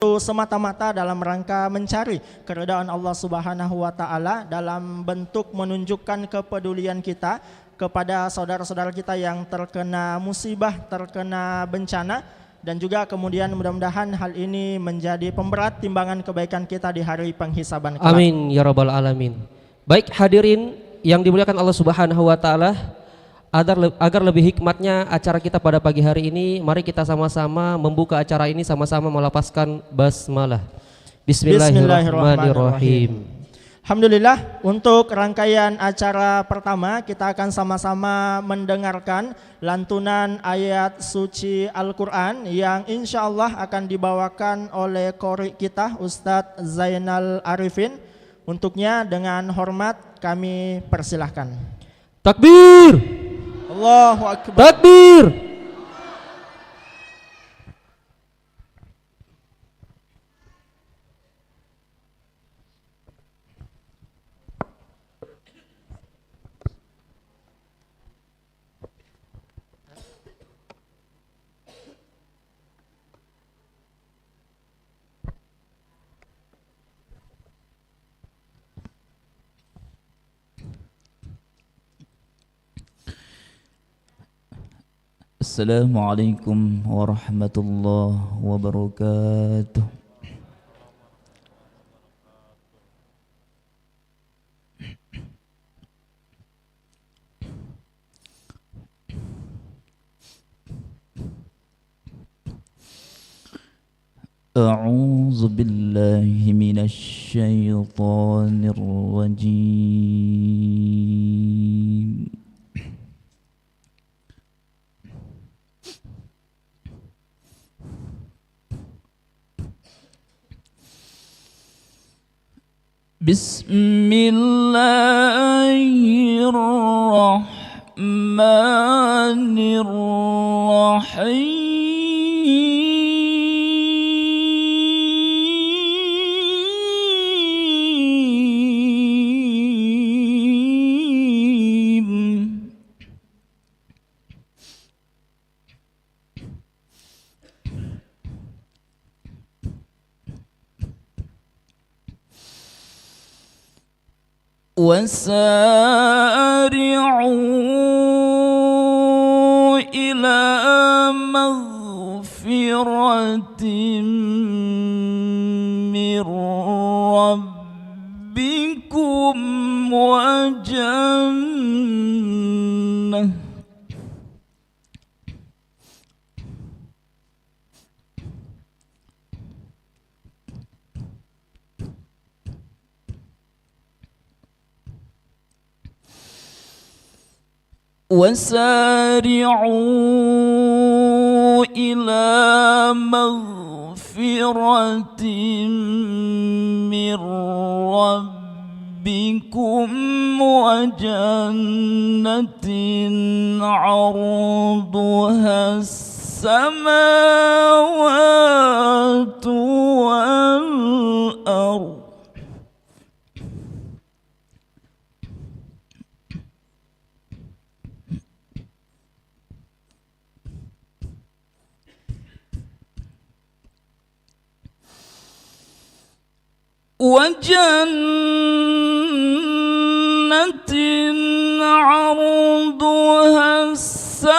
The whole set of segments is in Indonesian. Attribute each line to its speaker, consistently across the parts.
Speaker 1: semata-mata dalam rangka mencari keridhaan Allah Subhanahu wa taala dalam bentuk menunjukkan kepedulian kita kepada saudara-saudara kita yang terkena musibah, terkena bencana, dan juga kemudian mudah-mudahan hal ini menjadi pemberat timbangan kebaikan kita di hari penghisaban kelak.
Speaker 2: Amin ya rabbal alamin. Baik hadirin yang dimuliakan Allah Subhanahu wa taala, agar lebih hikmatnya acara kita pada pagi hari ini, mari kita sama-sama membuka acara ini sama-sama melafazkan basmalah. Bismillahirrahmanirrahim.
Speaker 1: Alhamdulillah, untuk rangkaian acara pertama kita akan sama-sama mendengarkan lantunan ayat suci Al-Quran yang insya Allah akan dibawakan oleh qori kita Ustadz Zainal Arifin. Untuknya dengan hormat kami persilahkan.
Speaker 2: Takbir!
Speaker 1: Allahu Akbar.
Speaker 2: Takbir!
Speaker 3: Assalamualaikum warahmatullahi wabarakatuh. A'udzu billahi minasy syaithanir rajim. Bismillahirrahmanirrahim. وسارعوا إلى مغفرة من ربكم وجنة وسارعوا إلى مغفرة من ربكم وجنة عرضها السماوات والأرض وجنة عرضها السماوات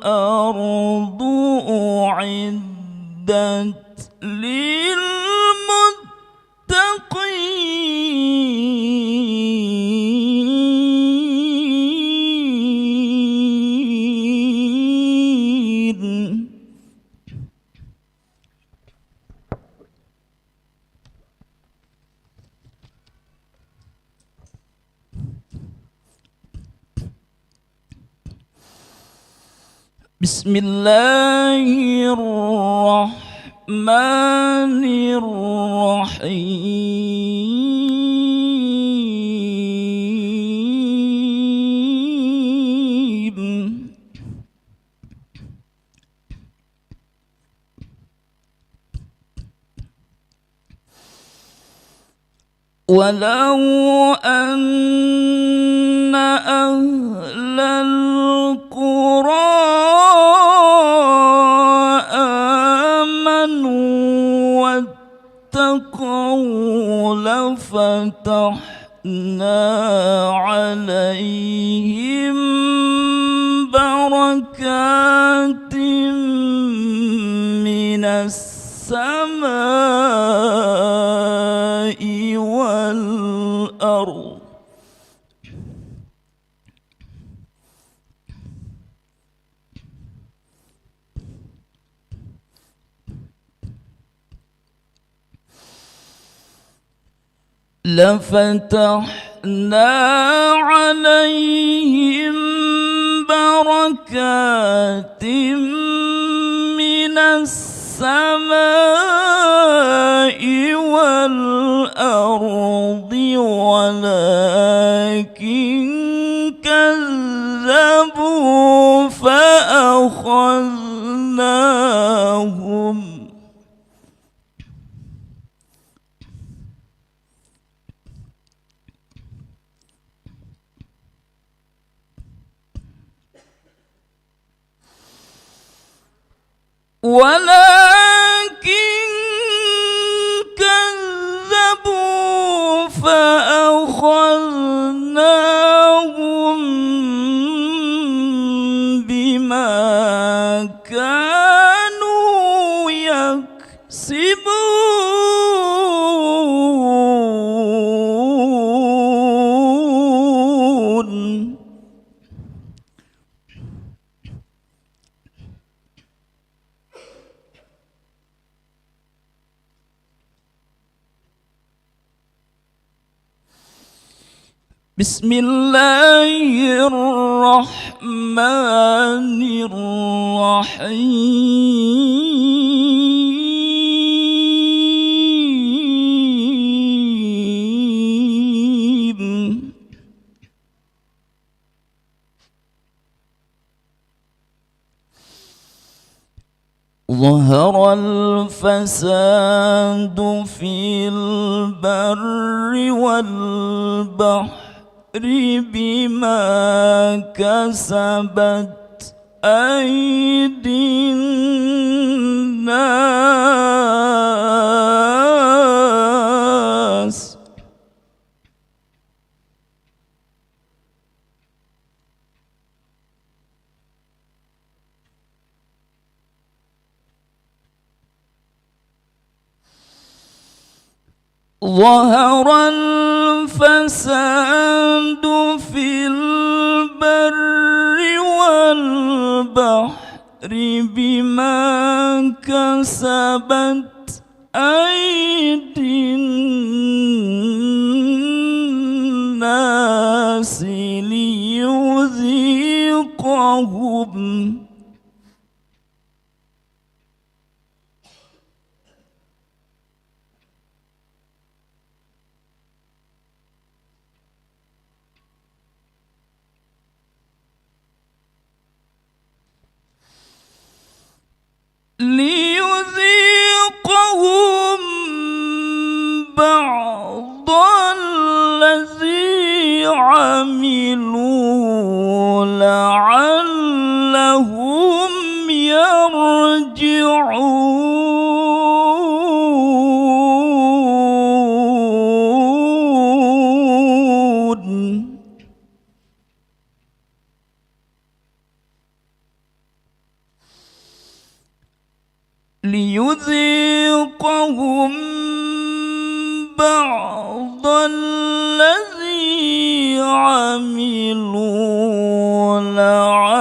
Speaker 3: والأرض أعدت للمتقين بسم الله الرحمن الرحيم ولو أن أهل القرى عليهم بركات من السماء والأرض لفتحنا عليهم بركات من السماء والأرض ولكن كذبوا فأخذناهم ولكن كذبوا فأخذناهم بما كانوا يكسبون بسم الله الرحمن الرحيم ظهر الفساد في البر والبحر بما كسبت أيدي الناس ظهر الفساد في البر والبحر بما كسبت أيدي الناس ليذيقهم بعض الذي عملوا لعلهم يرجعون ليذيقهم بعض الذي عملوا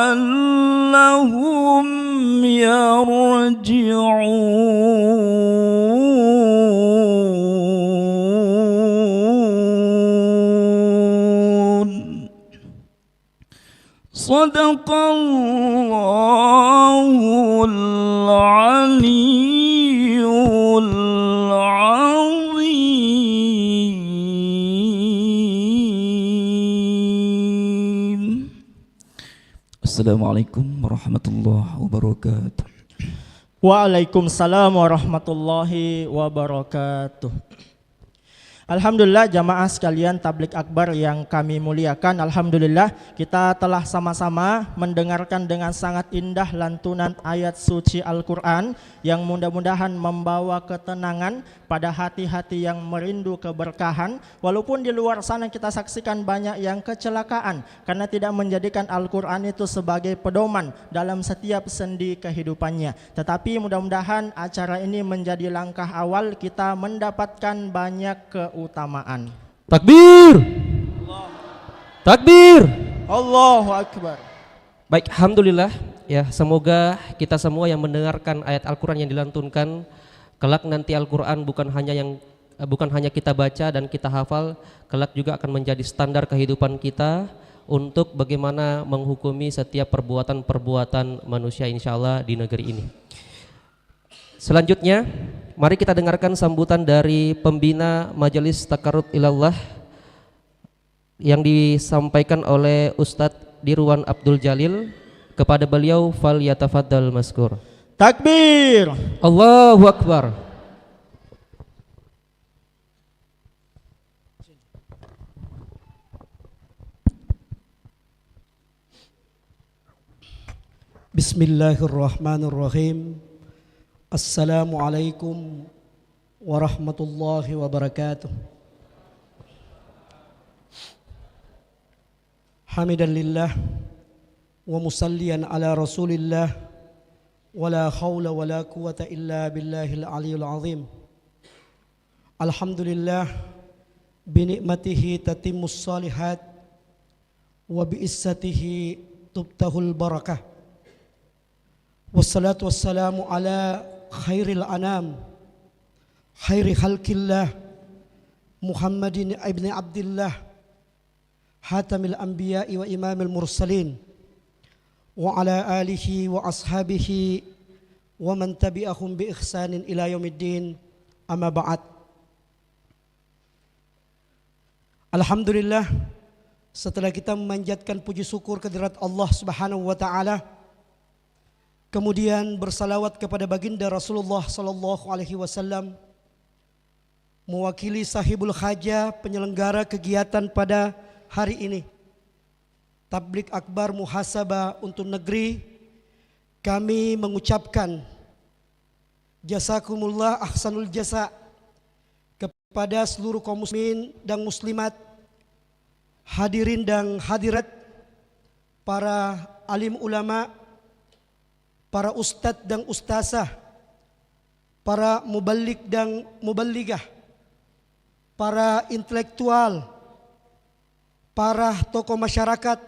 Speaker 3: لعلهم يرجعون صدق الله العلي العظيم. السلام عليكم ورحمة الله وبركاته.
Speaker 1: Waalaikumsalam warahmatullahi wabarakatuh. Alhamdulillah jamaah sekalian tablik akbar yang kami muliakan. Alhamdulillah kita telah sama-sama mendengarkan dengan sangat indah lantunan ayat suci Al-Quran yang mudah-mudahan membawa ketenangan pada hati-hati yang merindu keberkahan. Walaupun di luar sana kita saksikan banyak yang kecelakaan karena tidak menjadikan Al-Quran itu sebagai pedoman dalam setiap sendi kehidupannya. Tetapi mudah-mudahan acara ini menjadi langkah awal kita mendapatkan banyak keutamaan.
Speaker 2: Takbir. Takbir.
Speaker 1: Allahu Akbar.
Speaker 2: Baik, alhamdulillah ya, semoga kita semua yang mendengarkan ayat Al-Qur'an yang dilantunkan kelak nanti Al-Qur'an bukan hanya kita baca dan kita hafal, kelak juga akan menjadi standar kehidupan kita untuk bagaimana menghukumi setiap perbuatan-perbuatan manusia insyaallah di negeri ini. Selanjutnya, mari kita dengarkan sambutan dari pembina Majelis Takarrub Ilallah yang disampaikan oleh Ustadz Dirwan Abdul Jalil. Kepada beliau fal yatafaddal mazkur.
Speaker 1: Takbir.
Speaker 2: Allahu Akbar.
Speaker 4: Bismillahirrahmanirrahim. Assalamualaikum warahmatullahi wabarakatuh. Hamidan lillah wa musalliyan ala rasulillah wa la hawla wa la quwata illa billahil aliyul azim. Alhamdulillah binikmatihi tatimmus salihat wa biizzatihi tubtahul barakah. Wassalatu wassalamu ala khairil anam khairi khalqillah Muhammadin ibn Abdillah hatamil anbiya'i wa imamil mursalin wa ala alihi wa ashabihi wa man tabi'ahum bi ihsanin ila yaumiddin, amma ba'd. Alhamdulillah, setelah kita memanjatkan puji syukur kehadirat Allah Subhanahu wa taala, kemudian bersalawat kepada baginda Rasulullah sallallahu alaihi wasallam, mewakili sahibul haja penyelenggara kegiatan pada hari ini, Tablik Akbar Muhasabah untuk negeri, kami mengucapkan jazakumullah ahsanul jasa kepada seluruh kaum muslimin dan muslimat, hadirin dan hadirat, para alim ulama, para ustadz dan ustazah, para muballigh dan muballigah, para intelektual, para tokoh masyarakat,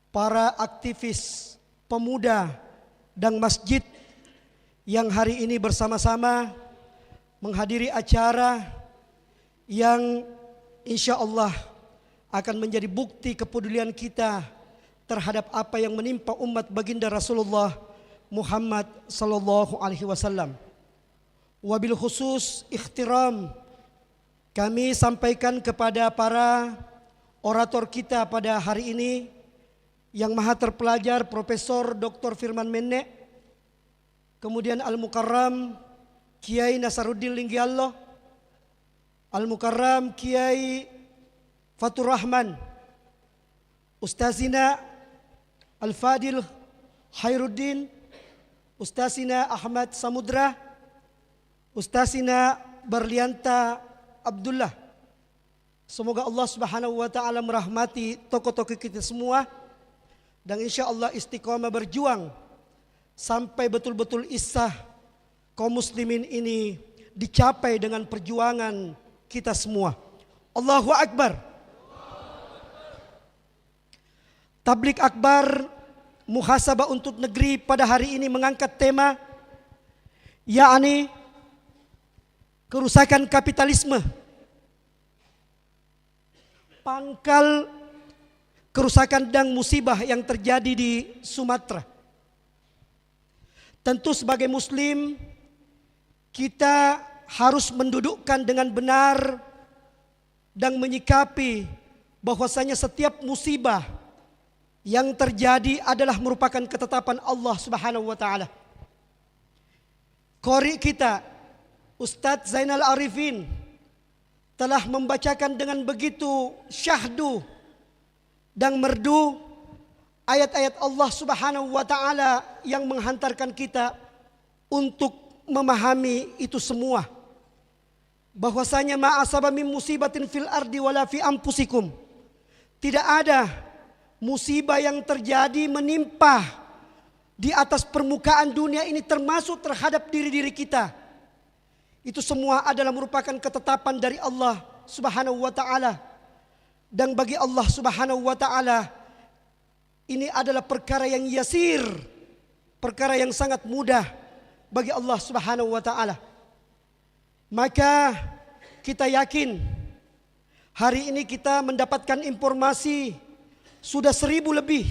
Speaker 4: para aktivis pemuda dan masjid yang hari ini bersama-sama menghadiri acara yang insya Allah akan menjadi bukti kepedulian kita terhadap apa yang menimpa umat baginda Rasulullah Muhammad sallallahu alaihi wasallam. Wabil khusus ikhtiram kami sampaikan kepada para orator kita pada hari ini yang maha terpelajar Profesor Dr. Firman Menne, kemudian Al-Mukarram Kiai Nasaruddin Linggiallo, Al-Mukarram Kiai Fatur Rahman, Ustazina Al-Fadil Khairuddin, Ustazina Ahmad Samudra, Ustazina Barlianta Abdullah. Semoga Allah Subhanahu wa taala merahmati tokoh-tokoh kita semua dan insya Allah istiqomah berjuang sampai betul-betul isah kaum muslimin ini dicapai dengan perjuangan kita semua. Allahu Akbar. Tablik Akbar Muhasabah untuk negeri pada hari ini mengangkat tema yakni kerusakan kapitalisme, pangkal kerusakan dan musibah yang terjadi di Sumatera. Tentu sebagai muslim kita harus mendudukkan dengan benar dan menyikapi bahwasanya setiap musibah yang terjadi adalah merupakan ketetapan Allah Subhanahu wa taala. Qori kita Ustadz Zainal Arifin telah membacakan dengan begitu syahdu dan merdu ayat-ayat Allah Subhanahu wa taala yang menghantarkan kita untuk memahami itu semua. Bahwasanya ma asaba min musibatin fil ardi wala fi anfusikum. Tidak ada musibah yang terjadi menimpa di atas permukaan dunia ini termasuk terhadap diri-diri kita. Itu semua adalah merupakan ketetapan dari Allah Subhanahu wa taala. Dan bagi Allah Subhanahu wa taala ini adalah perkara yang yasir, perkara yang sangat mudah bagi Allah Subhanahu wa taala. Maka kita yakin hari ini kita mendapatkan informasi sudah 1000 lebih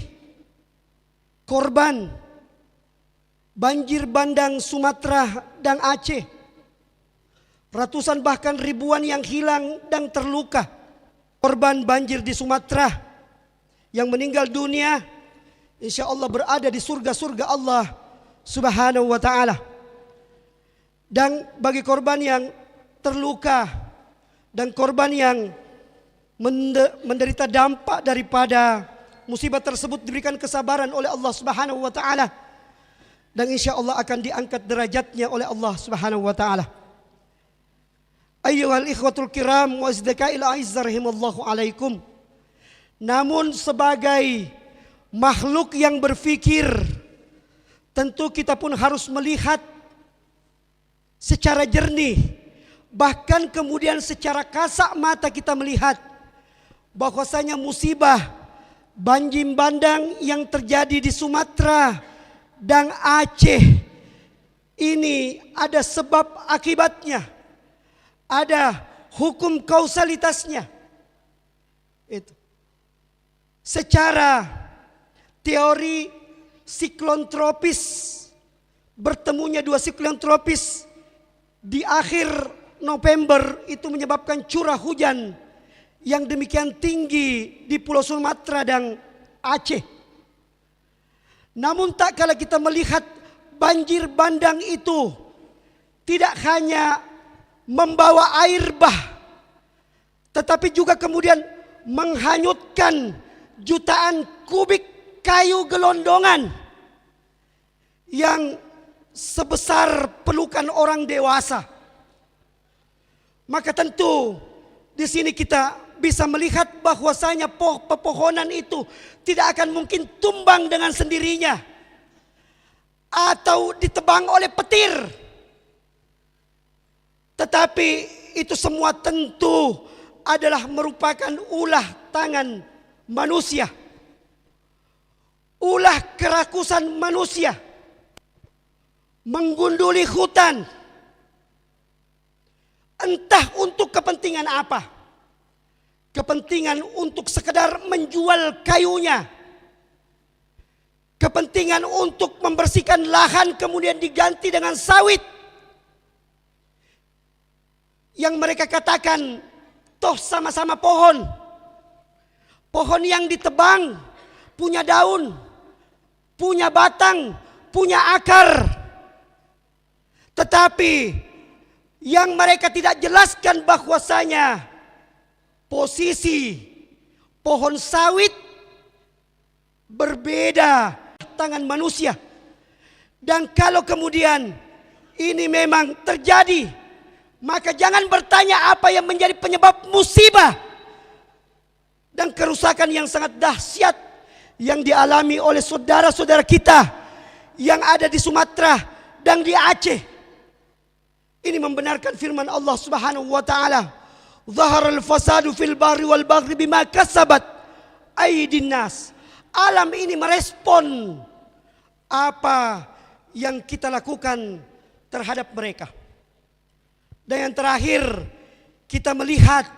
Speaker 4: korban banjir bandang Sumatera dan Aceh. Ratusan bahkan ribuan yang hilang dan terluka. Korban banjir di Sumatera yang meninggal dunia insya Allah berada di surga-surga Allah Subhanahu wa ta'ala. Dan bagi korban yang terluka dan korban yang menderita dampak daripada musibah tersebut diberikan kesabaran oleh Allah Subhanahu wa ta'ala. Dan insya Allah akan diangkat derajatnya oleh Allah Subhanahu wa ta'ala. Ayyuhal ikhwatul kiram wa azdaqail a'izzah rahimallahu alaikum. Namun sebagai makhluk yang berfikir, tentu kita pun harus melihat secara jernih, bahkan kemudian secara kasat mata kita melihat bahwasanya musibah banjir bandang yang terjadi di Sumatera dan Aceh ini ada sebab akibatnya. Ada hukum kausalitasnya. Itu. Secara teori siklon tropis, bertemunya dua siklon tropis di akhir November itu menyebabkan curah hujan yang demikian tinggi di Pulau Sumatera dan Aceh. Namun tak kala kita melihat banjir bandang itu tidak hanya membawa air bah, tetapi juga kemudian menghanyutkan jutaan kubik kayu gelondongan yang sebesar pelukan orang dewasa. Maka tentu di sini kita bisa melihat bahwasanya pepohonan itu tidak akan mungkin tumbang dengan sendirinya atau ditebang oleh petir. Tetapi itu semua tentu adalah merupakan ulah tangan manusia. Ulah kerakusan manusia. Menggunduli hutan. Entah untuk kepentingan apa. Kepentingan untuk sekedar menjual kayunya. Kepentingan untuk membersihkan lahan kemudian diganti dengan sawit. Yang mereka katakan toh sama-sama pohon. Pohon yang ditebang punya daun, punya batang, punya akar. Tetapi yang mereka tidak jelaskan bahwasanya posisi pohon sawit berbeda tangan manusia. Dan kalau kemudian ini memang terjadi, maka jangan bertanya apa yang menjadi penyebab musibah dan kerusakan yang sangat dahsyat yang dialami oleh saudara-saudara kita yang ada di Sumatera dan di Aceh. Ini membenarkan firman Allah Subhanahu wa taala, "Zaharal fasadu fil barri wal bahri bima kasabat aydin nas." Alam ini merespon apa yang kita lakukan terhadap mereka. Dan yang terakhir, kita melihat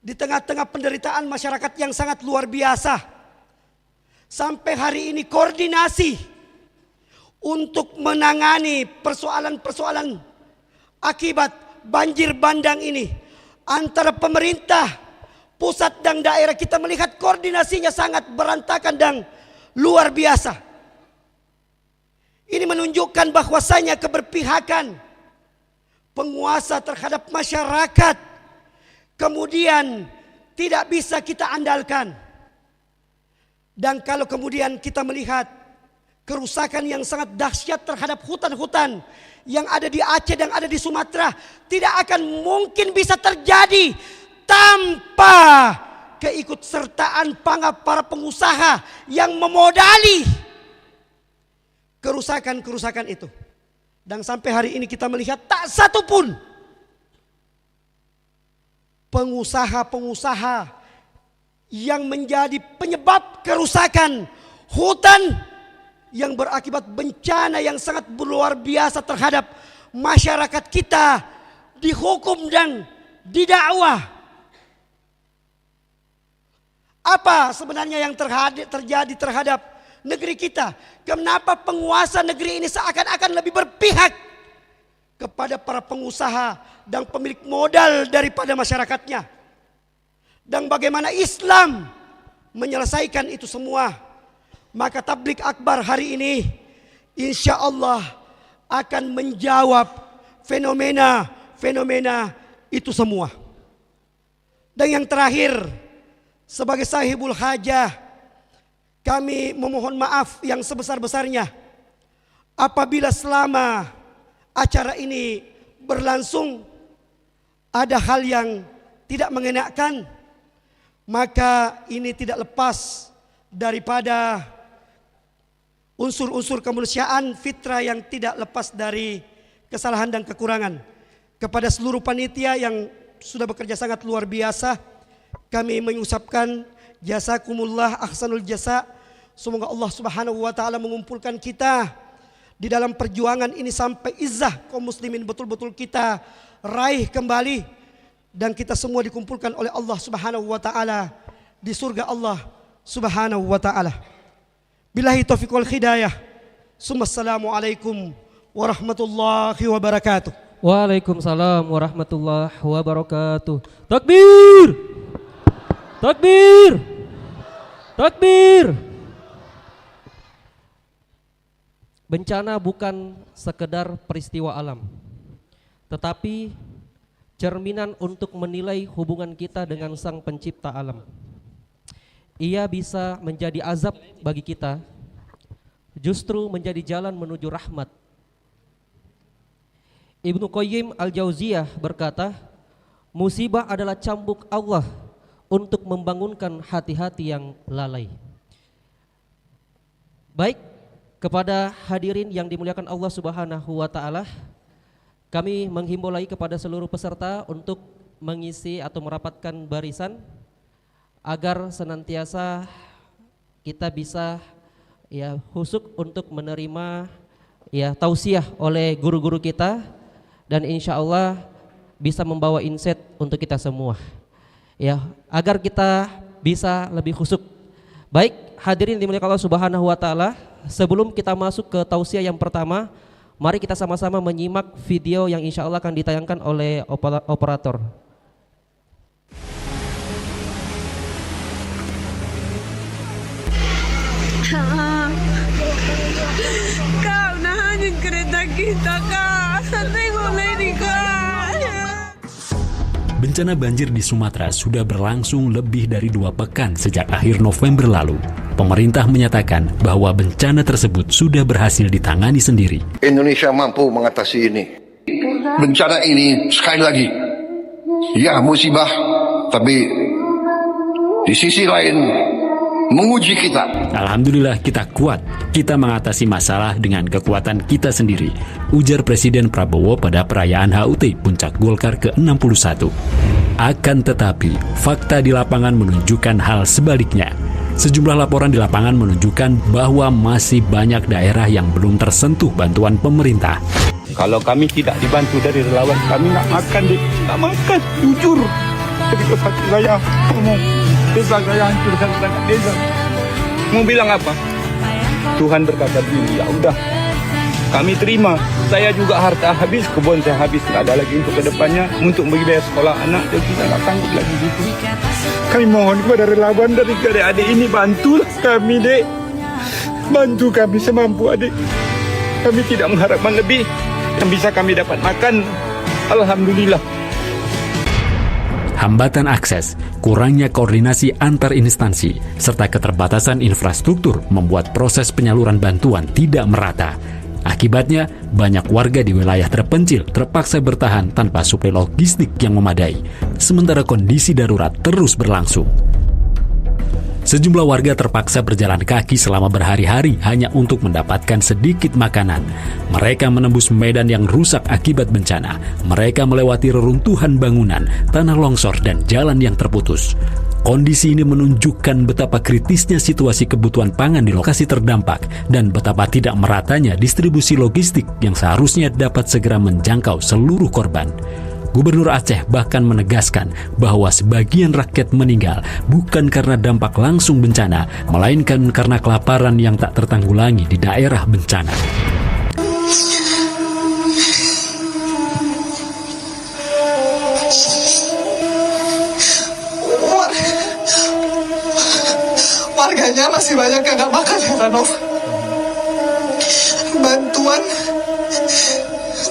Speaker 4: di tengah-tengah penderitaan masyarakat yang sangat luar biasa. Sampai hari ini koordinasi untuk menangani persoalan-persoalan akibat banjir bandang ini antara pemerintah pusat dan daerah, kita melihat koordinasinya sangat berantakan dan luar biasa. Ini menunjukkan bahwasanya keberpihakan penguasa terhadap masyarakat kemudian tidak bisa kita andalkan. Dan kalau kemudian kita melihat kerusakan yang sangat dahsyat terhadap hutan-hutan yang ada di Aceh dan ada di Sumatera, tidak akan mungkin bisa terjadi tanpa keikutsertaan para pengusaha yang memodali kerusakan-kerusakan itu. Dan sampai hari ini kita melihat tak satu pun pengusaha-pengusaha yang menjadi penyebab kerusakan hutan yang berakibat bencana yang sangat luar biasa terhadap masyarakat kita dihukum dan didakwah. Apa sebenarnya yang terjadi terhadap negeri kita? Kenapa penguasa negeri ini seakan-akan lebih berpihak kepada para pengusaha dan pemilik modal daripada masyarakatnya? Dan bagaimana Islam menyelesaikan itu semua? Maka tabligh akbar hari ini insya Allah akan menjawab fenomena itu semua. Dan yang terakhir, sebagai sahibul hajah, kami memohon maaf yang sebesar-besarnya apabila selama acara ini berlangsung ada hal yang tidak mengenakan. Maka ini tidak lepas daripada unsur-unsur kemanusiaan, fitrah yang tidak lepas dari kesalahan dan kekurangan. Kepada seluruh panitia yang sudah bekerja sangat luar biasa, kami mengucapkan jazakumullah ahsanul jasa. Semoga Allah Subhanahu wa taala mengumpulkan kita di dalam perjuangan ini sampai izzah kaum muslimin betul-betul kita raih kembali. Dan kita semua dikumpulkan oleh Allah Subhanahu wa taala di surga Allah Subhanahu wa taala. Billahi taufiq wal hidayah. Assalamualaikum warahmatullahi wabarakatuh.
Speaker 2: Waalaikumsalam warahmatullahi wabarakatuh. Takbir! Takbir! Takbir! Bencana bukan sekedar peristiwa alam, tetapi cerminan untuk menilai hubungan kita dengan Sang Pencipta alam. Ia bisa menjadi azab bagi kita, justru menjadi jalan menuju rahmat. Ibnu Qayyim Al-Jauziyah berkata, musibah adalah cambuk Allah untuk membangunkan hati-hati yang lalai. Baik, kepada hadirin yang dimuliakan Allah Subhanahu wa taala, kami menghimbau lagi kepada seluruh peserta untuk mengisi atau merapatkan barisan agar senantiasa kita bisa husuk untuk menerima tausiah oleh guru-guru kita, dan insya Allah bisa membawa insight untuk kita semua agar kita bisa lebih husuk. Baik, hadirin dimuliakan Allah Subhanahu wa taala, sebelum kita masuk ke tausiah yang pertama, mari kita sama-sama menyimak video yang insya Allah akan ditayangkan oleh operator.
Speaker 5: Kak, unahanin kereta kita, Kak. Tengok lagi, Kak.
Speaker 6: Bencana banjir di Sumatera sudah berlangsung lebih dari 2 pekan sejak akhir November lalu. Pemerintah menyatakan bahwa bencana tersebut sudah berhasil ditangani sendiri.
Speaker 7: Indonesia mampu mengatasi ini. Bencana ini sekali lagi, ya musibah, tapi di sisi lain menguji kita.
Speaker 6: Alhamdulillah kita kuat, kita mengatasi masalah dengan kekuatan kita sendiri, ujar Presiden Prabowo pada perayaan HUT Puncak Golkar ke-61. Akan tetapi, fakta di lapangan menunjukkan hal sebaliknya. Sejumlah laporan di lapangan menunjukkan bahwa masih banyak daerah yang belum tersentuh bantuan pemerintah.
Speaker 8: Kalau kami tidak dibantu dari relawan, kami nggak makan, nggak makan, jujur. Ketika sakit saya, ngomong, desa saya hancur sangat desa. Mau bilang apa? Tuhan berkata begini, ya udah, kami terima. Saya juga harta habis, kebun saya habis, nggak ada lagi untuk kedepannya, untuk bagi biaya sekolah anak, dan kita nggak sanggup lagi gitu. Kami mohon kepada relawan dari adik-adik ini, bantulah kami, Dek. Bantu kami semampu, adik. Kami tidak mengharapkan lebih. Yang bisa kami dapat makan, alhamdulillah.
Speaker 6: Hambatan akses, kurangnya koordinasi antar instansi, serta keterbatasan infrastruktur membuat proses penyaluran bantuan tidak merata. Akibatnya, banyak warga di wilayah terpencil terpaksa bertahan tanpa suplai logistik yang memadai, sementara kondisi darurat terus berlangsung. Sejumlah warga terpaksa berjalan kaki selama berhari-hari hanya untuk mendapatkan sedikit makanan. Mereka menembus medan yang rusak akibat bencana. Mereka melewati reruntuhan bangunan, tanah longsor, dan jalan yang terputus. Kondisi ini menunjukkan betapa kritisnya situasi kebutuhan pangan di lokasi terdampak dan betapa tidak meratanya distribusi logistik yang seharusnya dapat segera menjangkau seluruh korban. Gubernur Aceh bahkan menegaskan bahwa sebagian rakyat meninggal bukan karena dampak langsung bencana, melainkan karena kelaparan yang tak tertanggulangi di daerah bencana.
Speaker 9: Warganya masih banyak yang gak makan ya Ranov.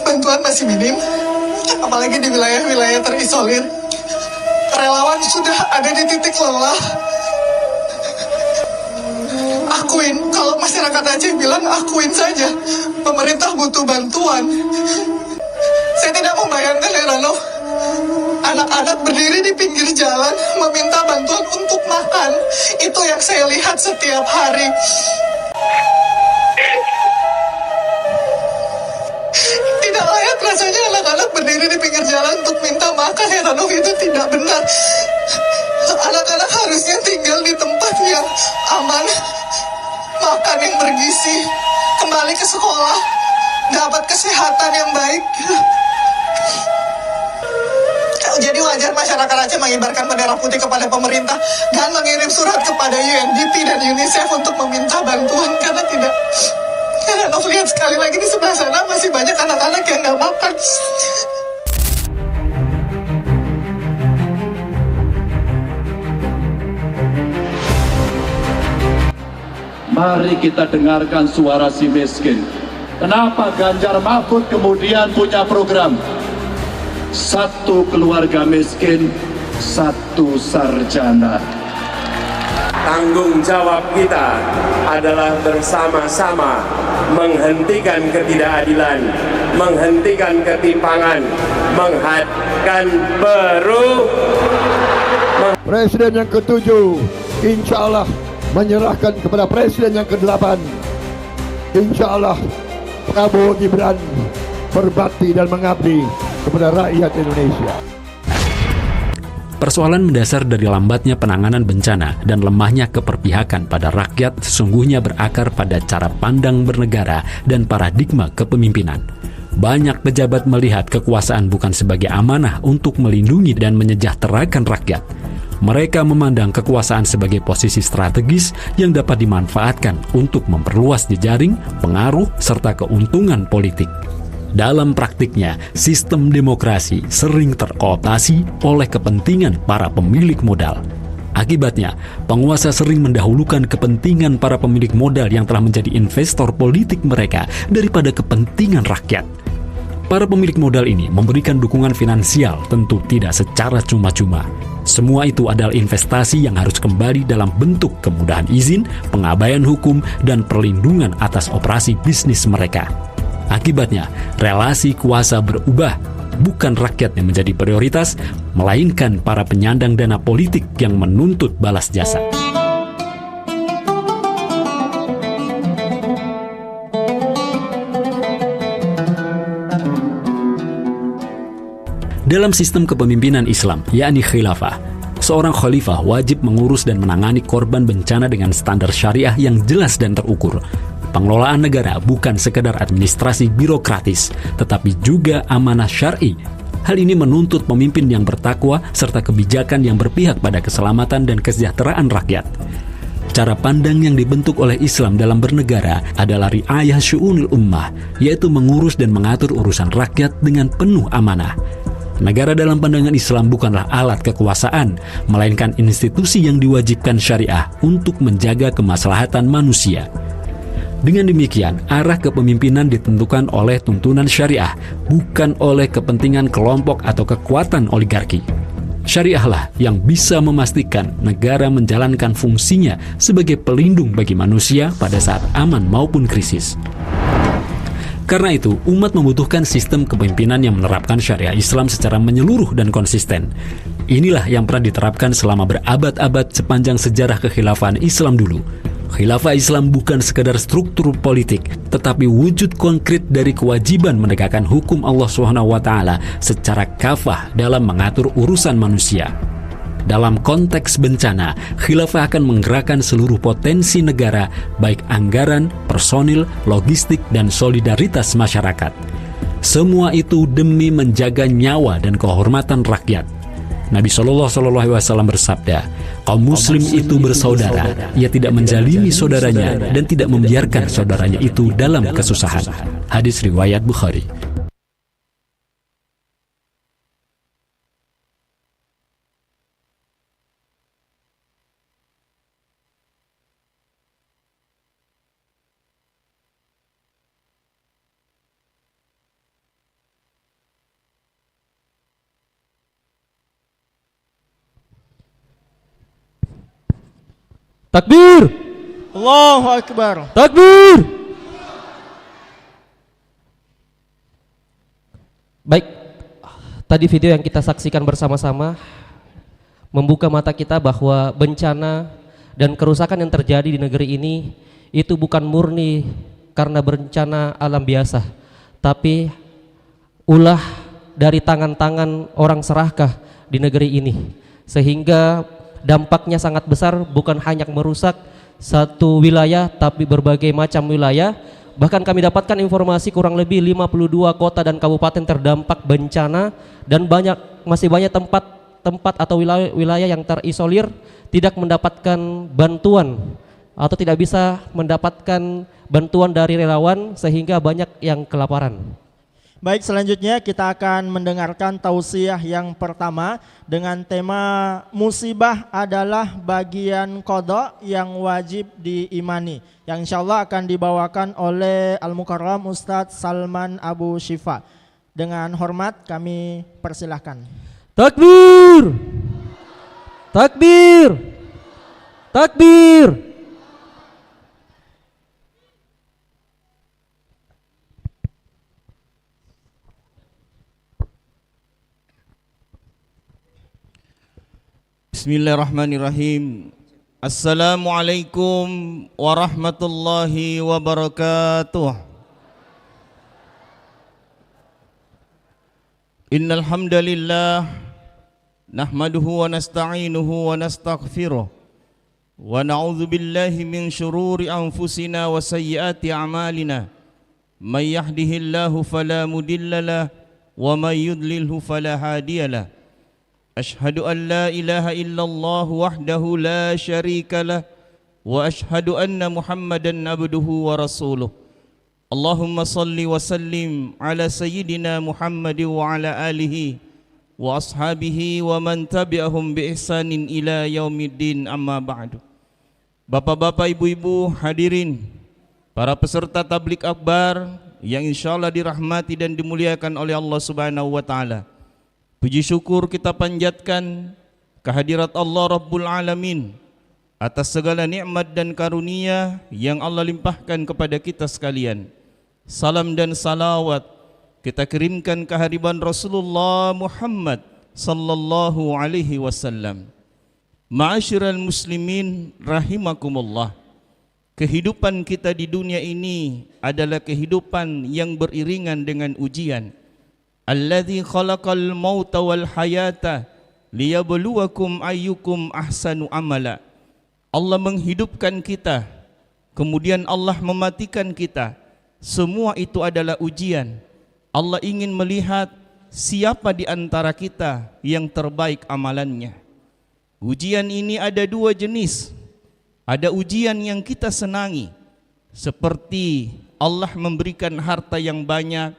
Speaker 9: Bantuan masih minim, apalagi di wilayah-wilayah terisolir. Relawan sudah ada di titik lelah. Akuin, kalau masyarakat Aceh bilang akuin saja, pemerintah butuh bantuan. Saya tidak membayangkan ya Ranov, anak-anak berdiri di pinggir jalan meminta bantuan untuk makan. Itu yang saya lihat setiap hari. Tidak layak rasanya anak-anak berdiri di pinggir jalan untuk minta makan ya Ranov, itu tidak benar. Anak-anak harusnya tinggal di tempat yang aman, makan yang bergizi, kembali ke sekolah, dapat kesehatan yang baik. Jadi wajar masyarakat Aceh mengibarkan bendera putih kepada pemerintah dan mengirim surat kepada UNDP dan UNICEF untuk meminta bantuan karena Ranov lihat sekali lagi di sebelah sana masih banyak anak-anak yang nggak makan.
Speaker 10: Mari kita dengarkan suara si miskin. Kenapa Ganjar Mahfud kemudian punya program? Satu keluarga miskin, satu sarjana.
Speaker 11: Tanggung jawab kita adalah bersama-sama menghentikan ketidakadilan, menghentikan ketimpangan, menghadapkan
Speaker 12: Presiden yang ke-7 insya Allah menyerahkan kepada Presiden yang ke-8. Insya Allah Prabowo Gibran berbakti dan mengabdi kepada rakyat Indonesia.
Speaker 6: Persoalan mendasar dari lambatnya penanganan bencana dan lemahnya keperpihakan pada rakyat sesungguhnya berakar pada cara pandang bernegara dan paradigma kepemimpinan. Banyak pejabat melihat kekuasaan bukan sebagai amanah untuk melindungi dan menyejahterakan rakyat. Mereka memandang kekuasaan sebagai posisi strategis yang dapat dimanfaatkan untuk memperluas jejaring, pengaruh, serta keuntungan politik. Dalam praktiknya, sistem demokrasi sering terkooptasi oleh kepentingan para pemilik modal. Akibatnya, penguasa sering mendahulukan kepentingan para pemilik modal yang telah menjadi investor politik mereka daripada kepentingan rakyat. Para pemilik modal ini memberikan dukungan finansial tentu tidak secara cuma-cuma. Semua itu adalah investasi yang harus kembali dalam bentuk kemudahan izin, pengabaian hukum, dan perlindungan atas operasi bisnis mereka. Akibatnya, relasi kuasa berubah, bukan rakyat yang menjadi prioritas, melainkan para penyandang dana politik yang menuntut balas jasa. Dalam sistem kepemimpinan Islam, yakni khilafah, seorang khalifah wajib mengurus dan menangani korban bencana dengan standar syariah yang jelas dan terukur. Pengelolaan negara bukan sekedar administrasi birokratis, tetapi juga amanah syar'i. Hal ini menuntut pemimpin yang bertakwa serta kebijakan yang berpihak pada keselamatan dan kesejahteraan rakyat. Cara pandang yang dibentuk oleh Islam dalam bernegara adalah riayah syu'unil ummah, yaitu mengurus dan mengatur urusan rakyat dengan penuh amanah. Negara dalam pandangan Islam bukanlah alat kekuasaan, melainkan institusi yang diwajibkan syariah untuk menjaga kemaslahatan manusia. Dengan demikian, arah kepemimpinan ditentukan oleh tuntunan syariah, bukan oleh kepentingan kelompok atau kekuatan oligarki. Syariahlah yang bisa memastikan negara menjalankan fungsinya sebagai pelindung bagi manusia pada saat aman maupun krisis. Karena itu, umat membutuhkan sistem kepemimpinan yang menerapkan syariah Islam secara menyeluruh dan konsisten. Inilah yang pernah diterapkan selama berabad-abad sepanjang sejarah kekhilafan Islam dulu. Khilafah Islam bukan sekadar struktur politik, tetapi wujud konkret dari kewajiban menegakkan hukum Allah SWT secara kafah dalam mengatur urusan manusia. Dalam konteks bencana, khilafah akan menggerakkan seluruh potensi negara, baik anggaran, personil, logistik, dan solidaritas masyarakat. Semua itu demi menjaga nyawa dan kehormatan rakyat. Nabi SAW bersabda, kaum muslim itu bersaudara, ia tidak menjalimi saudaranya dan tidak membiarkan saudaranya itu dalam kesusahan. Hadis riwayat Bukhari.
Speaker 2: Takbir!
Speaker 1: Allahu Akbar.
Speaker 2: Takbir! Baik, tadi video yang kita saksikan bersama-sama membuka mata kita bahwa bencana dan kerusakan yang terjadi di negeri ini itu bukan murni karena bencana alam biasa, tapi ulah dari tangan-tangan orang serakah di negeri ini, sehingga dampaknya sangat besar, bukan hanya merusak satu wilayah tapi berbagai macam wilayah. Bahkan kami dapatkan informasi kurang lebih 52 kota dan kabupaten terdampak bencana, dan masih banyak tempat atau wilayah yang terisolir tidak mendapatkan bantuan atau tidak bisa mendapatkan bantuan dari relawan, sehingga banyak yang kelaparan.
Speaker 1: Baik, selanjutnya kita akan mendengarkan tausiah yang pertama dengan tema musibah adalah bagian qada yang wajib diimani, yang insya Allah akan dibawakan oleh Al-Mukarram Ustadz Salman Abu Syifa. Dengan hormat kami persilahkan.
Speaker 2: Takbir! Takbir! Takbir!
Speaker 13: Bismillahirrahmanirrahim. Assalamualaikum warahmatullahi wabarakatuh. Innal hamdalillah nahmaduhu wa nasta'inuhu wa nastaghfiruh wa na'udzu billahi min shururi anfusina wa sayyiati a'malina. May yahdihillahu fala mudhillalah wa may yudlilhu fala hadiyalah. Ashhadu an la ilaha illallah wahdahu la syarika lah wa ashhadu anna Muhammadan abduhu wa rasuluh. Allahumma salli wa sallim ala sayyidina Muhammad wa ala alihi wa ashabihi wa man tabi'ahum bi ihsanin ila yaumiddin, amma ba'du. Bapak-bapak, ibu-ibu, hadirin, para peserta tablik akbar yang insyaallah dirahmati dan dimuliakan oleh Allah Subhanahu wa taala. Puji syukur kita panjatkan kehadirat Allah Rabbul Alamin atas segala nikmat dan karunia yang Allah limpahkan kepada kita sekalian. Salam dan salawat kita kirimkan kehadiran Rasulullah Muhammad sallallahu alaihi wasallam. Ma'asyiral muslimin rahimakumullah. Kehidupan kita di dunia ini adalah kehidupan yang beriringan dengan ujian. Alladzi khalaqal mauta wal hayata liyabluwakum ayyukum ahsanu amala. Allah menghidupkan kita, kemudian Allah mematikan kita. Semua itu adalah ujian. Allah ingin melihat siapa di antara kita yang terbaik amalannya. Ujian ini ada dua jenis. Ada ujian yang kita senangi, seperti Allah memberikan harta yang banyak,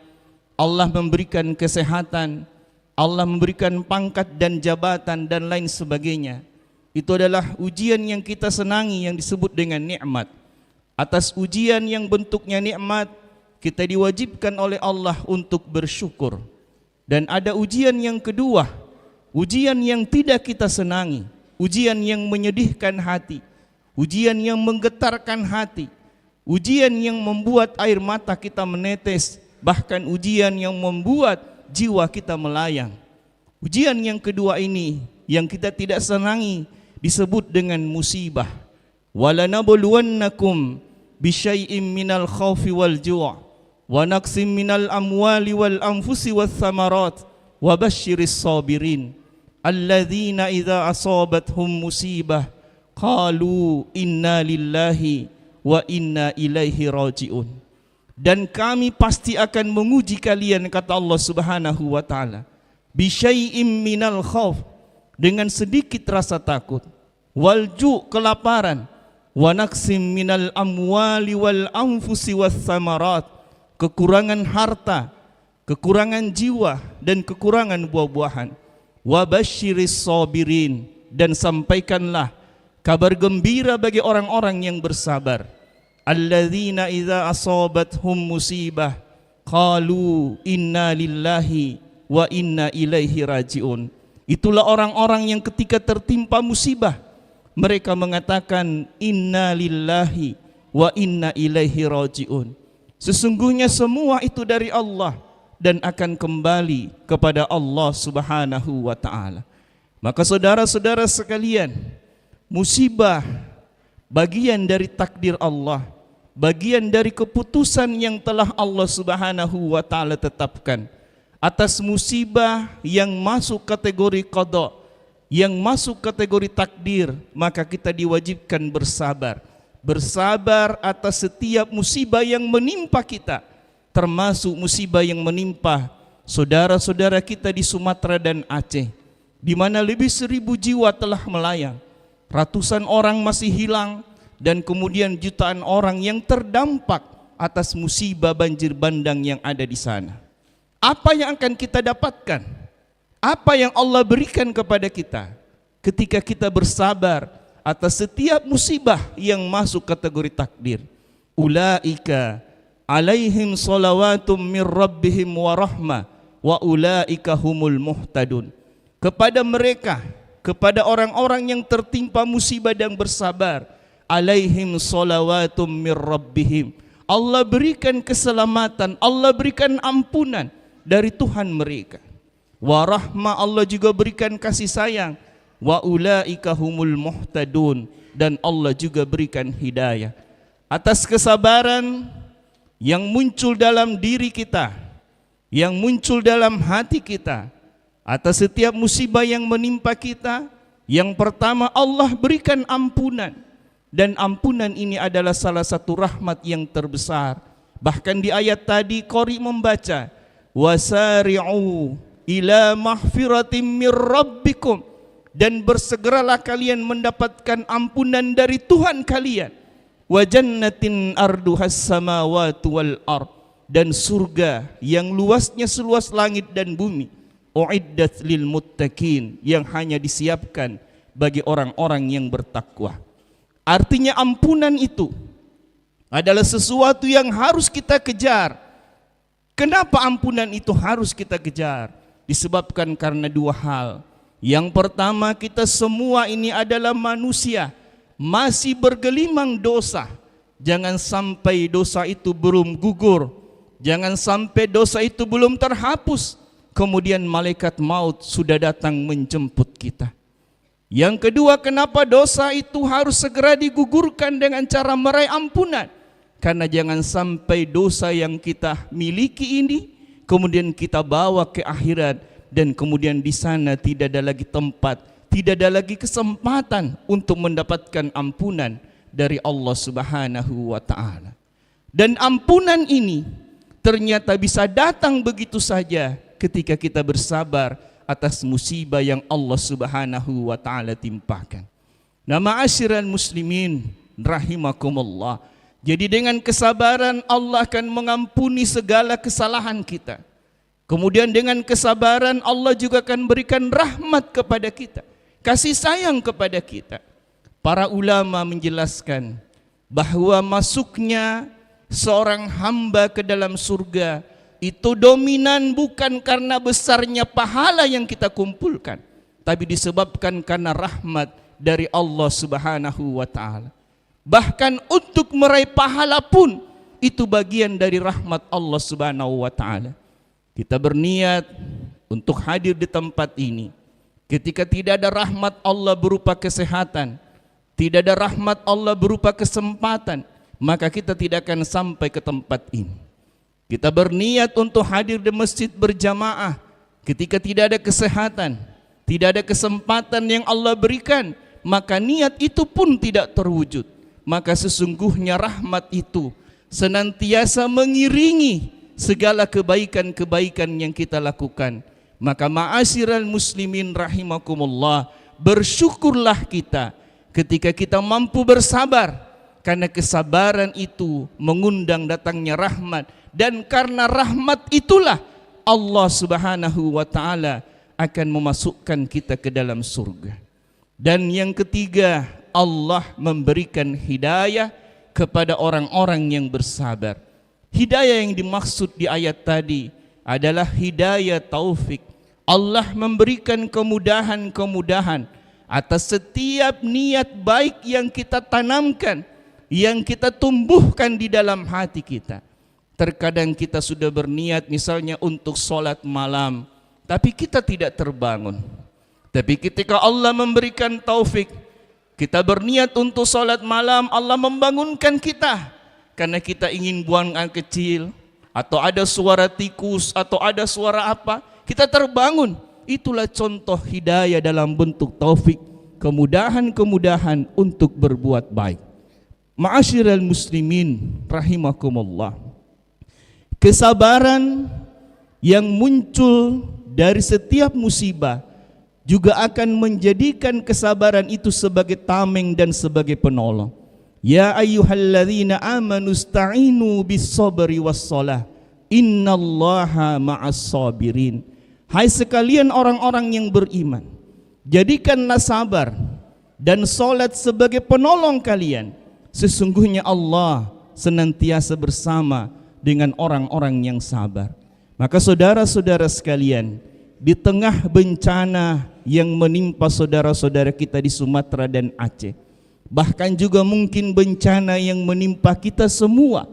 Speaker 13: Allah memberikan kesehatan, Allah memberikan pangkat dan jabatan dan lain sebagainya. Itu adalah ujian yang kita senangi, yang disebut dengan nikmat. Atas ujian yang bentuknya nikmat, kita diwajibkan oleh Allah untuk bersyukur. Dan ada ujian yang kedua, ujian yang tidak kita senangi, ujian yang menyedihkan hati, ujian yang menggetarkan hati, ujian yang membuat air mata kita menetes, bahkan ujian yang membuat jiwa kita melayang. Ujian yang kedua ini yang kita tidak senangi disebut dengan musibah. Walanabluwannakum bisyai'im minal khawfi wal ju' wa naqsim minal amwali wal anfusi wath thamarat wa basyiris sabirin alladzina idza asabathum musibah qalu inna lillahi wa inna ilaihi raji'un. Dan kami pasti akan menguji kalian, kata Allah Subhanahu wa taala, bisyai'im minal khauf, dengan sedikit rasa takut, wal ju', kelaparan, wa naqsim minal amwali wal anfusi wath thamarat, kekurangan harta, kekurangan jiwa dan kekurangan buah-buahan. Wa basyiris sabirin, dan sampaikanlah kabar gembira bagi orang-orang yang bersabar. Alladzina idza asabathum musibah qalu inna lillahi wa inna ilaihi raji'un. Itulah orang-orang yang ketika tertimpa musibah mereka mengatakan inna lillahi wa inna ilaihi raji'un. Sesungguhnya semua itu dari Allah dan akan kembali kepada Allah Subhanahu wa taala. Maka saudara-saudara sekalian, musibah bagian dari takdir Allah, bagian dari keputusan yang telah Allah Subhanahu wa taala tetapkan. Atas musibah yang masuk kategori qada, yang masuk kategori takdir, maka kita diwajibkan bersabar. Bersabar atas setiap musibah yang menimpa kita, termasuk musibah yang menimpa saudara-saudara kita di Sumatera dan Aceh, di mana lebih 1.000 jiwa telah melayang, ratusan orang masih hilang, dan kemudian jutaan orang yang terdampak atas musibah banjir bandang yang ada di sana. Apa yang akan kita dapatkan? Apa yang Allah berikan kepada kita ketika kita bersabar atas setiap musibah yang masuk kategori takdir? Ulaika alaihim salawatum mir rabbihim wa rahmah wa ulaika humul muhtadun. Kepada mereka, kepada orang-orang yang tertimpa musibah dan bersabar, alaihim salawatum mir rabbihim, Allah berikan keselamatan, Allah berikan ampunan dari Tuhan mereka. Wa rahmah, Allah juga berikan kasih sayang. Wa ulaika humul muhtadun, dan Allah juga berikan hidayah. Atas kesabaran yang muncul dalam diri kita, yang muncul dalam hati kita, atas setiap musibah yang menimpa kita, yang pertama Allah berikan ampunan. Dan ampunan ini adalah salah satu rahmat yang terbesar. Bahkan di ayat tadi qari membaca, wasari'u ila mahfiratim mir rabbikum, dan bersegeralah kalian mendapatkan ampunan dari Tuhan kalian, wa jannatin arduhas samawati wal ard, dan surga yang luasnya seluas langit dan bumi, uiddat lil muttaqin, yang hanya disiapkan bagi orang-orang yang bertakwa. Artinya ampunan itu adalah sesuatu yang harus kita kejar. Kenapa ampunan itu harus kita kejar? Disebabkan karena dua hal. Yang pertama, kita semua ini adalah manusia, masih bergelimang dosa. Jangan sampai dosa itu belum gugur, jangan sampai dosa itu belum terhapus, kemudian malaikat maut sudah datang menjemput kita. Yang kedua, kenapa dosa itu harus segera digugurkan dengan cara meraih ampunan? Karena jangan sampai dosa yang kita miliki ini kemudian kita bawa ke akhirat, dan kemudian di sana tidak ada lagi tempat, tidak ada lagi kesempatan untuk mendapatkan ampunan dari Allah Subhanahu wa taala. Dan ampunan ini ternyata bisa datang begitu saja ketika kita bersabar atas musibah yang Allah Subhanahu wa taala timpakan. Nah, ma'asyiral muslimin rahimakumullah. Jadi dengan kesabaran Allah akan mengampuni segala kesalahan kita. Kemudian dengan kesabaran Allah juga akan berikan rahmat kepada kita, kasih sayang kepada kita. Para ulama menjelaskan bahwa masuknya seorang hamba ke dalam surga itu dominan bukan karena besarnya pahala yang kita kumpulkan, tapi disebabkan karena rahmat dari Allah Subhanahu wa taala. Bahkan untuk meraih pahala pun itu bagian dari rahmat Allah Subhanahu wa taala. Kita berniat untuk hadir di tempat ini. Ketika tidak ada rahmat Allah berupa kesehatan, tidak ada rahmat Allah berupa kesempatan, maka kita tidak akan sampai ke tempat ini. Kita berniat untuk hadir di masjid berjamaah ketika tidak ada kesehatan, tidak ada kesempatan yang Allah berikan, maka niat itu pun tidak terwujud. Maka sesungguhnya rahmat itu senantiasa mengiringi segala kebaikan-kebaikan yang kita lakukan. Maka ma'asyiral muslimin rahimakumullah, bersyukurlah kita ketika kita mampu bersabar, karena kesabaran itu mengundang datangnya rahmat, dan karena rahmat itulah Allah Subhanahu wa taala akan memasukkan kita ke dalam surga. Dan yang ketiga, Allah memberikan hidayah kepada orang-orang yang bersabar. Hidayah yang dimaksud di ayat tadi adalah hidayah taufik. Allah memberikan kemudahan-kemudahan atas setiap niat baik yang kita tanamkan, yang kita tumbuhkan di dalam hati kita. Terkadang kita sudah berniat misalnya untuk sholat malam, tapi kita tidak terbangun. Tapi ketika Allah memberikan taufik, kita berniat untuk sholat malam, Allah membangunkan kita. Karena kita ingin buang air kecil, atau ada suara tikus, atau ada suara apa, kita terbangun. Itulah contoh hidayah dalam bentuk taufik, kemudahan-kemudahan untuk berbuat baik. Ma'asyiral muslimin rahimakumullah, kesabaran yang muncul dari setiap musibah juga akan menjadikan kesabaran itu sebagai tameng dan sebagai penolong. Ya ayyuhalladzina amanu ista'inu bis-sabri was-shalah, innallaha ma'as sabirin. Hai sekalian orang-orang yang beriman, jadikanlah sabar dan salat sebagai penolong kalian. Sesungguhnya Allah senantiasa bersama dengan orang-orang yang sabar. Maka saudara-saudara sekalian, di tengah bencana yang menimpa saudara-saudara kita di Sumatera dan Aceh, bahkan juga mungkin bencana yang menimpa kita semua,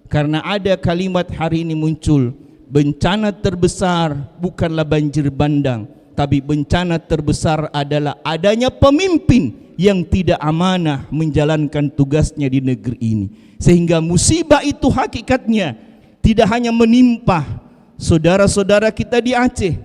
Speaker 13: karena ada kalimat hari ini muncul, bencana terbesar bukanlah banjir bandang, tapi bencana terbesar adalah adanya pemimpin yang tidak amanah menjalankan tugasnya di negeri ini. Sehingga musibah itu hakikatnya tidak hanya menimpa saudara-saudara kita di Aceh,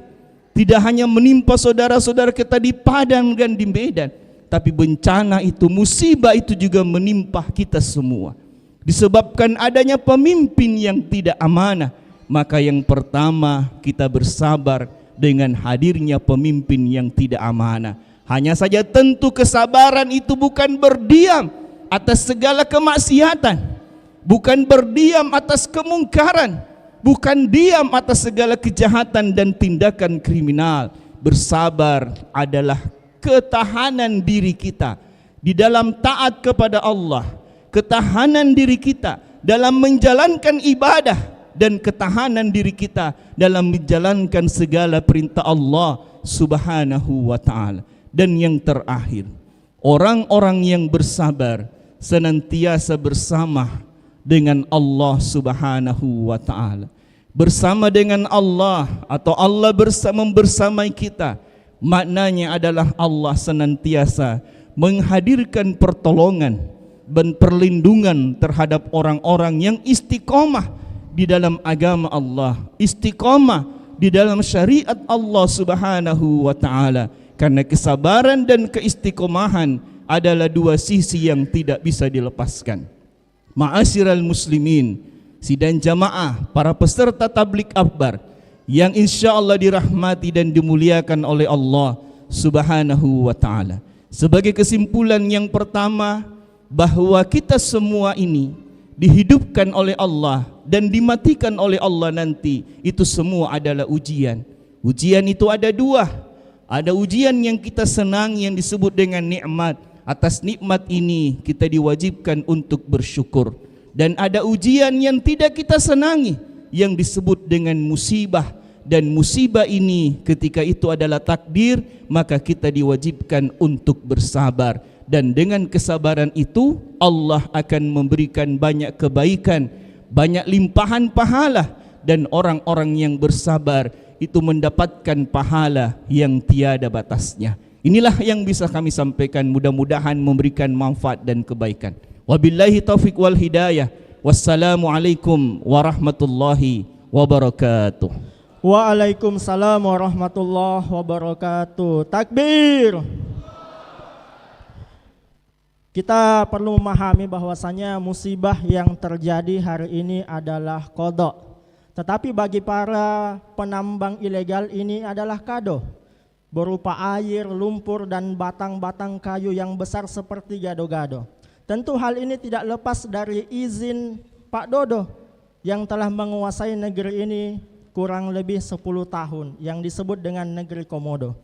Speaker 13: tidak hanya menimpa saudara-saudara kita di Padang dan di Medan, tapi bencana itu, musibah itu juga menimpa kita semua. Disebabkan adanya pemimpin yang tidak amanah. Maka yang pertama, kita bersabar dengan hadirnya pemimpin yang tidak amanah. Hanya saja tentu kesabaran itu bukan berdiam atas segala kemaksiatan, bukan berdiam atas kemungkaran, bukan diam atas segala kejahatan dan tindakan kriminal. Bersabar adalah ketahanan diri kita di dalam taat kepada Allah, ketahanan diri kita dalam menjalankan ibadah, dan ketahanan diri kita dalam menjalankan segala perintah Allah Subhanahu wa ta'ala. Dan yang terakhir, orang-orang yang bersabar senantiasa bersama dengan Allah Subhanahu wa ta'ala. Bersama dengan Allah, atau Allah bersamai kita, maknanya adalah Allah senantiasa menghadirkan pertolongan dan perlindungan terhadap orang-orang yang istiqomah di dalam agama Allah, istiqomah di dalam syariat Allah Subhanahu wa ta'ala. Karena kesabaran dan keistiqomahan adalah dua sisi yang tidak bisa dilepaskan. Ma'asyiral muslimin, sidang jamaah, para peserta tablik akbar yang insya Allah dirahmati dan dimuliakan oleh Allah Subhanahu wa ta'ala. Sebagai kesimpulan yang pertama, bahwa kita semua ini dihidupkan oleh Allah dan dimatikan oleh Allah nanti, itu semua adalah ujian. Ujian itu ada dua. Ada ujian yang kita senang yang disebut dengan nikmat. Atas nikmat ini kita diwajibkan untuk bersyukur. Dan ada ujian yang tidak kita senangi yang disebut dengan musibah, dan musibah ini ketika itu adalah takdir, maka kita diwajibkan untuk bersabar, dan dengan kesabaran itu Allah akan memberikan banyak kebaikan, banyak limpahan pahala, dan orang-orang yang bersabar itu mendapatkan pahala yang tiada batasnya. Inilah yang bisa kami sampaikan, mudah-mudahan memberikan manfaat dan kebaikan. Wabillahi taufiq wal hidayah. Wassalamualaikum warahmatullahi wabarakatuh.
Speaker 1: Waalaikumsalam warahmatullahi wabarakatuh. Takbir. Kita perlu memahami bahwasanya musibah yang terjadi hari ini adalah qada. Tetapi bagi para penambang ilegal ini adalah kado, berupa air, lumpur, dan batang-batang kayu yang besar seperti gado-gado. Tentu hal ini tidak lepas dari izin Pak Dodo yang telah menguasai negeri ini kurang lebih 10 tahun, yang disebut dengan negeri Komodo.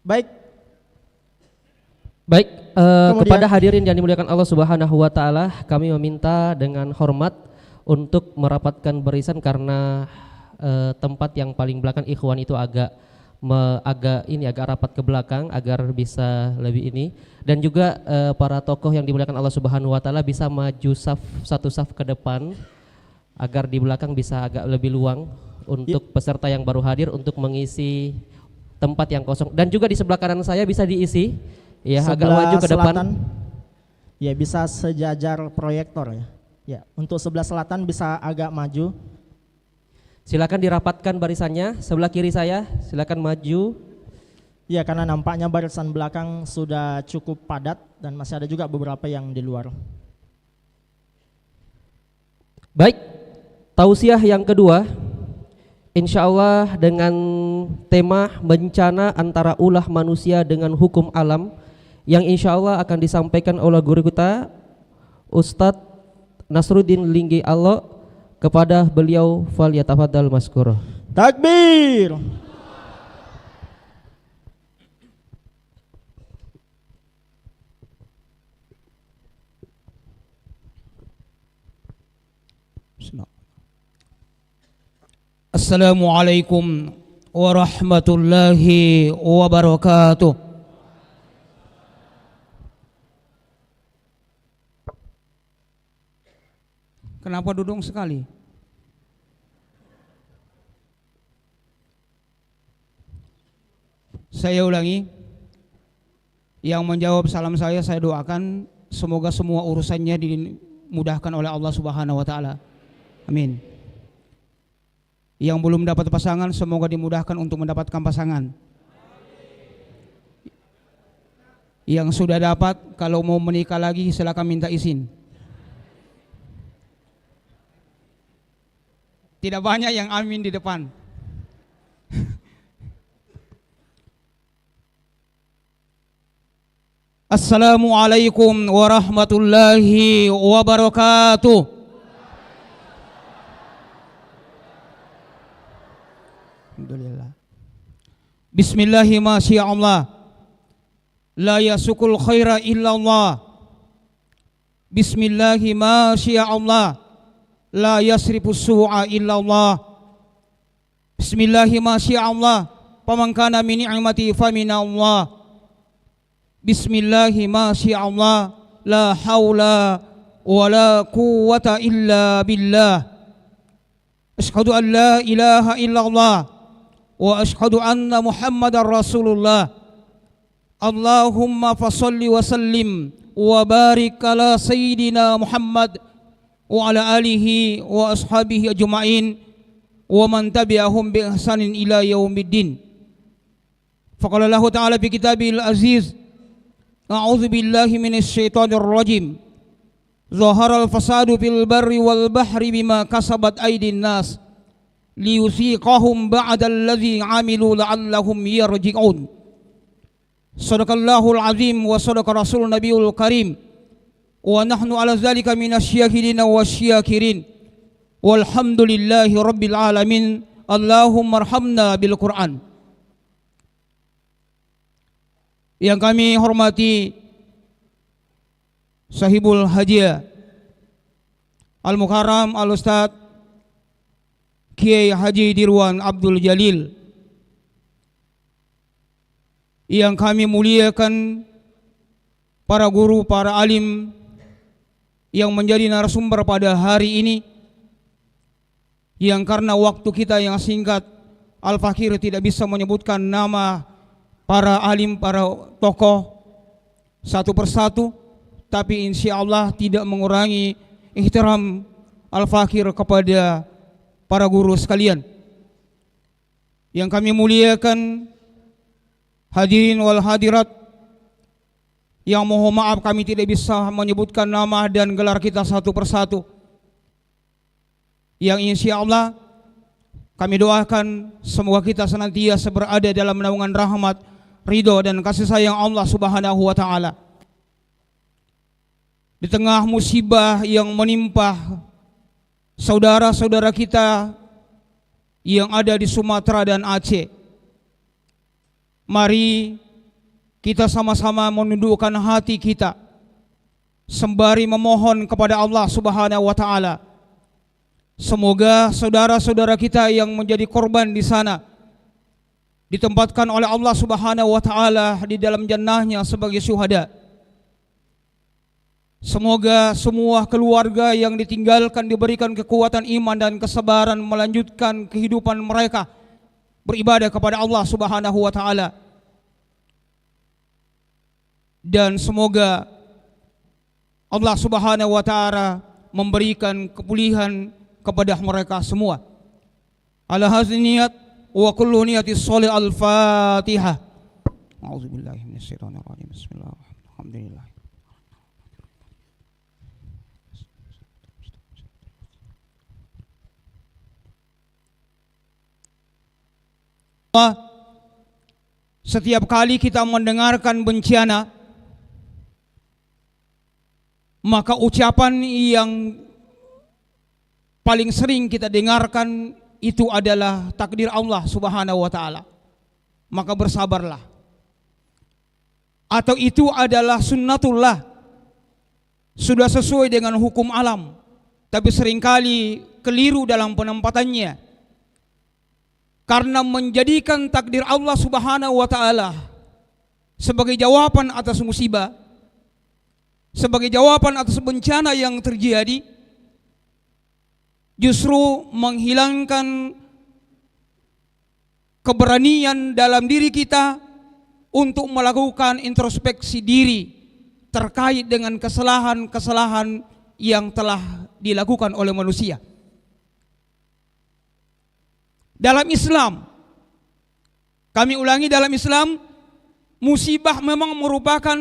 Speaker 1: Baik,
Speaker 2: kepada hadirin yang dimuliakan Allah Subhanahu wa taala, kami meminta dengan hormat untuk merapatkan barisan karena tempat yang paling belakang ikhwan itu agak rapat ke belakang agar bisa lebih ini, dan juga para tokoh yang dimuliakan Allah Subhanahu wa taala bisa maju satu saf ke depan agar di belakang bisa agak lebih luang untuk peserta yang baru hadir untuk mengisi tempat yang kosong, dan juga di sebelah kanan saya bisa diisi ya, agak maju ke depan.
Speaker 1: Ya, bisa sejajar proyektor ya. Ya, untuk sebelah selatan bisa agak maju.
Speaker 2: Silakan dirapatkan barisannya. Sebelah kiri saya, silakan maju.
Speaker 1: Ya, karena nampaknya barisan belakang sudah cukup padat dan masih ada juga beberapa yang di luar.
Speaker 2: Baik, tausiah yang kedua, insya Allah dengan tema bencana antara ulah manusia dengan hukum alam, yang insya Allah akan disampaikan oleh guru kita Ustadz Nasruddin Linggi Allah. Kepada beliau falyatafaddal mazkur.
Speaker 1: Takbir.
Speaker 14: Assalamualaikum warahmatullahi wabarakatuh. Kenapa duduk sekali? Saya ulangi, yang menjawab salam saya doakan semoga semua urusannya dimudahkan oleh Allah Subhanahu wa taala. Amin. Yang belum dapat pasangan semoga dimudahkan untuk mendapatkan pasangan. Yang sudah dapat, kalau mau menikah lagi silakan minta izin. Tidak banyak yang amin di depan. Assalamualaikum warahmatullahi wabarakatuh. Alhamdulillah. Bismillahi ma syia'allah. La yasukul khaira illallah. Bismillahi ma syia'allah. La yasrifus su'a illallah. Bismillahi ma syia'allah. Faman kana min ni'mati faminallah. Bismillahi ma syia'allah. La haula wa la quwwata illa billah. Ashhadu an la ilaha illallah wa ashhadu anna Muhammadar Rasulullah. Allahumma fasalli wa sallim wa barik ala sayyidina Muhammad wa ala alihi wa ashabihi ajma'in wa man tabi'ahum bi ihsanin ila yaumiddin. Faqala Allah ta'ala fi kitabil aziz, a'udzu billahi minasy syaithanir rajim. Zaharal fasadu fil barri wal bahri bima kasabat aydin nas liyusiqahum ba'dallazi 'amilu la'allahum yarji'un. Sadaqallahul azim wa sadaqa rasul nabiyul karim. Wa nahnu ala zalika minasyahidin wasyakirin. Walhamdulillahi rabbil alamin. Allahumma arhamna bil Qur'an. Yang kami hormati Sahibul Hadiah Al-Mukarram Al-Ustadz Kiai Haji Dirwan Abdul Jalil, yang kami muliakan para guru, para alim yang menjadi narasumber pada hari ini, yang karena waktu kita yang singkat, Al-Fakir tidak bisa menyebutkan nama para alim, para tokoh satu persatu, tapi insya Allah tidak mengurangi ihtiram Al-Fakir kepada para guru sekalian. Yang kami muliakan hadirin wal hadirat, yang mohon maaf kami tidak bisa menyebutkan nama dan gelar kita satu persatu, yang insya Allah kami doakan semoga kita senantiasa berada dalam naungan rahmat, ridho dan kasih sayang Allah Subhanahu wa Ta'ala. Di tengah musibah yang menimpa saudara-saudara kita yang ada di Sumatera dan Aceh, mari kita sama-sama menundukkan hati kita sembari memohon kepada Allah Subhanahu wa Ta'ala. Semoga saudara-saudara kita yang menjadi korban di sana ditempatkan oleh Allah Subhanahu wa Ta'ala di dalam jannahnya sebagai syuhada. Semoga semua keluarga yang ditinggalkan diberikan kekuatan iman dan kesabaran melanjutkan kehidupan mereka beribadah kepada Allah Subhanahu wa Ta'ala. Dan semoga Allah Subhanahu wa Ta'ala memberikan kepulihan kepada mereka semua. Ala hadhihi niyat wa kullu niyatis shalih. Al-Fatihah. A'udzubillahi minasyaitonir rajim. Bismillahirrahmanirrahim. Alhamdulillah. Setiap kali kita mendengarkan bencana, maka ucapan yang paling sering kita dengarkan itu adalah takdir Allah Subhanahu wa Ta'ala. Maka bersabarlah. Atau itu adalah sunnatullah, sudah sesuai dengan hukum alam, tapi seringkali keliru dalam penempatannya. Karena menjadikan takdir Allah Subhanahu wa Ta'ala sebagai jawaban atas musibah, sebagai jawaban atas bencana yang terjadi, justru menghilangkan keberanian dalam diri kita untuk melakukan introspeksi diri terkait dengan kesalahan-kesalahan yang telah dilakukan oleh manusia. Dalam Islam, kami ulangi, dalam Islam, musibah memang merupakan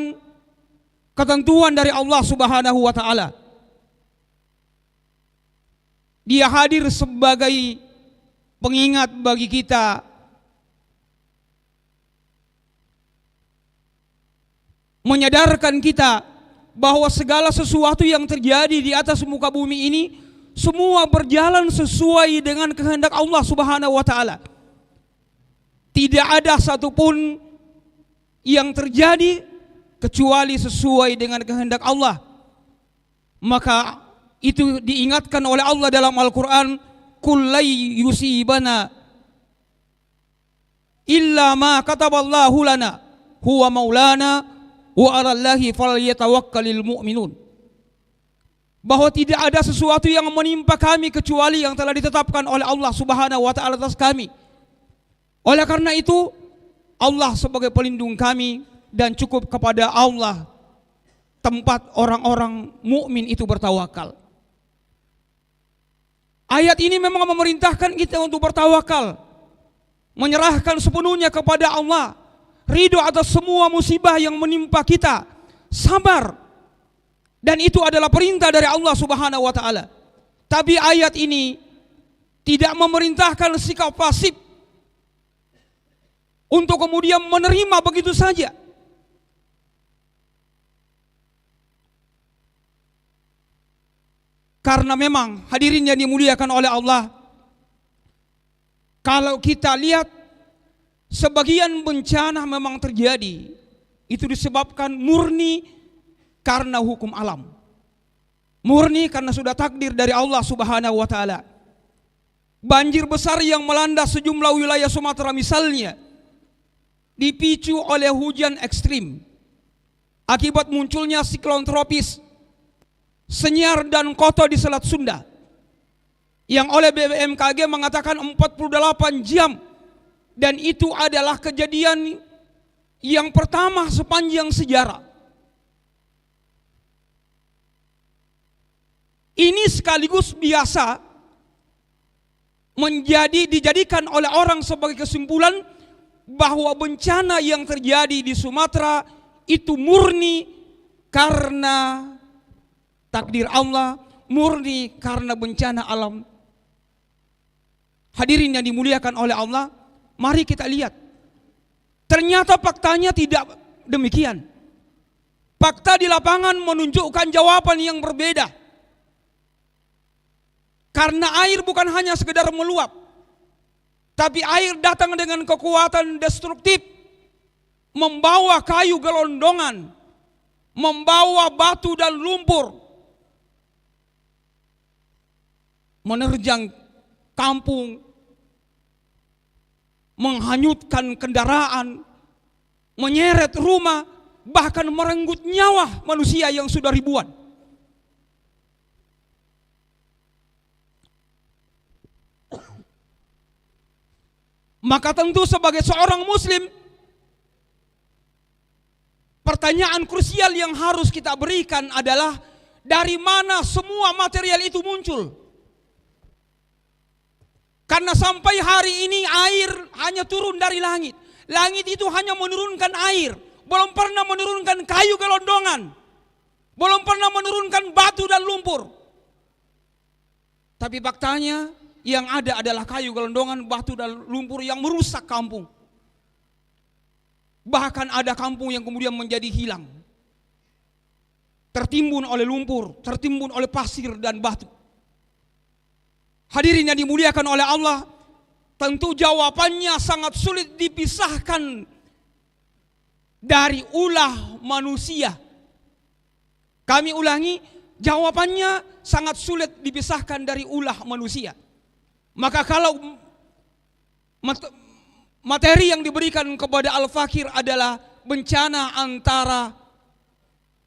Speaker 14: ketentuan dari Allah Subhanahu wa Ta'ala. Dia hadir sebagai pengingat bagi kita, menyadarkan kita bahwa segala sesuatu yang terjadi di atas muka bumi ini semua berjalan sesuai dengan kehendak Allah Subhanahu wa Ta'ala. Tidak ada satupun yang terjadi kecuali sesuai dengan kehendak Allah. Maka itu diingatkan oleh Allah dalam Al-Quran, kullai yusibana illa ma kataballahu lana huwa maulana wa 'alallahi falyatawakkalul mu'minun. Bahwa tidak ada sesuatu yang menimpa kami kecuali yang telah ditetapkan oleh Allah Subhanahu wa Ta'ala atas kami. Oleh karena itu, Allah sebagai pelindung kami, dan cukup kepada Allah tempat orang-orang mukmin itu bertawakal. Ayat ini memang memerintahkan kita untuk bertawakal, menyerahkan sepenuhnya kepada Allah, ridho atas semua musibah yang menimpa kita, sabar. Dan itu adalah perintah dari Allah Subhanahu wa Ta'ala. Tapi ayat ini tidak memerintahkan sikap pasif untuk kemudian menerima begitu saja. Karena memang hadirin yang dimuliakan oleh Allah, kalau kita lihat sebagian bencana memang terjadi, itu disebabkan murni karena hukum alam, murni karena sudah takdir dari Allah Subhanahu wa Ta'ala. banjir besar yang melanda sejumlah wilayah Sumatera misalnya dipicu oleh hujan ekstrim akibat munculnya siklon tropis Senyar dan Koto di Selat Sunda yang oleh BMKG mengatakan 48 jam, dan itu adalah kejadian yang pertama sepanjang sejarah. Ini sekaligus biasa dijadikan oleh orang sebagai kesimpulan bahwa bencana yang terjadi di Sumatera itu murni karena takdir Allah, murni karena bencana alam. Hadirin yang dimuliakan oleh Allah, mari kita lihat. Ternyata faktanya tidak demikian. Fakta di lapangan menunjukkan jawaban yang berbeda. Karena air bukan hanya sekedar meluap, tapi air datang dengan kekuatan destruktif, membawa kayu gelondongan, membawa batu dan lumpur, menerjang kampung, menghanyutkan kendaraan, menyeret rumah, bahkan merenggut nyawa manusia yang sudah ribuan. Maka tentu sebagai seorang muslim, pertanyaan krusial yang harus kita berikan adalah dari mana semua material itu muncul? Karena sampai hari ini air hanya turun dari langit. Langit itu hanya menurunkan air, belum pernah menurunkan kayu gelondongan, belum pernah menurunkan batu dan lumpur. Tapi faktanya yang ada adalah kayu gelondongan, batu dan lumpur yang merusak kampung. Bahkan ada kampung yang kemudian menjadi hilang, tertimbun oleh lumpur, tertimbun oleh pasir dan batu. Hadirin yang dimuliakan oleh Allah, tentu jawabannya sangat sulit dipisahkan dari ulah manusia. Kami ulangi, jawabannya sangat sulit dipisahkan dari ulah manusia. Maka kalau materi yang diberikan kepada Al-Fakir adalah bencana antara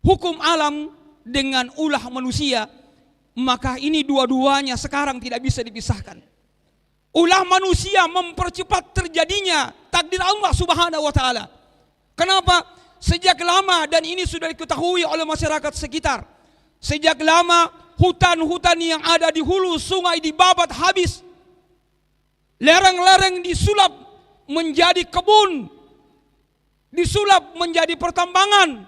Speaker 14: hukum alam dengan ulah manusia, maka ini dua-duanya sekarang tidak bisa dipisahkan. Ulah manusia mempercepat terjadinya takdir Allah Subhanahu wa taala. Kenapa? Sejak lama, dan ini sudah diketahui oleh masyarakat sekitar, sejak lama hutan-hutan yang ada di hulu sungai dibabat habis. Lereng-lereng disulap menjadi kebun, disulap menjadi pertambangan.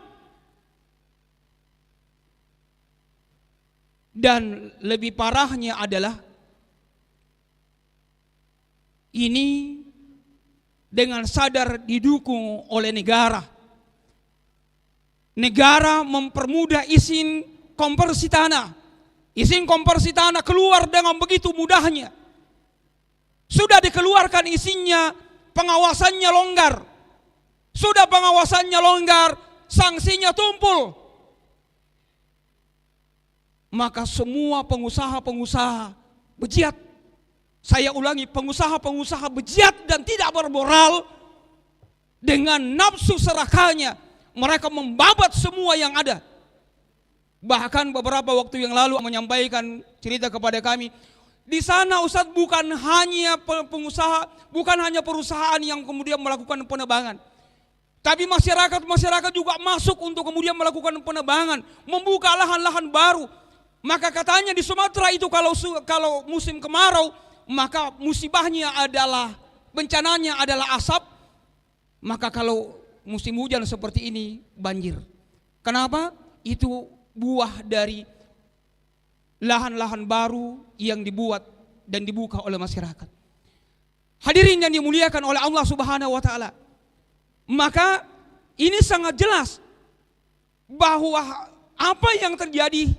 Speaker 14: Dan lebih parahnya adalah ini dengan sadar didukung oleh negara. Negara mempermudah izin konversi tanah. Izin konversi tanah keluar dengan begitu mudahnya. Sudah dikeluarkan izinnya, pengawasannya longgar. Sudah pengawasannya longgar, sanksinya tumpul. Maka semua pengusaha-pengusaha bejat, saya ulangi, pengusaha-pengusaha bejat dan tidak bermoral, dengan nafsu serakahnya mereka membabat semua yang ada. Bahkan beberapa waktu yang lalu menyampaikan cerita kepada kami, di sana Ustadz bukan hanya pengusaha, bukan hanya perusahaan yang kemudian melakukan penebangan, tapi masyarakat juga masuk untuk kemudian melakukan penebangan, membuka lahan-lahan baru. Maka katanya di Sumatera itu kalau musim kemarau, maka musibahnya adalah, bencananya adalah asap. Maka kalau musim hujan seperti ini banjir. Kenapa? Itu buah dari lahan-lahan baru yang dibuat dan dibuka oleh masyarakat. Hadirin yang dimuliakan oleh Allah Subhanahu wa taala. Maka ini sangat jelas bahwa apa yang terjadi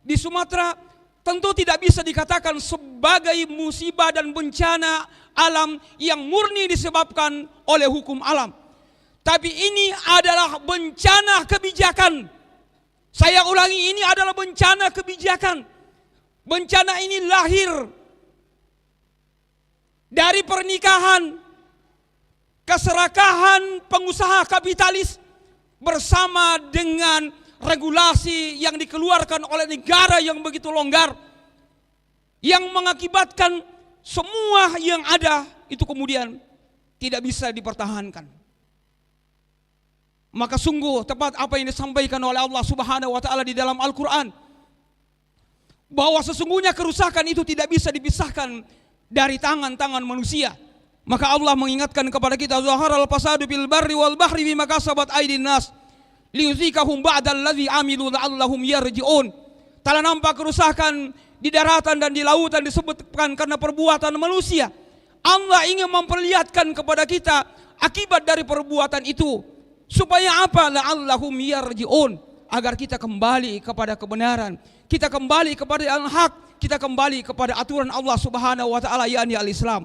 Speaker 14: di Sumatera tentu tidak bisa dikatakan sebagai musibah dan bencana alam yang murni disebabkan oleh hukum alam. Tapi ini adalah bencana kebijakan. Saya ulangi, ini adalah bencana kebijakan. Bencana ini lahir dari pernikahan, keserakahan pengusaha kapitalis bersama dengan regulasi yang dikeluarkan oleh negara yang begitu longgar, yang mengakibatkan semua yang ada itu kemudian tidak bisa dipertahankan. Maka sungguh tepat apa yang disampaikan oleh Allah Subhanahu wa taala di dalam Al-Qur'an, bahwa sesungguhnya kerusakan itu tidak bisa dipisahkan dari tangan-tangan manusia. Maka Allah mengingatkan kepada kita, zaharal fasadu fil barri wal bahri bima kasabat aydin nas liyuzikahum ba'dal ladzi amilu la'allahum yarji'un. Telah nampak kerusakan di daratan dan di lautan disebutkan karena perbuatan manusia. Allah ingin memperlihatkan kepada kita akibat dari perbuatan itu. Supaya apa? La'allahum yarji'un, agar kita kembali kepada kebenaran, kita kembali kepada yang hak, kita kembali kepada aturan Allah Subhanahu wa taala, yakni al-Islam.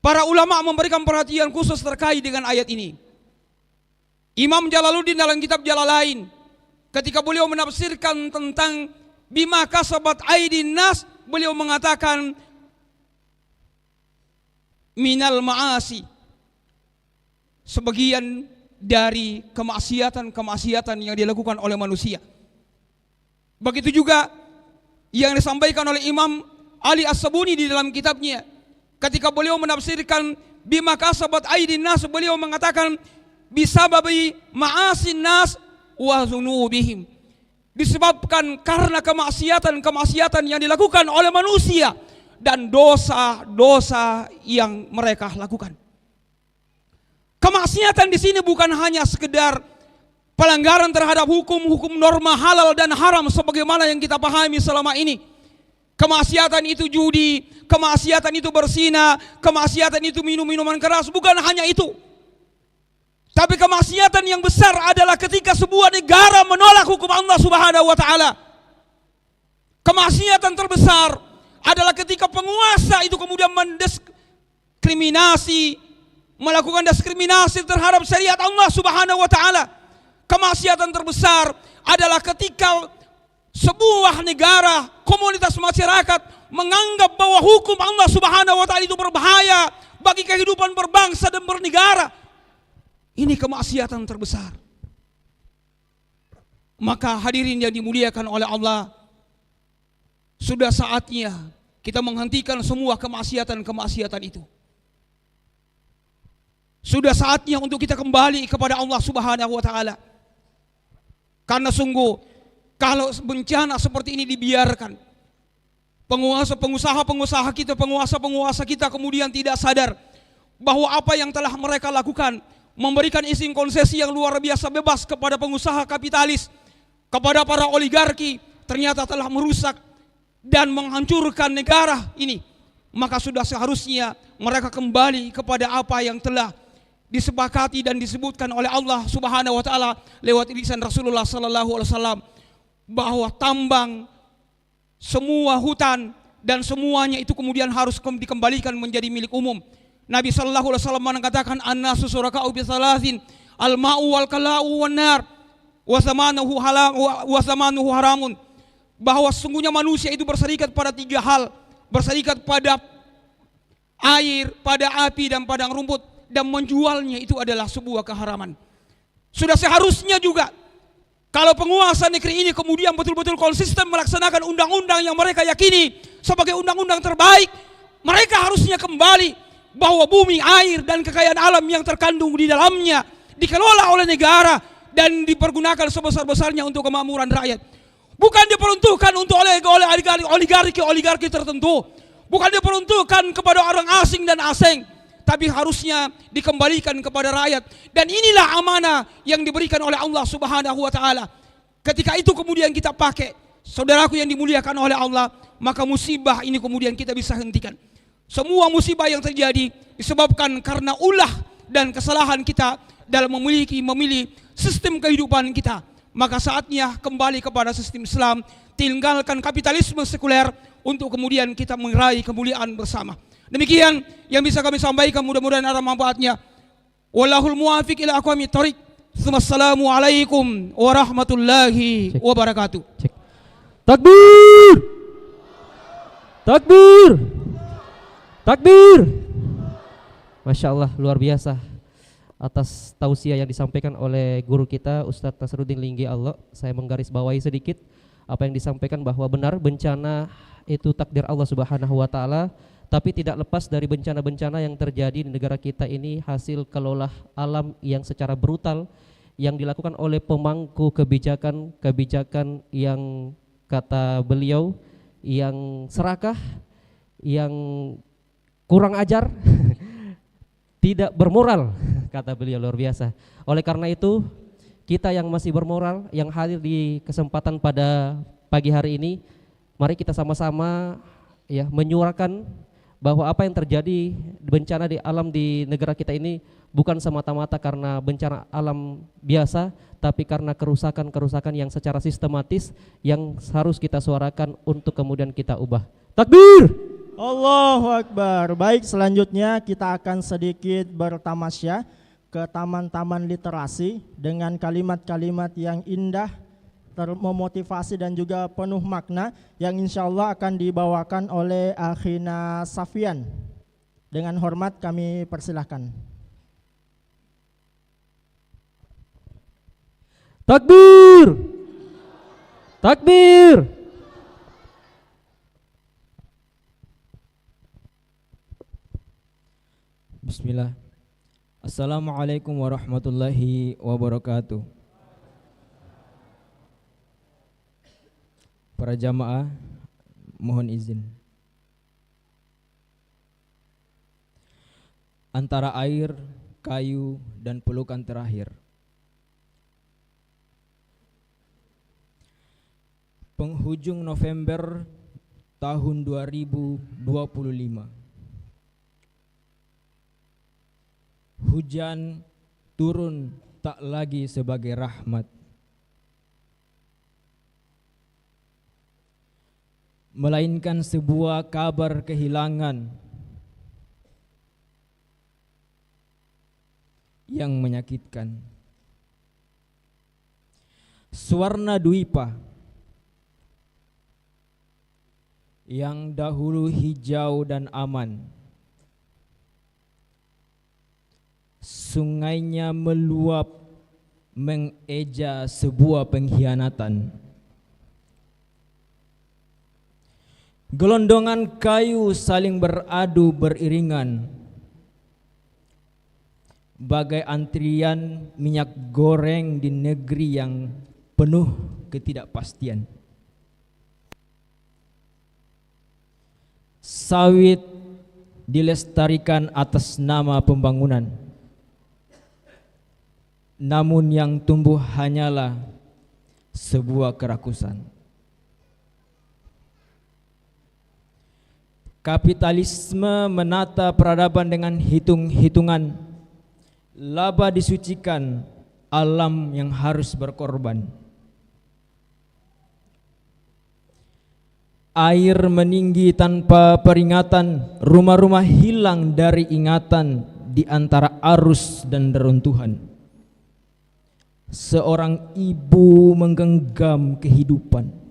Speaker 14: Para ulama memberikan perhatian khusus terkait dengan ayat ini. Imam Jalaluddin dalam kitab Jalalain, ketika beliau menafsirkan tentang bima kasabat aydin nas, beliau mengatakan minal ma'asi, sebagian dari kemaksiatan-kemaksiatan yang dilakukan oleh manusia. Begitu juga yang disampaikan oleh Imam Ali As-Sabuni di dalam kitabnya, ketika beliau menafsirkan bima kasabat aydin nas, beliau mengatakan bisababi ma'asin nas wa dzunubihim, disebabkan karena kemaksiatan-kemaksiatan yang dilakukan oleh manusia dan dosa-dosa yang mereka lakukan. Kemaksiatan di sini bukan hanya sekedar pelanggaran terhadap hukum norma halal dan haram sebagaimana yang kita pahami selama ini. Kemaksiatan itu judi, kemaksiatan itu berzina, kemaksiatan itu minum minuman keras, bukan hanya itu. Tapi kemaksiatan yang besar adalah ketika sebuah negara menolak hukum Allah Subhanahu wa taala. Kemaksiatan terbesar adalah ketika penguasa itu kemudian melakukan diskriminasi terhadap syariat Allah Subhanahu wa taala. Kemaksiatan terbesar adalah ketika sebuah negara, komunitas masyarakat menganggap bahwa hukum Allah Subhanahu wa taala itu berbahaya bagi kehidupan berbangsa dan bernegara. Ini kemaksiatan terbesar. Maka hadirin yang dimuliakan oleh Allah, sudah saatnya kita menghentikan semua kemaksiatan-kemaksiatan itu. Sudah saatnya untuk kita kembali kepada Allah Subhanahu wa taala. Karena sungguh kalau bencana seperti ini dibiarkan, pengusaha-pengusaha kita kemudian tidak sadar bahwa apa yang telah mereka lakukan, memberikan izin konsesi yang luar biasa bebas kepada pengusaha kapitalis, kepada para oligarki, ternyata telah merusak dan menghancurkan negara ini. Maka sudah seharusnya mereka kembali kepada apa yang telah disepakati dan disebutkan oleh Allah Subhanahu wa taala lewat lisan Rasulullah sallallahu alaihi wasallam, bahwa tambang, semua hutan dan semuanya itu kemudian harus dikembalikan menjadi milik umum. Nabi sallallahu alaihi wasallam mengatakan annasu suraka'u bi thalathin, al-ma'u wal kala'u wan nar wa zamanuhu haramun, bahwa sesungguhnya manusia itu berserikat pada tiga hal, berserikat pada air, pada api dan padang rumput, dan menjualnya itu adalah sebuah keharaman. Sudah seharusnya juga kalau penguasa negeri ini kemudian betul-betul konsisten melaksanakan undang-undang yang mereka yakini sebagai undang-undang terbaik, mereka harusnya kembali bahwa bumi, air dan kekayaan alam yang terkandung di dalamnya dikelola oleh negara dan dipergunakan sebesar-besarnya untuk kemakmuran rakyat. Bukan diperuntukkan untuk oligarki tertentu, bukan diperuntukkan kepada orang asing dan asing, tapi harusnya dikembalikan kepada rakyat. Dan inilah amanah yang diberikan oleh Allah Subhanahu wa taala. Ketika itu kemudian kita pakai, saudaraku yang dimuliakan oleh Allah, maka musibah ini kemudian kita bisa hentikan. Semua musibah yang terjadi disebabkan karena ulah dan kesalahan kita dalam memilih sistem kehidupan kita. Maka saatnya kembali kepada sistem Islam, tinggalkan kapitalisme sekuler untuk kemudian kita meraih kemuliaan bersama. Demikian yang bisa kami sampaikan, mudah-mudahan ada manfaatnya. Wallahul muwafiq ila aqwamit thoriq. Assalamualaikum warahmatullahi wabarakatuh.
Speaker 2: Takbir! Takbir! Takbir. Masya Allah, luar biasa atas tausiah yang disampaikan oleh guru kita Ustadz Nasruddin Linggi Allah. Saya menggarisbawahi sedikit apa yang disampaikan bahwa benar bencana itu takdir Allah Subhanahu wa taala, tapi tidak lepas dari bencana-bencana yang terjadi di negara kita ini hasil kelola alam yang secara brutal yang dilakukan oleh pemangku kebijakan yang kata beliau yang serakah, yang kurang ajar, tidak bermoral, kata beliau, luar biasa. Oleh karena itu, kita yang masih bermoral, yang hadir di kesempatan pada pagi hari ini, mari kita sama-sama ya menyuarakan bahwa apa yang terjadi bencana di alam di negara kita ini bukan semata-mata karena bencana alam biasa, tapi karena kerusakan-kerusakan yang secara sistematis yang harus kita suarakan untuk kemudian kita ubah. Takbir!
Speaker 1: Allahu Akbar. Baik, selanjutnya kita akan sedikit bertamasya ke taman-taman literasi dengan kalimat-kalimat yang indah, memotivasi dan juga penuh makna yang insya Allah akan dibawakan oleh Akhina Safian. Dengan hormat kami persilahkan.
Speaker 2: Takbir! Takbir!
Speaker 15: Bismillah. Assalamualaikum warahmatullahi wabarakatuh. Para jamaah, mohon izin. Antara air, kayu, dan pelukan terakhir. Penghujung November tahun 2025. Hujan turun tak lagi sebagai rahmat, melainkan sebuah kabar kehilangan yang menyakitkan. Swarna Dwipa yang dahulu hijau dan aman, sungainya meluap mengeja sebuah pengkhianatan. Gelondongan kayu saling beradu beriringan, bagai antrian minyak goreng di negeri yang penuh ketidakpastian. Sawit dilestarikan atas nama pembangunan, namun yang tumbuh hanyalah sebuah kerakusan. Kapitalisme menata peradaban dengan hitung-hitungan, laba disucikan alam yang harus berkorban. Air meninggi tanpa peringatan, rumah-rumah hilang dari ingatan di antara arus dan reruntuhan. Seorang ibu menggenggam kehidupan.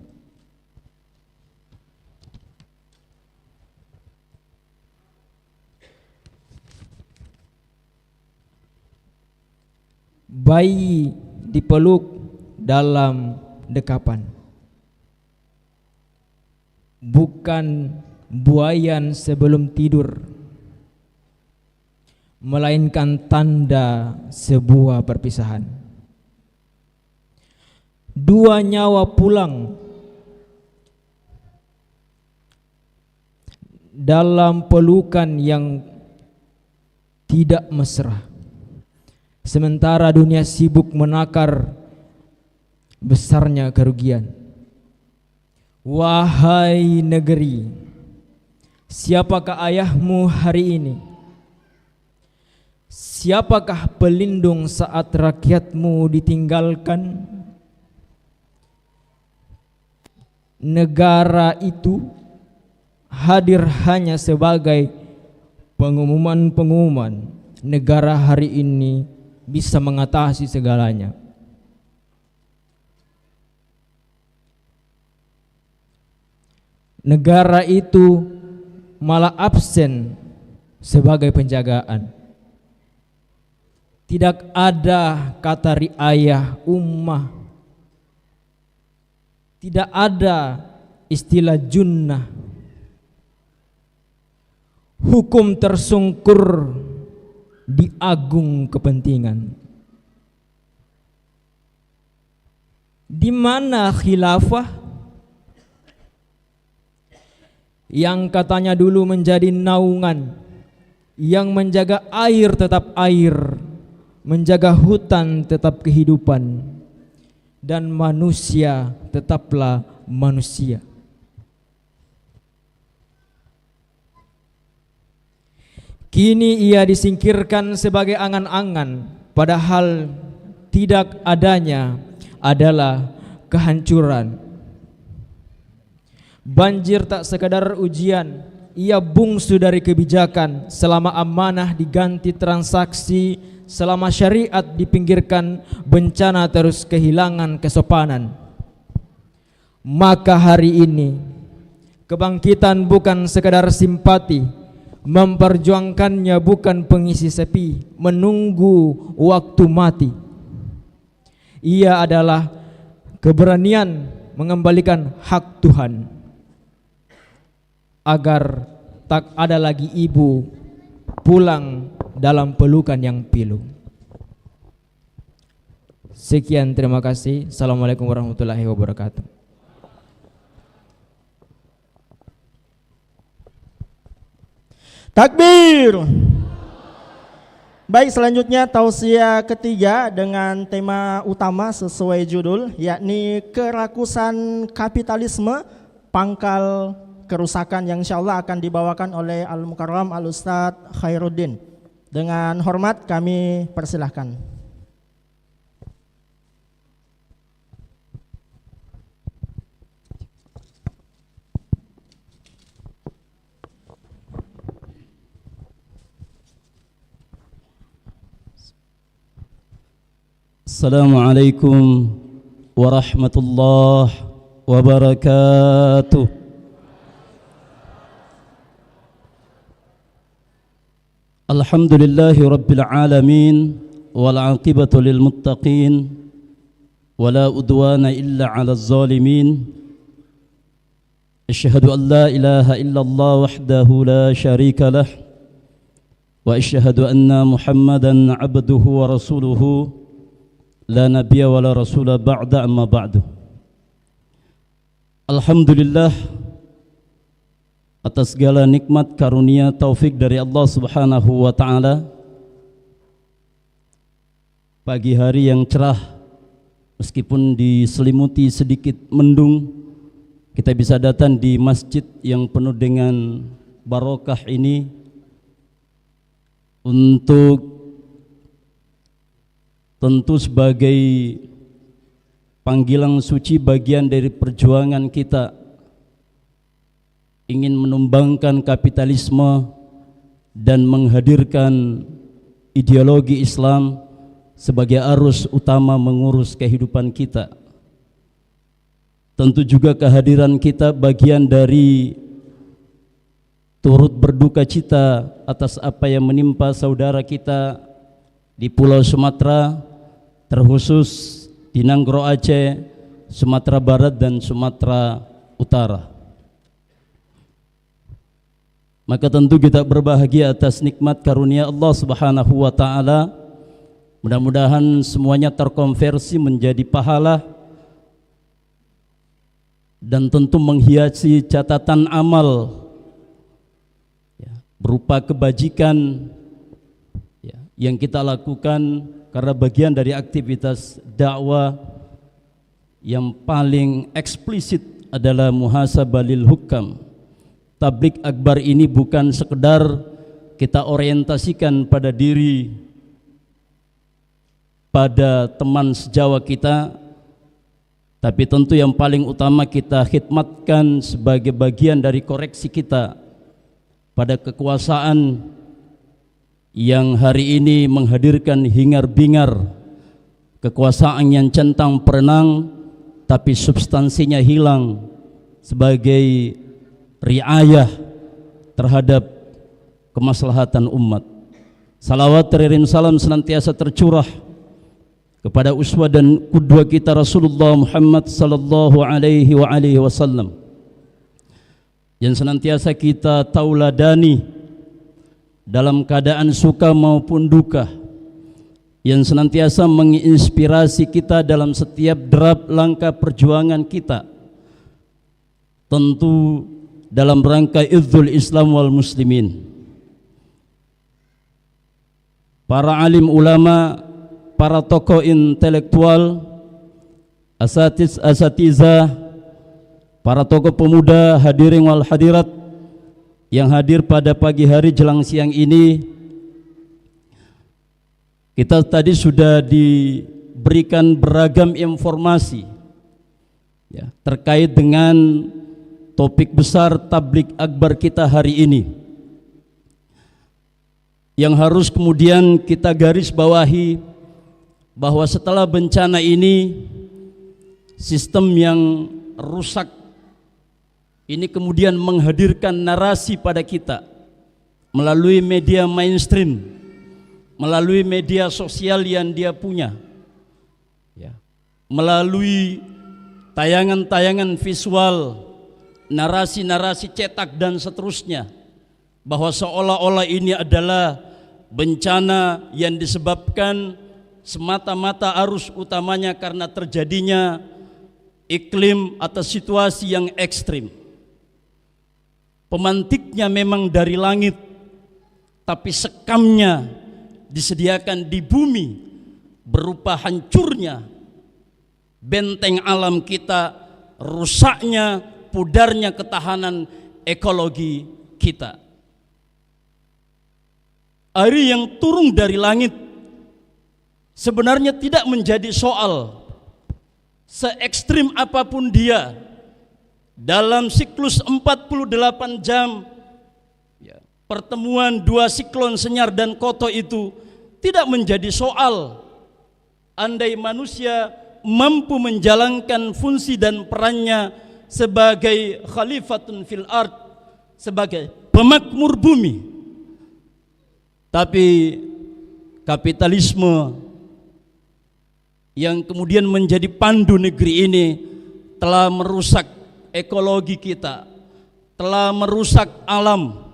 Speaker 15: Bayi dipeluk dalam dekapan, bukan buayan sebelum tidur, melainkan tanda sebuah perpisahan. Dua nyawa pulang dalam pelukan yang tidak mesra, sementara dunia sibuk menakar besarnya kerugian. Wahai negeri, siapakah ayahmu hari ini? Siapakah pelindung saat rakyatmu ditinggalkan? Negara itu hadir hanya sebagai pengumuman-pengumuman. Negara hari ini bisa mengatasi segalanya. Negara itu malah absen sebagai penjagaan. Tidak ada kata riayah ummah, tidak ada istilah junnah. Hukum tersungkur di agung kepentingan. Di mana khilafah yang katanya dulu menjadi naungan, yang menjaga air tetap air, menjaga hutan tetap kehidupan, dan manusia tetaplah manusia. Kini ia disingkirkan sebagai angan-angan, padahal tidak adanya adalah kehancuran. Banjir tak sekadar ujian, ia bungsu dari kebijakan. Selama amanah diganti transaksi, selama syariat dipinggirkan, bencana terus kehilangan kesopanan. Maka hari ini kebangkitan bukan sekadar simpati, memperjuangkannya bukan pengisi sepi, menunggu waktu mati. Ia adalah keberanian mengembalikan hak Tuhan, agar tak ada lagi ibu pulang dalam pelukan yang pilu. Sekian, terima kasih. Assalamualaikum warahmatullahi wabarakatuh.
Speaker 1: Takbir. Baik, selanjutnya tausiah ketiga dengan tema utama sesuai judul, yakni kerakusan kapitalisme, pangkal kerusakan, yang insya Allah akan dibawakan oleh Al-Mukarram Al-Ustadz Khairuddin. Dengan hormat kami persilahkan.
Speaker 16: Assalamualaikum warahmatullahi wabarakatuh. Alhamdulillahi rabbil alamin, wal aqibatu lil muttaqin, wala udwana illa 'alal zalimin. Asyhadu an la ilaha illallah wahdahu la syarika lah, wa asyhadu anna Muhammadan 'abduhu wa rasuluhu, la nabiyya wa la rasula ba'da, amma ba'du. Alhamdulillah atas segala nikmat karunia taufik dari Allah Subhanahu wa taala. Pagi hari yang cerah, meskipun diselimuti sedikit mendung, kita bisa datang di masjid yang penuh dengan barokah ini untuk tentu sebagai panggilan suci, bagian dari perjuangan kita ingin menumbangkan kapitalisme dan menghadirkan ideologi Islam sebagai arus utama mengurus kehidupan kita. Tentu juga kehadiran kita bagian dari turut berduka cita atas apa yang menimpa saudara kita di Pulau Sumatera, terkhusus di Nanggro Aceh, Sumatera Barat dan Sumatera Utara. Maka tentu kita berbahagia atas nikmat karunia Allah Subhanahu wa taala. Mudah-mudahan semuanya terkonversi menjadi pahala dan tentu menghiasi catatan amal berupa kebajikan yang kita lakukan, karena bagian dari aktivitas dakwah yang paling eksplisit adalah muhasabah lil hukam. Tablik akbar ini bukan sekedar kita orientasikan pada diri, pada teman sejawa kita, tapi tentu yang paling utama kita khidmatkan sebagai bagian dari koreksi kita pada kekuasaan yang hari ini menghadirkan hingar-bingar, kekuasaan yang centang perenang tapi substansinya hilang sebagai riayah terhadap kemaslahatan umat. Salawat teriring salam senantiasa tercurah kepada uswah dan qudwah kita Rasulullah Muhammad sallallahu alaihi wasallam yang senantiasa kita tauladani dalam keadaan suka maupun duka, yang senantiasa menginspirasi kita dalam setiap derap langkah perjuangan kita, tentu dalam rangka izzul Islam wal muslimin. Para alim ulama, para tokoh intelektual, asatiza, para tokoh pemuda, hadirin wal hadirat yang hadir pada pagi hari jelang siang ini. Kita tadi sudah diberikan beragam informasi ya, terkait dengan topik besar tablik akbar kita hari ini, yang harus kemudian kita garis bawahi bahwa setelah bencana ini, sistem yang rusak ini kemudian menghadirkan narasi pada kita melalui media mainstream, melalui media sosial yang dia punya ya, melalui tayangan-tayangan visual, narasi-narasi cetak dan seterusnya, bahwa seolah-olah ini adalah bencana yang disebabkan semata-mata arus utamanya karena terjadinya iklim atau situasi yang ekstrim. Pemantiknya memang dari langit, tapi sekamnya disediakan di bumi berupa hancurnya benteng alam kita, rusaknya, pudarnya ketahanan ekologi kita. Air yang turun dari langit sebenarnya tidak menjadi soal. Se-ekstrim apapun dia, dalam siklus 48 jam ya, pertemuan dua siklon Senyar dan Koto itu tidak menjadi soal andai manusia mampu menjalankan fungsi dan perannya sebagai khalifatun fil ard, sebagai pemakmur bumi. Tapi kapitalisme yang kemudian menjadi pandu negeri ini telah merusak ekologi kita, telah merusak alam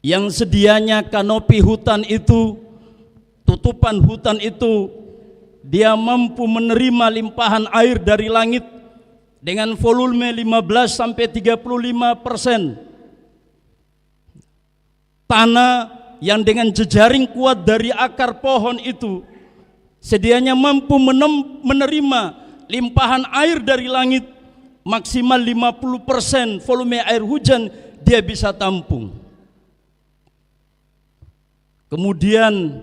Speaker 16: yang sedianya kanopi hutan itu, tutupan hutan itu, dia mampu menerima limpahan air dari langit dengan volume 15-35%. Tanah yang dengan jejaring kuat dari akar pohon itu sedianya mampu menerima limpahan air dari langit maksimal 50% volume air hujan dia bisa tampung. Kemudian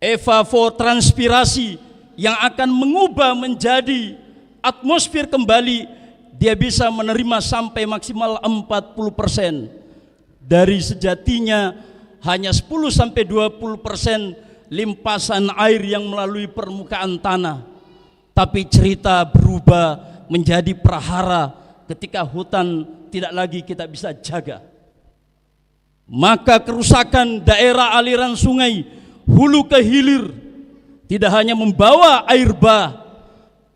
Speaker 16: evapotranspirasi yang akan mengubah menjadi atmosfer kembali, dia bisa menerima sampai maksimal 40%. Dari sejatinya hanya 10-20% limpasan air yang melalui permukaan tanah. Tapi cerita berubah menjadi prahara ketika hutan tidak lagi kita bisa jaga. Maka kerusakan daerah aliran sungai hulu ke hilir tidak hanya membawa air bah,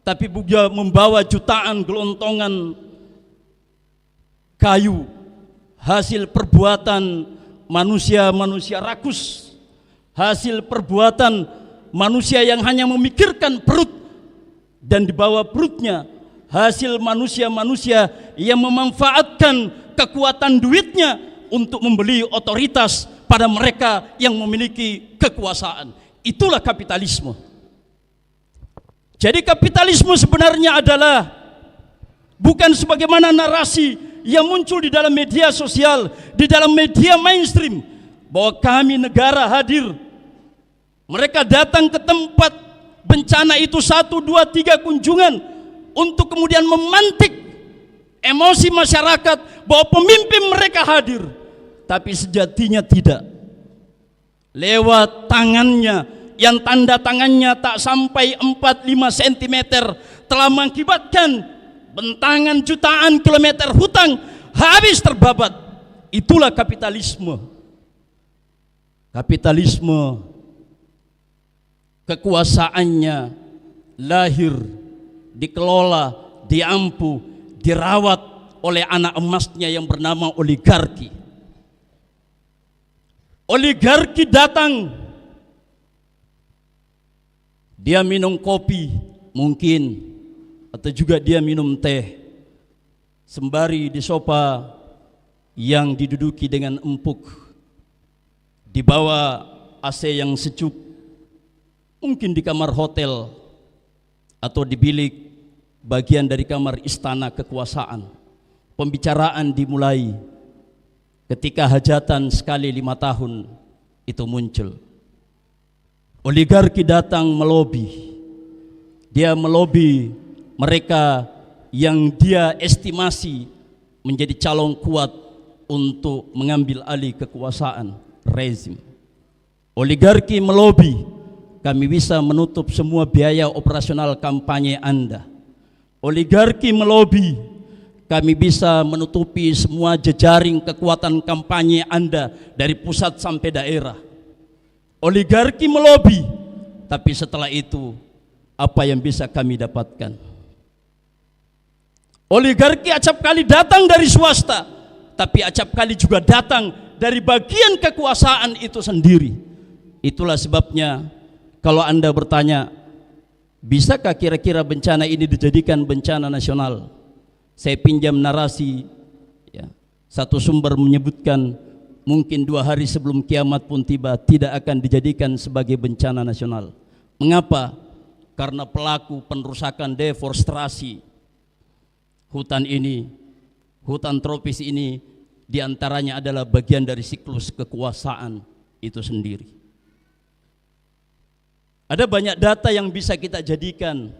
Speaker 16: tapi juga membawa jutaan gelontongan kayu hasil perbuatan manusia-manusia rakus, hasil perbuatan manusia yang hanya memikirkan perut, dan di bawah perutnya hasil manusia-manusia yang memanfaatkan kekuatan duitnya untuk membeli otoritas pada mereka yang memiliki kekuasaan. Itulah kapitalisme. Jadi kapitalisme sebenarnya adalah bukan sebagaimana narasi yang muncul di dalam media sosial, di dalam media mainstream, bahwa kami negara hadir, mereka datang ke tempat bencana itu 1, 2, 3 kunjungan untuk kemudian memantik emosi masyarakat bahwa pemimpin mereka hadir, tapi sejatinya tidak. Lewat tangannya yang tanda tangannya tak sampai 4-5 cm telah mengakibatkan bentangan jutaan kilometer hutan habis terbabat. itulah kapitalisme. Kapitalisme kekuasaannya lahir, dikelola, diampu, dirawat oleh anak emasnya yang bernama oligarki. Oligarki datang, dia minum kopi mungkin, atau juga dia minum teh sembari di sofa yang diduduki dengan empuk, di bawah AC yang sejuk, mungkin di kamar hotel atau di bilik bagian dari kamar istana kekuasaan. Pembicaraan dimulai ketika hajatan sekali 5 tahun itu muncul. Oligarki datang melobi. Dia melobi mereka yang dia estimasi menjadi calon kuat untuk mengambil alih kekuasaan rezim. Oligarki melobi, kami bisa menutup semua biaya operasional kampanye Anda. Oligarki melobi, kami bisa menutupi semua jejaring kekuatan kampanye Anda dari pusat sampai daerah. Oligarki melobi, tapi setelah itu apa yang bisa kami dapatkan? Oligarki acap kali datang dari swasta, tapi acap kali juga datang dari bagian kekuasaan itu sendiri. Itulah sebabnya kalau Anda bertanya, bisakah kira-kira bencana ini dijadikan bencana nasional? Saya pinjam narasi, ya, satu sumber menyebutkan mungkin 2 hari sebelum kiamat pun tiba tidak akan dijadikan sebagai bencana nasional. Mengapa? Karena pelaku penerusakan deforestasi hutan ini, hutan tropis ini, diantaranya adalah bagian dari siklus kekuasaan itu sendiri. Ada banyak data yang bisa kita jadikan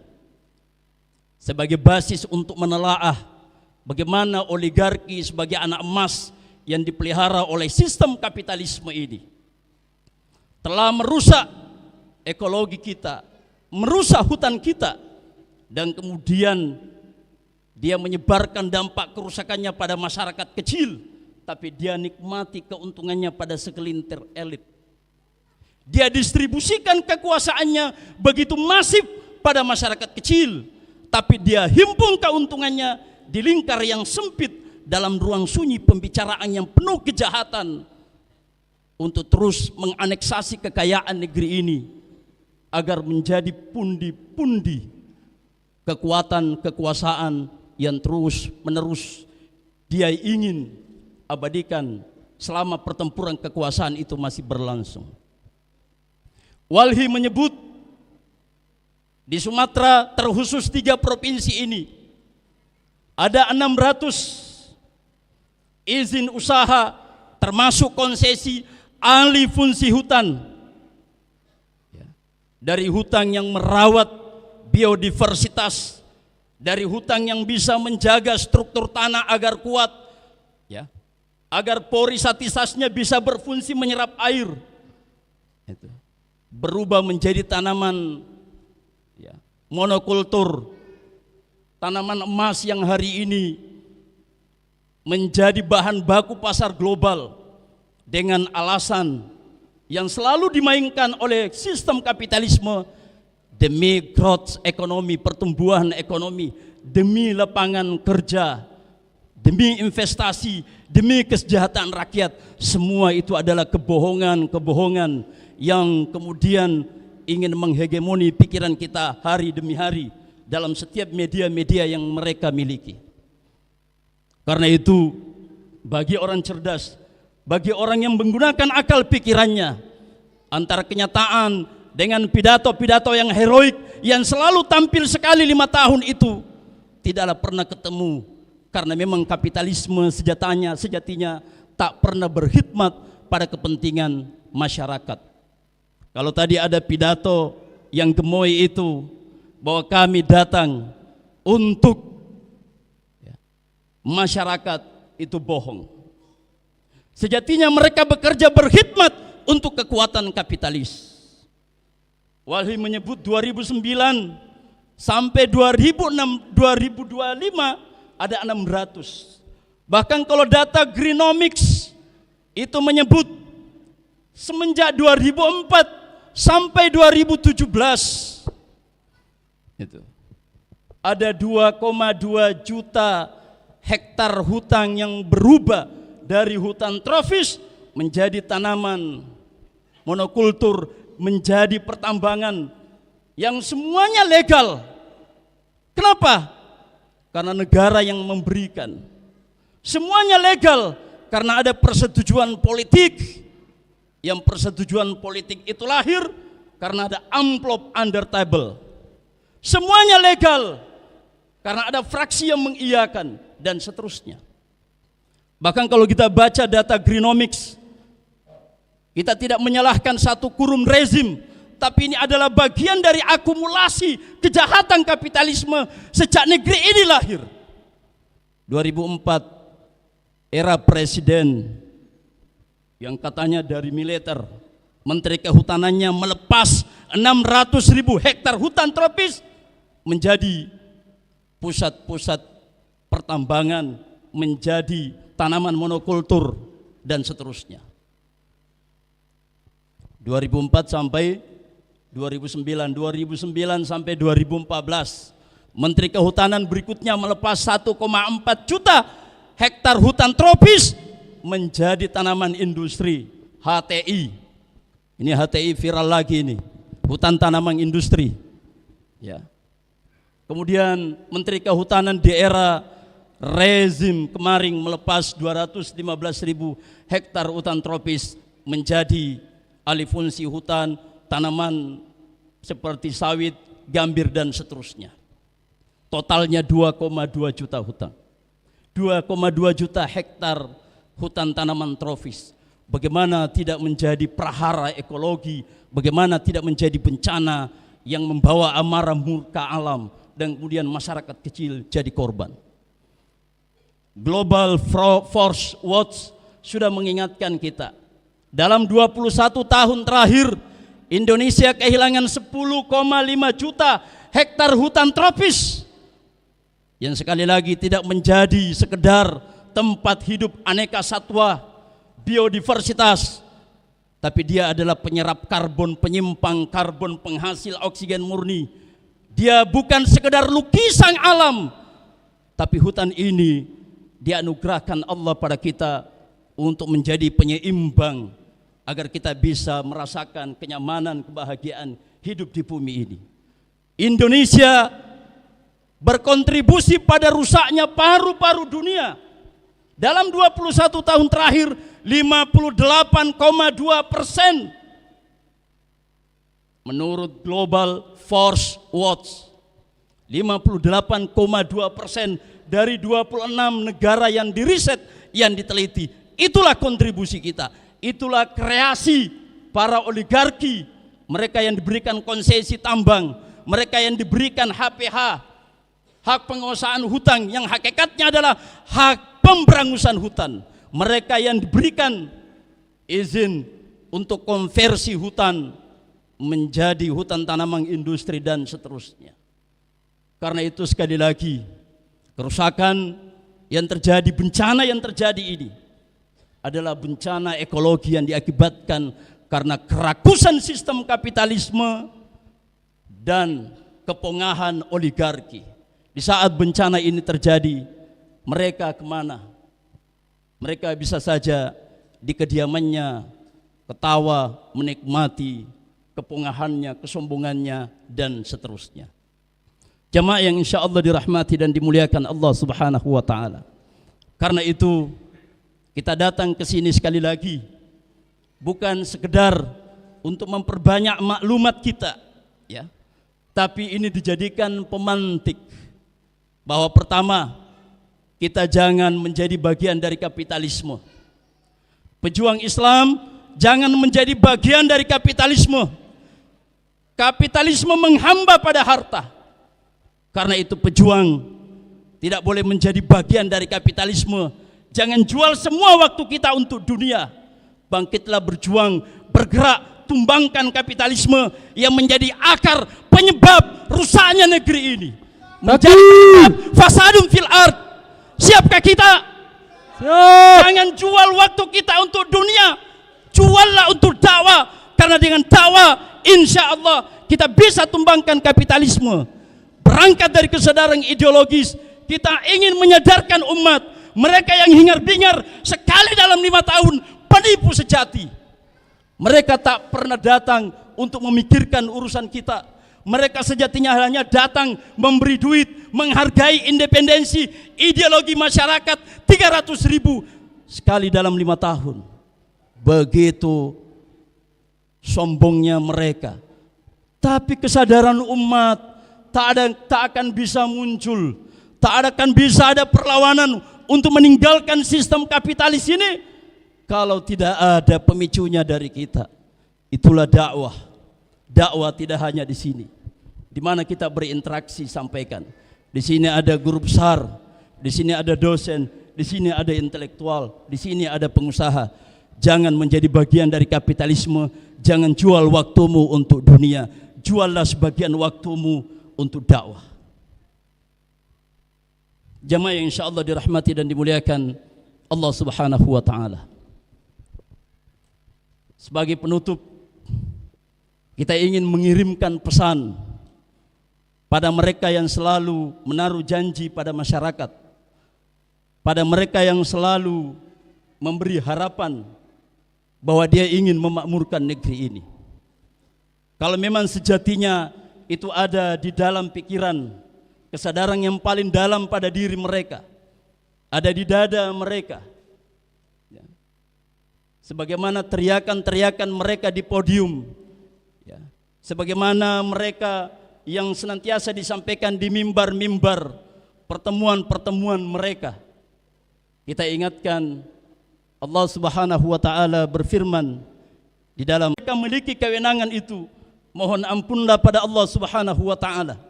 Speaker 16: sebagai basis untuk menelaah bagaimana oligarki sebagai anak emas yang dipelihara oleh sistem kapitalisme ini telah merusak ekologi kita, merusak hutan kita, dan kemudian dia menyebarkan dampak kerusakannya pada masyarakat kecil, tapi dia nikmati keuntungannya pada segelintir elit. Dia distribusikan kekuasaannya begitu masif pada masyarakat kecil, tapi dia himpun keuntungannya di lingkar yang sempit dalam ruang sunyi pembicaraan yang penuh kejahatan untuk terus menganeksasi kekayaan negeri ini agar menjadi pundi-pundi kekuatan kekuasaan yang terus menerus dia ingin abadikan selama pertempuran kekuasaan itu masih berlangsung. Walhi menyebut di Sumatera terkhusus 3 provinsi ini ada 600 izin usaha termasuk konsesi alih fungsi hutan, dari hutan yang merawat biodiversitas, dari hutan yang bisa menjaga struktur tanah agar kuat, ya, agar porisatisasinya bisa berfungsi menyerap air, itu berubah menjadi tanaman, ya, monokultur, tanaman emas yang hari ini menjadi bahan baku pasar global dengan alasan yang selalu dimainkan oleh sistem kapitalisme demi growth ekonomi, pertumbuhan ekonomi, demi lapangan kerja, demi investasi, demi kesejahteraan rakyat. Semua itu adalah kebohongan-kebohongan yang kemudian ingin menghegemoni pikiran kita hari demi hari dalam setiap media-media yang mereka miliki. Karena itu, bagi orang cerdas, bagi orang yang menggunakan akal pikirannya, antara kenyataan dengan pidato-pidato yang heroik yang selalu tampil sekali 5 tahun itu tidaklah pernah ketemu, karena memang kapitalisme sejatinya tak pernah berkhidmat pada kepentingan masyarakat. Kalau tadi ada pidato yang gemoy itu bahwa kami datang untuk masyarakat, itu bohong. Sejatinya mereka bekerja berkhidmat untuk kekuatan kapitalis. Walhi menyebut 2009 sampai 2025 ada 600
Speaker 17: Bahkan kalau data Greenomix itu menyebut semenjak 2004 sampai 2017 itu ada 2,2 juta hektar hutan yang berubah dari hutan tropis menjadi tanaman monokultur, menjadi pertambangan yang semuanya legal. Kenapa? Karena negara yang memberikan. Semuanya legal karena ada persetujuan politik. Yang persetujuan politik itu lahir karena ada amplop under table. Semuanya legal karena ada fraksi yang mengiyakan dan seterusnya. Bahkan kalau kita baca data Greenomix, kita tidak menyalahkan satu kurun rezim, tapi ini adalah bagian dari akumulasi kejahatan kapitalisme sejak negeri ini lahir. 2004 era presiden yang katanya dari militer, Menteri Kehutanannya melepas 600.000 hektar hutan tropis menjadi pusat-pusat pertambangan, menjadi tanaman monokultur dan seterusnya. 2004 sampai 2009, 2009 sampai 2014, Menteri Kehutanan berikutnya melepas 1,4 juta hektar hutan tropis menjadi tanaman industri, HTI. Ini HTI viral lagi ini, hutan tanaman industri. Ya. Kemudian Menteri Kehutanan di era rezim kemarin melepas 215.000 hektar hutan tropis menjadi alih fungsi hutan, tanaman seperti sawit, gambir dan seterusnya. Totalnya 2,2 juta hutan. 2,2 juta hektar hutan tanaman tropis. Bagaimana tidak menjadi prahara ekologi, bagaimana tidak menjadi bencana yang membawa amarah murka alam dan kemudian masyarakat kecil jadi korban. Global Force Watch sudah mengingatkan kita, dalam 21 tahun terakhir Indonesia kehilangan 10,5 juta hektar hutan tropis yang sekali lagi tidak menjadi sekedar tempat hidup aneka satwa, biodiversitas, tapi dia adalah penyerap karbon, penyimpang karbon, penghasil oksigen murni. Dia bukan sekedar lukisan alam, tapi hutan ini dianugerahkan Allah pada kita untuk menjadi penyeimbang agar kita bisa merasakan kenyamanan, kebahagiaan hidup di bumi ini. Indonesia berkontribusi pada rusaknya paru-paru dunia. Dalam 21 tahun terakhir 58,2% menurut Global Force Watch. 58,2% dari 26 negara yang diriset, yang diteliti. Itulah kontribusi kita. Itulah kreasi para oligarki, mereka yang diberikan konsesi tambang, mereka yang diberikan HPH, hak penguasaan hutan, yang hakikatnya adalah hak pemberangusan hutan. Mereka yang diberikan izin untuk konversi hutan menjadi hutan tanaman industri dan seterusnya. Karena itu sekali lagi, kerusakan yang terjadi, bencana yang terjadi ini adalah bencana ekologi yang diakibatkan karena kerakusan sistem kapitalisme dan kepongahan oligarki. Di saat bencana ini terjadi, mereka kemana? Mereka bisa saja di kediamannya ketawa, menikmati kepongahannya, kesombongannya dan seterusnya. Jamaah yang insya Allah dirahmati dan dimuliakan Allah Subhanahu wa ta'ala. Karena itu kita datang ke sini sekali lagi bukan sekedar untuk memperbanyak maklumat kita, ya, tapi ini dijadikan pemantik bahwa pertama, kita jangan menjadi bagian dari kapitalisme. Pejuang Islam jangan menjadi bagian dari kapitalisme. Kapitalisme menghamba pada harta. Karena itu pejuang tidak boleh menjadi bagian dari kapitalisme. Jangan jual semua waktu kita untuk dunia. Bangkitlah berjuang, bergerak, tumbangkan kapitalisme yang menjadi akar penyebab rusaknya negeri ini. Menjadi fasadun fil ard. Siapkah kita Jangan jual waktu kita untuk dunia, juallah untuk dakwah. Karena dengan dakwah insya Allah kita bisa tumbangkan kapitalisme. Berangkat dari kesadaran ideologis, kita ingin menyadarkan umat, mereka yang hingar-bingar sekali dalam 5 tahun penipu sejati. Mereka tak pernah datang untuk memikirkan urusan kita. Mereka sejatinya hanya datang memberi duit, menghargai independensi ideologi masyarakat 300.000 sekali dalam 5 tahun. Begitu sombongnya mereka. Tapi kesadaran umat tak akan bisa muncul, tak akan bisa ada perlawanan untuk meninggalkan sistem kapitalis ini kalau tidak ada pemicunya dari kita. Itulah dakwah. Dakwah tidak hanya di sini, di mana kita berinteraksi, sampaikan. Di sini ada guru besar, di sini ada dosen, di sini ada intelektual, di sini ada pengusaha. Jangan menjadi bagian dari kapitalisme. Jangan jual waktumu untuk dunia. Juallah sebagian waktumu untuk dakwah. Jamaah yang insya Allah dirahmati dan dimuliakan Allah Subhanahu wa ta'ala. Sebagai penutup, kita ingin mengirimkan pesan pada mereka yang selalu menaruh janji pada masyarakat, pada mereka yang selalu memberi harapan bahwa dia ingin memakmurkan negeri ini. Kalau memang sejatinya itu ada di dalam pikiran, kesadaran yang paling dalam pada diri mereka, ada di dada mereka, sebagaimana teriakan-teriakan mereka di podium, sebagaimana mereka yang senantiasa disampaikan di mimbar-mimbar pertemuan-pertemuan mereka. Kita ingatkan, Allah Subhanahu wa ta'ala berfirman di dalam mereka memiliki kewenangan itu, mohon ampunlah pada Allah Subhanahu wa ta'ala.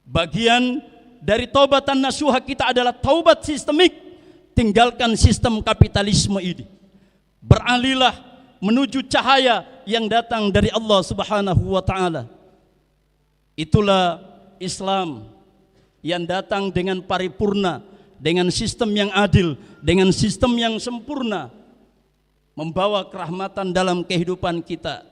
Speaker 17: Bagian dari taubatan nasuha kita adalah taubat sistemik. Tinggalkan sistem kapitalisme ini, beralihlah menuju cahaya yang datang dari Allah Subhanahu wa ta'ala. Itulah Islam yang datang dengan paripurna, dengan sistem yang adil, dengan sistem yang sempurna, membawa kerahmatan dalam kehidupan kita.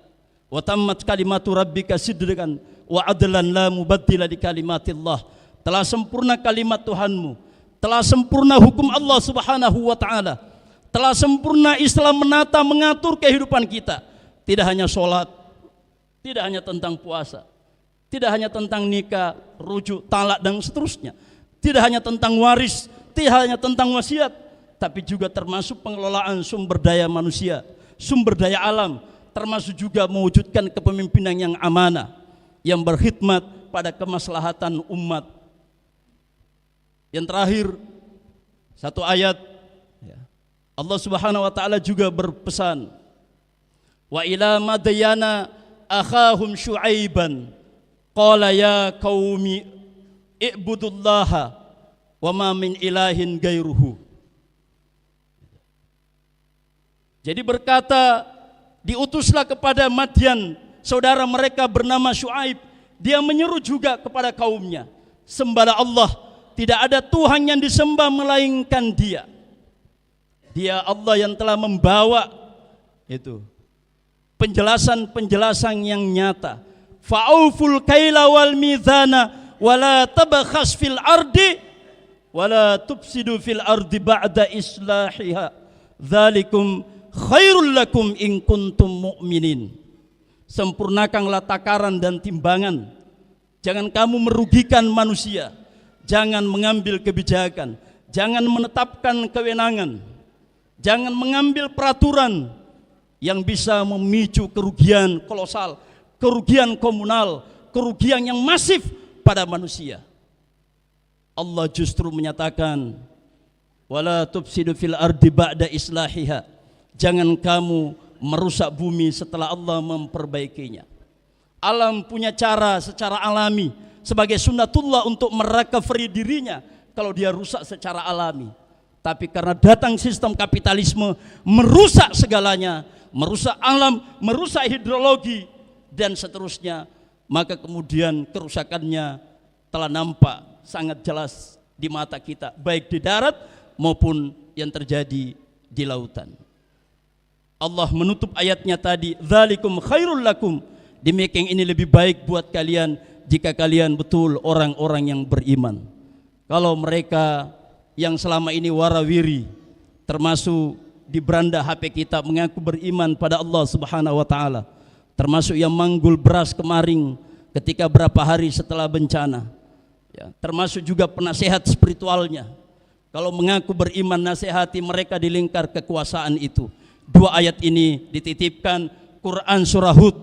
Speaker 17: Wa tammat kalimatu rabbika sidqan wa adlan la mubaddila li kalimatillah. Telah sempurna kalimat Tuhanmu, telah sempurna hukum Allah Subhanahu wa ta'ala, telah sempurna Islam menata mengatur kehidupan kita. Tidak hanya sholat, tidak hanya tentang puasa, tidak hanya tentang nikah, rujuk, talak dan seterusnya, tidak hanya tentang waris, tidak hanya tentang wasiat, tapi juga termasuk pengelolaan sumber daya manusia, sumber daya alam, termasuk juga mewujudkan kepemimpinan yang amanah, yang berkhidmat pada kemaslahatan umat. Yang terakhir, satu ayat, Allah Subhanahu wa ta'ala juga berpesan, wa ila madyana akhahum syu'aiban qala ya qaumi i'budullaha wa ma min ilahin gairuhu. Jadi berkata, diutuslah kepada Madyan saudara mereka bernama Syuaib. Dia menyeru juga kepada kaumnya, sembahlah Allah, tidak ada Tuhan yang disembah melainkan Dia. Dia Allah yang telah membawa itu penjelasan-penjelasan yang nyata. Fa'uful kaila wal mizana wala tabkhas fil ardi wala tufsidu fil ardi ba'da islahiha. Dzalikum khairul lakum in kuntum mu'minin. Sempurnakanlah takaran dan timbangan. Jangan kamu merugikan manusia. Jangan mengambil kebijakan. Jangan menetapkan kewenangan. Jangan mengambil peraturan yang bisa memicu kerugian kolosal, kerugian komunal, kerugian yang masif pada manusia. Allah justru menyatakan, wala tufsidu fil ardi ba'da islahiha. Jangan kamu merusak bumi setelah Allah memperbaikinya. Alam punya cara secara alami sebagai sunnatullah untuk merecovery dirinya kalau dia rusak secara alami. Tapi karena datang sistem kapitalisme merusak segalanya, merusak alam, merusak hidrologi dan seterusnya, maka kemudian kerusakannya telah nampak sangat jelas di mata kita, baik di darat maupun yang terjadi di lautan. Allah menutup ayatnya tadi, dzalikum khairul lakum, demikian ini lebih baik buat kalian jika kalian betul orang-orang yang beriman. Kalau mereka yang selama ini warawiri, termasuk di beranda HP kita mengaku beriman pada Allah Subhanahu wa taala, termasuk yang manggul beras kemarin ketika berapa hari setelah bencana, ya, termasuk juga penasehat spiritualnya, kalau mengaku beriman nasihati mereka di lingkar kekuasaan itu. Dua ayat ini dititipkan Quran surah Hud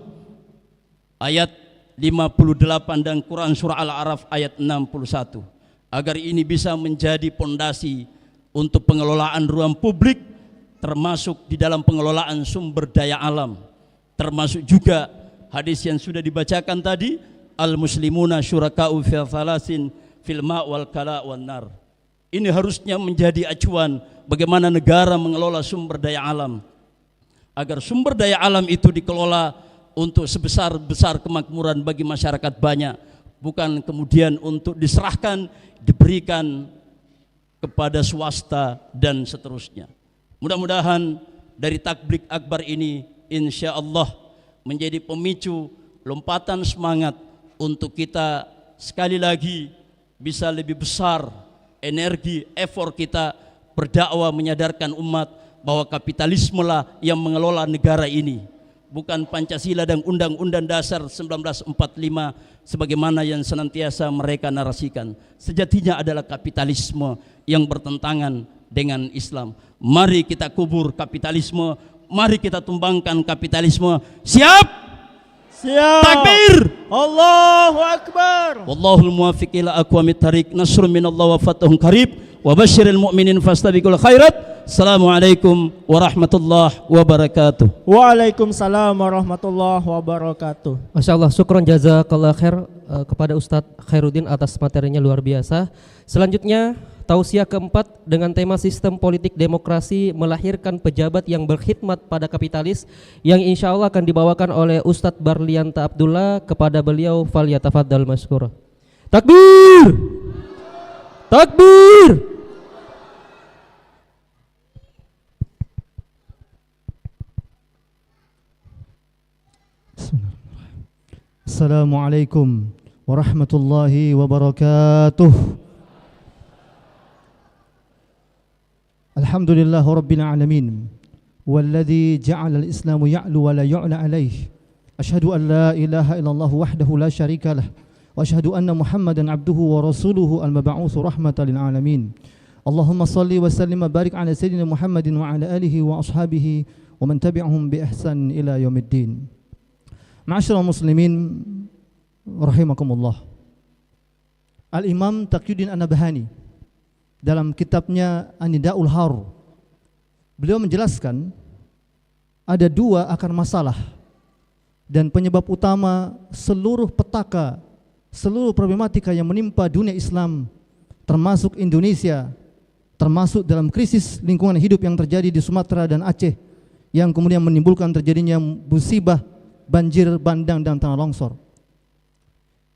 Speaker 17: ayat 58 dan Quran surah Al-A'raf ayat 61, agar ini bisa menjadi pondasi untuk pengelolaan ruang publik, termasuk di dalam pengelolaan sumber daya alam, termasuk juga hadis yang sudah dibacakan tadi, al-muslimuna syuraka'u fi thalasin fil ma' wal kala' wan nar. Ini harusnya menjadi acuan bagaimana negara mengelola sumber daya alam, agar sumber daya alam itu dikelola untuk sebesar-besar kemakmuran bagi masyarakat banyak, bukan kemudian untuk diserahkan, diberikan kepada swasta dan seterusnya. Mudah-mudahan dari takbir akbar ini insya Allah menjadi pemicu lompatan semangat untuk kita sekali lagi bisa lebih besar energi, effort kita berdakwah, menyadarkan umat bahwa kapitalisme lah yang mengelola negara ini, bukan Pancasila dan Undang-Undang Dasar 1945 sebagaimana yang senantiasa mereka narasikan. Sejatinya adalah kapitalisme yang bertentangan dengan Islam. Mari kita kubur kapitalisme, mari kita tumbangkan kapitalisme. Siap?
Speaker 1: Siap.
Speaker 17: Takbir.
Speaker 1: Allahu Akbar.
Speaker 17: Wallahul muwaffiq ila aqwamit thariq. Nasrun minallah wa fathun qarib. Wa basyiril mu'minin fastabiqul khairat. Assalamualaikum warahmatullahi wabarakatuh.
Speaker 1: Waalaikumsalam warahmatullahi wabarakatuh.
Speaker 2: Masya Allah, syukron jazakallah khair kepada Ustadz Khairuddin atas materinya luar biasa. Selanjutnya tausiah keempat dengan tema sistem politik demokrasi melahirkan pejabat yang berkhidmat pada kapitalis, yang insya Allah akan dibawakan oleh Ustadz Barlianta Abdullah. Kepada beliau falyatafaddal masykur. Takbir! Takbir!
Speaker 18: Assalamualaikum warahmatullahi wabarakatuh. Alhamdulillah rabbil alamin, walladzi ja'ala al-islamu ya'lu wa la yu'la alayh. Asyhadu an la ilaha illallah wahdahu la syarika lah, wa asyhadu anna Muhammadan abduhu wa rasuluhu al-mab'utsu rahmatan lil alamin. Allahumma shalli wa sallim wa barik ala sayyidina Muhammadin wa ala alihi wa ashabihi wa man tabi'ahum bi ihsan ila yaumiddin. Ma'asyiral muslimin rahimakumullah. Al-Imam Taqiyuddin An-Nabhani dalam kitabnya An-Nidaul Har, beliau menjelaskan ada dua akar masalah dan penyebab utama seluruh petaka, seluruh problematika yang menimpa dunia Islam, termasuk Indonesia, termasuk dalam krisis lingkungan hidup yang terjadi di Sumatera dan Aceh, yang kemudian menimbulkan terjadinya musibah banjir bandang dan tanah longsor.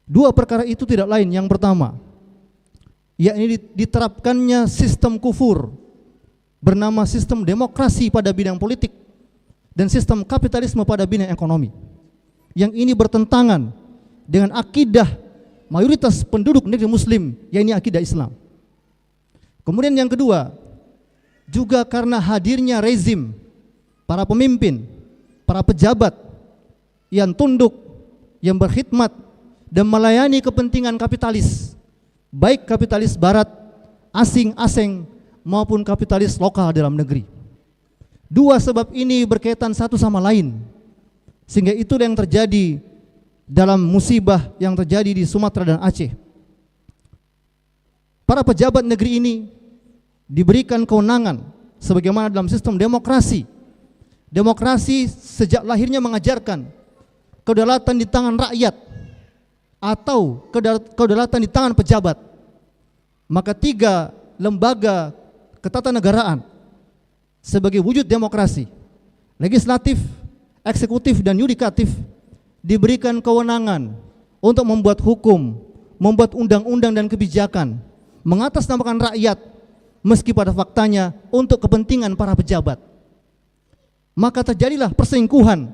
Speaker 18: Dua perkara itu tidak lain, yang pertama yakni diterapkannya sistem kufur bernama sistem demokrasi pada bidang politik dan sistem kapitalisme pada bidang ekonomi, yang ini bertentangan dengan akidah mayoritas penduduk negeri muslim, yakni akidah Islam. Kemudian yang kedua, juga karena hadirnya rezim para pemimpin, para pejabat yang tunduk, yang berkhidmat dan melayani kepentingan kapitalis, baik kapitalis barat, asing maupun kapitalis lokal dalam negeri. Dua sebab ini berkaitan satu sama lain, sehingga itulah yang terjadi dalam musibah yang terjadi di Sumatera dan Aceh. Para pejabat negeri ini diberikan kewenangan sebagaimana dalam sistem demokrasi. Demokrasi sejak lahirnya mengajarkan kedaulatan di tangan rakyat atau kedaulatan di tangan pejabat. Maka tiga lembaga ketatanegaraan sebagai wujud demokrasi, legislatif, eksekutif, dan yudikatif, diberikan kewenangan untuk membuat hukum, membuat undang-undang dan kebijakan, mengatasnamakan rakyat, meski pada faktanya untuk kepentingan para pejabat. Maka terjadilah perselingkuhan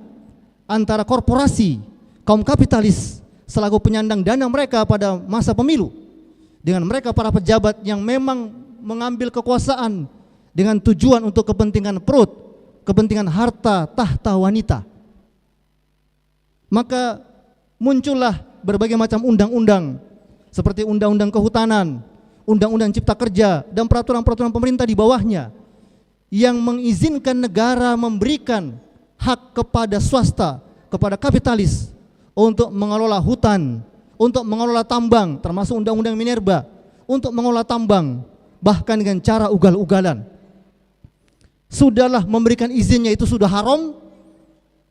Speaker 18: antara korporasi, kaum kapitalis selaku penyandang dana mereka pada masa pemilu dengan mereka para pejabat yang memang mengambil kekuasaan dengan tujuan untuk kepentingan perut, kepentingan harta, tahta wanita. Maka muncullah berbagai macam undang-undang seperti undang-undang kehutanan, undang-undang cipta kerja, dan peraturan-peraturan pemerintah di bawahnya yang mengizinkan negara memberikan hak kepada swasta, kepada kapitalis untuk mengelola hutan, untuk mengelola tambang, termasuk undang-undang minerba, untuk mengelola tambang, bahkan dengan cara ugal-ugalan. Sudahlah memberikan izinnya itu sudah haram,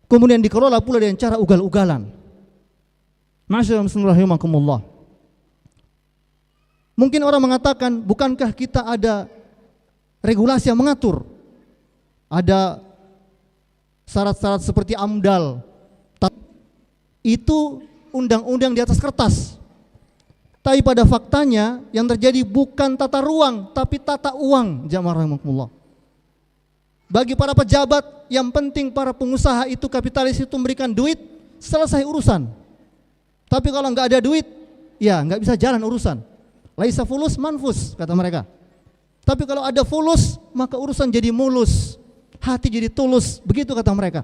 Speaker 18: kemudian dikelola pula dengan cara ugal-ugalan. Masyaallah muslimin rahimakumullah. Mungkin orang mengatakan, bukankah kita ada regulasi yang mengatur? Ada syarat-syarat seperti AMDAL. Itu undang-undang di atas kertas. Tapi pada faktanya yang terjadi bukan tata ruang, tapi tata uang. Jamaah rahimakumullah. Bagi para pejabat, yang penting para pengusaha itu, kapitalis itu memberikan duit, selesai urusan. Tapi kalau nggak ada duit, ya nggak bisa jalan urusan. Laisa fulus manfus, kata mereka. Tapi kalau ada fulus, maka urusan jadi mulus, hati jadi tulus, begitu kata mereka.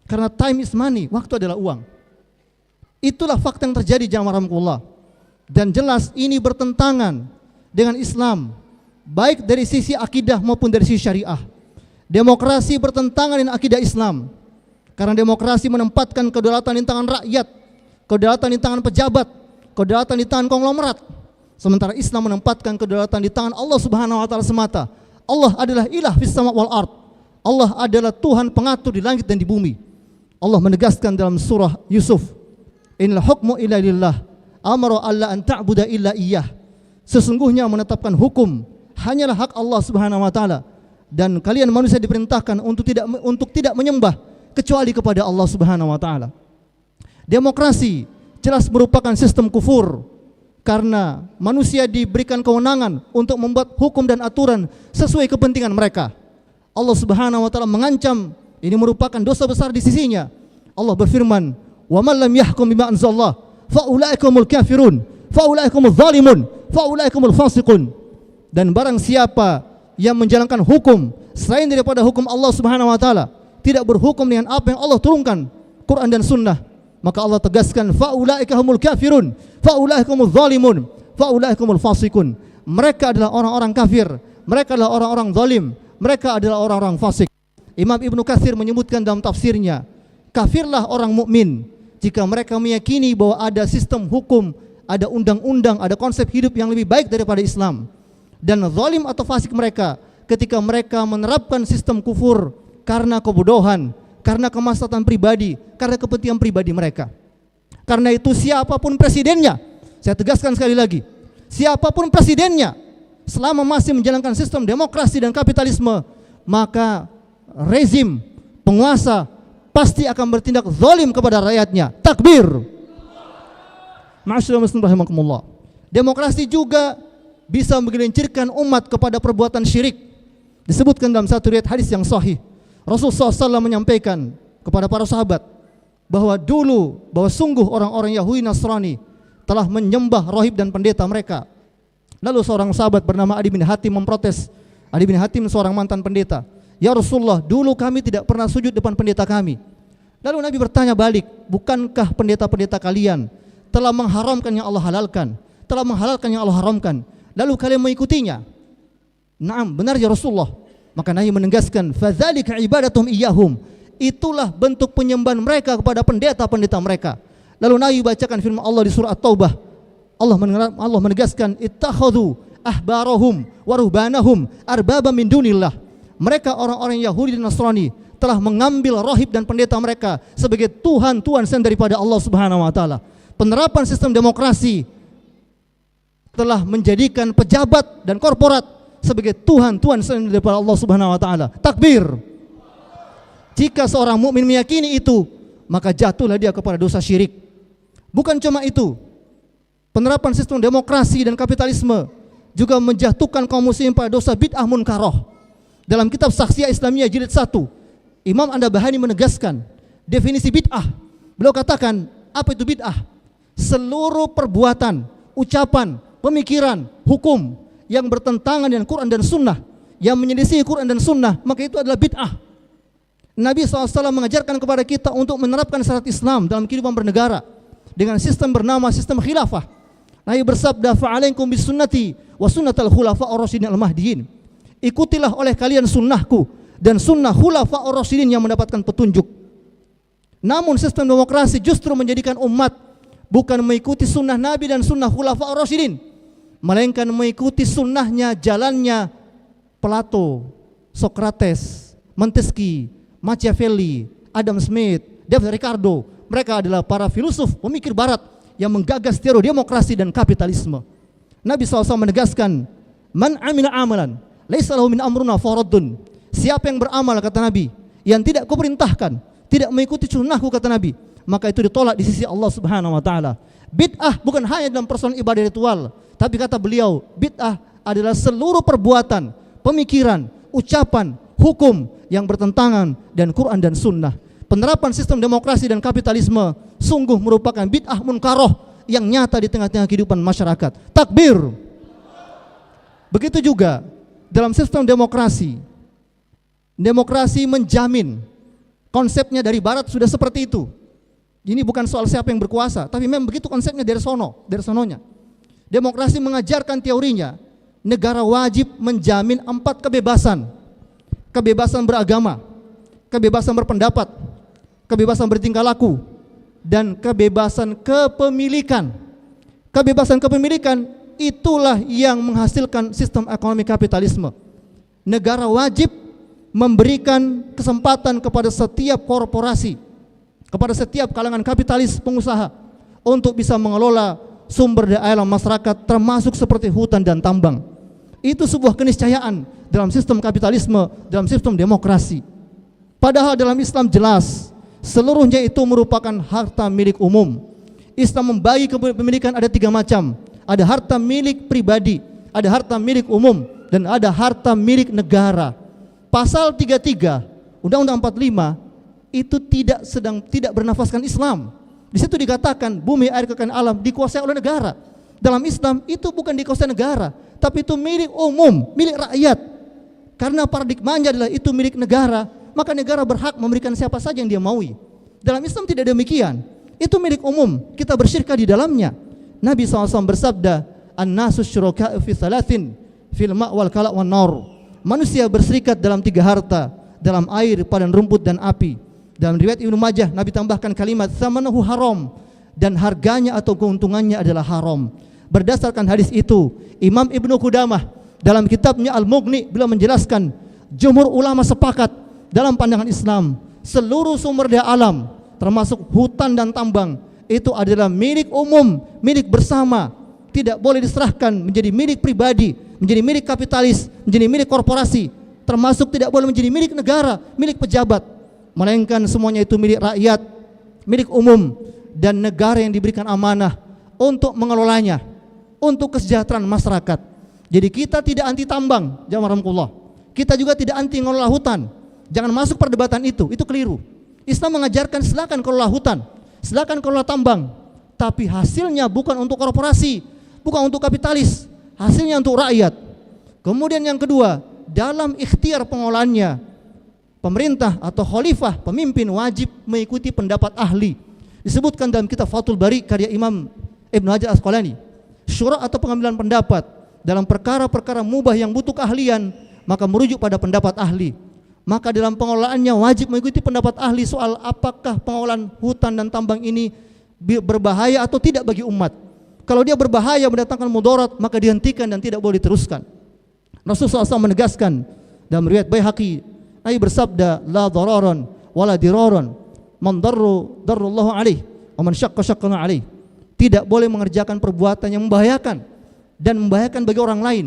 Speaker 18: Karena time is money, waktu adalah uang. Itulah fakta yang terjadi, jamaah rahimakumullah. Dan jelas ini bertentangan dengan Islam, baik dari sisi akidah maupun dari sisi syariah. Demokrasi bertentangan dengan akidah Islam, karena demokrasi menempatkan kedaulatan di tangan rakyat, kedaulatan di tangan pejabat, kedaulatan di tangan konglomerat. Sementara Islam menempatkan kedaulatan di tangan Allah Subhanahu wa taala semata. Allah adalah ilah fis sama wal ard. Allah adalah Tuhan pengatur di langit dan di bumi. Allah menegaskan dalam surah Yusuf, "Innal hukmu illa lillah, amara alla an ta'budu illa iyyah." Sesungguhnya menetapkan hukum hanyalah hak Allah Subhanahu wa taala, dan kalian manusia diperintahkan untuk tidak menyembah kecuali kepada Allah Subhanahu wa taala. Demokrasi jelas merupakan sistem kufur, karena manusia diberikan kewenangan untuk membuat hukum dan aturan sesuai kepentingan mereka. Allah Subhanahu wa taala mengancam ini merupakan dosa besar di sisinya. Allah berfirman, "Wa man lam yahkum bima anzalallah fa ulaikumul kafirun, fa ulaikumul zalimun, fa ulaikumul fasiqun." Dan barang siapa yang menjalankan hukum selain daripada hukum Allah Subhanahu wa taala, tidak berhukum dengan apa yang Allah turunkan, Quran dan sunnah, maka Allah tegaskan, fa ulaika humul kafirun, fa ulaika humul zalimun, fa ulaika humul fasiqun. Mereka adalah orang-orang kafir, mereka adalah orang-orang zalim, mereka adalah orang-orang fasik. Imam Ibnu Katsir menyebutkan dalam tafsirnya, kafirlah orang mukmin jika mereka meyakini bahwa ada sistem hukum, ada undang-undang, ada konsep hidup yang lebih baik daripada Islam. Dan zalim atau fasik mereka ketika mereka menerapkan sistem kufur karena kebodohan, karena kemaslahatan pribadi, karena kepentingan pribadi mereka. Karena itu siapapun presidennya, saya tegaskan sekali lagi, siapapun presidennya, selama masih menjalankan sistem demokrasi dan kapitalisme, maka rezim penguasa pasti akan bertindak zalim kepada rakyatnya. Takbir. Ma'asyiral muslimin rahimakumullah. Demokrasi juga bisa menggelincirkan umat kepada perbuatan syirik. Disebutkan dalam satu riwayat hadis yang sahih, Rasulullah SAW menyampaikan kepada para sahabat bahwa sungguh orang-orang Yahudi Nasrani telah menyembah rahib dan pendeta mereka. Lalu seorang sahabat bernama Adi bin Hatim memprotes. Adi bin Hatim seorang mantan pendeta. Ya Rasulullah, dulu kami tidak pernah sujud depan pendeta kami. Lalu Nabi bertanya balik, bukankah pendeta-pendeta kalian telah mengharamkan yang Allah halalkan, telah menghalalkan yang Allah haramkan, lalu kalian mengikutinya? Naam, benar ya Rasulullah. Maka Nabi menegaskan, fadzalika ibadatuhum iyyahum, itulah bentuk penyembahan mereka kepada pendeta-pendeta mereka. Lalu Nabi bacakan firman Allah di surah At-Taubah. Allah menegaskan, ittakhadhu ahbarahum wa ruhbanahum arbaba min dunillah. Mereka orang-orang Yahudi dan Nasrani telah mengambil rahib dan pendeta mereka sebagai Tuhan-Tuhan selain daripada Allah Subhanahu wa taala. Penerapan sistem demokrasi telah menjadikan pejabat dan korporat sebagai Tuhan-Tuhan selain daripada Allah Subhanahu wa taala. Takbir. Jika seorang mukmin meyakini itu, maka jatuhlah dia kepada dosa syirik. Bukan cuma itu. Penerapan sistem demokrasi dan kapitalisme juga menjatuhkan kaum muslimin pada dosa bid'ah munkaroh. Dalam kitab Saksiyah Islamiyah jilid 1, Imam An-Nabahani menegaskan definisi bid'ah. Beliau katakan, apa itu bid'ah? Seluruh perbuatan, ucapan, pemikiran, hukum yang bertentangan dengan Quran dan Sunnah, yang menyelisih Quran dan Sunnah, maka itu adalah bid'ah. Nabi SAW mengajarkan kepada kita untuk menerapkan syariat Islam dalam kehidupan bernegara dengan sistem bernama sistem khilafah. Nabi bersabda, fa'alaikum bisunnati wa sunnatal khulafa'ur rasyidin al-mahdiyyin. Ikutilah oleh kalian sunnahku dan sunnah khulafa'ur rasyidin yang mendapatkan petunjuk. Namun sistem demokrasi justru menjadikan umat bukan mengikuti sunnah Nabi dan sunnah khulafa'ur rasyidin, melainkan mengikuti sunnahnya, jalannya Plato, Socrates, Montesquieu, Machiavelli, Adam Smith, David Ricardo. Mereka adalah para filosof pemikir barat yang menggagas teori demokrasi dan kapitalisme. Nabi SAW menegaskan, man amila amalan laisa lahu min amruna faraddun. Siapa yang beramal, kata Nabi, yang tidak kuperintahkan, tidak mengikuti sunnahku, kata Nabi, maka itu ditolak di sisi Allah Subhanahu wa taala. Bid'ah bukan hanya dalam persoalan ibadah ritual, tapi kata beliau, bid'ah adalah seluruh perbuatan, pemikiran, ucapan, hukum yang bertentangan dan Quran dan Sunnah. Penerapan sistem demokrasi dan kapitalisme sungguh merupakan bid'ah munkaroh yang nyata di tengah-tengah kehidupan masyarakat. Takbir. Begitu juga dalam sistem demokrasi. Demokrasi menjamin, konsepnya dari barat sudah seperti itu. Ini bukan soal siapa yang berkuasa, tapi memang begitu konsepnya dari sononya. Demokrasi mengajarkan teorinya, negara wajib menjamin 4 kebebasan. Kebebasan beragama, kebebasan berpendapat, kebebasan bertingkah laku, dan kebebasan kepemilikan. Kebebasan kepemilikan itulah yang menghasilkan sistem ekonomi kapitalisme. Negara wajib memberikan kesempatan kepada setiap korporasi, kepada setiap kalangan kapitalis pengusaha untuk bisa mengelola sumber daya alam masyarakat, termasuk seperti hutan dan tambang. Itu sebuah keniscayaan dalam sistem kapitalisme, dalam sistem demokrasi. Padahal dalam Islam jelas, seluruhnya itu merupakan harta milik umum. Islam membagi kepemilikan ada 3 macam. Ada harta milik pribadi, ada harta milik umum, dan ada harta milik negara. Pasal 33 Undang-Undang 45 itu tidak bernafaskan Islam. Di situ dikatakan bumi, air, kekayaan alam dikuasai oleh negara. Dalam Islam itu bukan dikuasai negara, tapi itu milik umum, milik rakyat. Karena paradigmanya adalah itu milik negara, maka negara berhak memberikan siapa saja yang dia maui. Dalam Islam tidak demikian. Itu milik umum, kita bersyirkah di dalamnya. Nabi SAW bersabda, an-nasu syuraka'u fi thalathin, fil ma' wal kala' wan nar. Manusia berserikat dalam 3 harta, dalam air, padang rumput, dan api. Dalam riwayat Ibnu Majah, Nabi tambahkan kalimat thamanahu haram, dan harganya atau keuntungannya adalah haram. Berdasarkan hadis itu, Imam Ibnu Qudamah dalam kitabnya Al-Mughni beliau menjelaskan, jumhur ulama sepakat dalam pandangan Islam, seluruh sumber daya alam termasuk hutan dan tambang itu adalah milik umum, milik bersama, tidak boleh diserahkan menjadi milik pribadi, menjadi milik kapitalis, menjadi milik korporasi, termasuk tidak boleh menjadi milik negara, milik pejabat, melainkan semuanya itu milik rakyat, milik umum, dan negara yang diberikan amanah untuk mengelolanya, untuk kesejahteraan masyarakat. Jadi kita tidak anti tambang, jamaah rahmatullah. Kita juga tidak anti mengelola hutan. Jangan masuk perdebatan itu keliru. Islam mengajarkan silakan kelola hutan, silakan kelola tambang, tapi hasilnya bukan untuk korporasi, bukan untuk kapitalis, hasilnya untuk rakyat. Kemudian yang kedua, dalam ikhtiar pengelolaannya, pemerintah atau khalifah, pemimpin wajib mengikuti pendapat ahli. Disebutkan dalam kitab Fathul Bari karya Imam Ibnu Hajar Asqalani, syura atau pengambilan pendapat dalam perkara-perkara mubah yang butuh keahlian, maka merujuk pada pendapat ahli. Maka dalam pengelolaannya wajib mengikuti pendapat ahli soal apakah pengelolaan hutan dan tambang ini berbahaya atau tidak bagi umat. Kalau dia berbahaya, mendatangkan mudarat, maka dihentikan dan tidak boleh diteruskan. Rasulullah SAW menegaskan dalam riwayat Baihaqi, Nabi bersabda, la dararan wala diraran, man darrallahu alaih wa man syaqqa syaqqana alaih. Tidak boleh mengerjakan perbuatan yang membahayakan dan membahayakan bagi orang lain.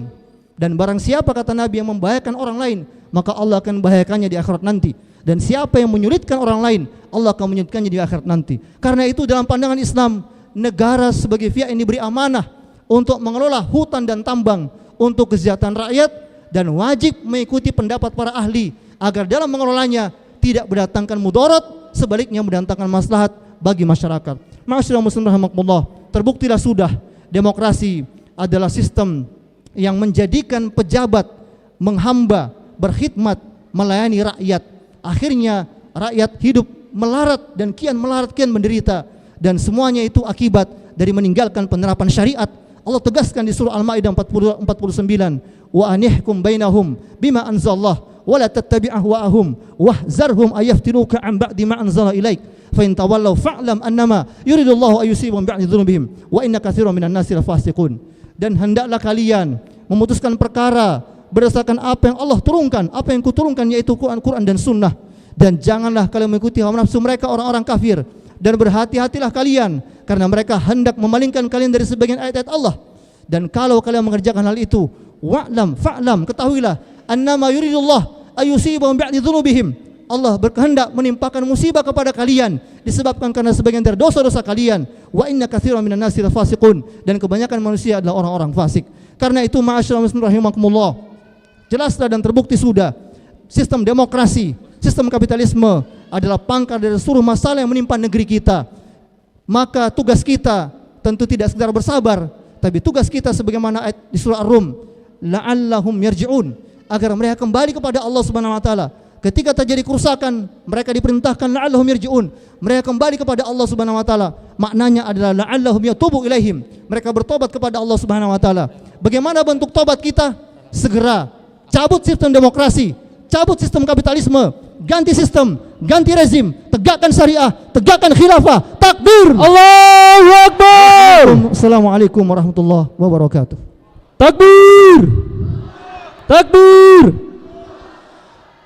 Speaker 18: Dan barang siapa, kata Nabi, yang membahayakan orang lain, maka Allah akan membahayakannya di akhirat nanti. Dan siapa yang menyulitkan orang lain, Allah akan menyulitkannya di akhirat nanti. Karena itu dalam pandangan Islam, negara sebagai pihak yang diberi amanah untuk mengelola hutan dan tambang, untuk kesejahteraan rakyat dan wajib mengikuti pendapat para ahli agar dalam mengelolanya tidak mendatangkan mudarat, sebaliknya mendatangkan maslahat bagi masyarakat. Ma'asyiral muslimin rahimakumullah, terbuktilah sudah demokrasi adalah sistem yang menjadikan pejabat menghamba, berkhidmat, melayani rakyat. Akhirnya rakyat hidup melarat dan kian melarat, kian menderita, dan semuanya itu akibat dari meninggalkan penerapan syariat. Allah tegaskan di surah Al-Maidah 49, wa anihkum bainahum bima anzalallah wa la tattabi' ahwa'ahum wahzarhum ayaftinuka an ba'di ma anzala ilaik fa in tawallaw fa'lam annama yuridullahu ayusibahum bi'adzi dzunubihim wa inna katsiran minan nasi lafasiqun. Dan hendaklah kalian memutuskan perkara berdasarkan apa yang Allah turunkan, apa yang kuturunkan, yaitu Quran dan Sunnah, dan janganlah kalian mengikuti hawa nafsu mereka orang-orang kafir, dan berhati-hatilah kalian karena mereka hendak memalingkan kalian dari sebagian ayat-ayat Allah. Dan kalau kalian mengerjakan hal itu, wa'lam fa'lam, ketahuilah annama yuridullah ayusibahum bi'adzi dzunubihim, Allah berkehendak menimpakan musibah kepada kalian disebabkan karena sebagian dari dosa-dosa kalian. Wa inna katsiran minan nasi lafasiqun, dan kebanyakan manusia adalah orang-orang fasik. Karena itu ma'asyiral muslimin rahimakumullah, jelaslah dan terbukti sudah sistem demokrasi, sistem kapitalisme adalah pangkal dari seluruh masalah yang menimpa negeri kita. Maka tugas kita tentu tidak sekedar bersabar, tapi tugas kita sebagaimana ayat di surah Ar-Rum, la'allahum yarji'un, agar mereka kembali kepada Allah Subhanahu wa taala. Ketika terjadi kerusakan, mereka diperintahkan la'allahum yarji'un, mereka kembali kepada Allah Subhanahu wa taala. Maknanya adalah la'allahum yatubu ilaihim, mereka bertobat kepada Allah Subhanahu wa taala. Bagaimana bentuk tobat kita? Segera cabut sistem demokrasi, cabut sistem kapitalisme, ganti sistem, ganti rezim, tegakkan syariah, tegakkan khilafah. Takbir!
Speaker 15: Allahu Akbar!
Speaker 18: Assalamualaikum warahmatullahi wabarakatuh.
Speaker 15: Takbir! Takbir!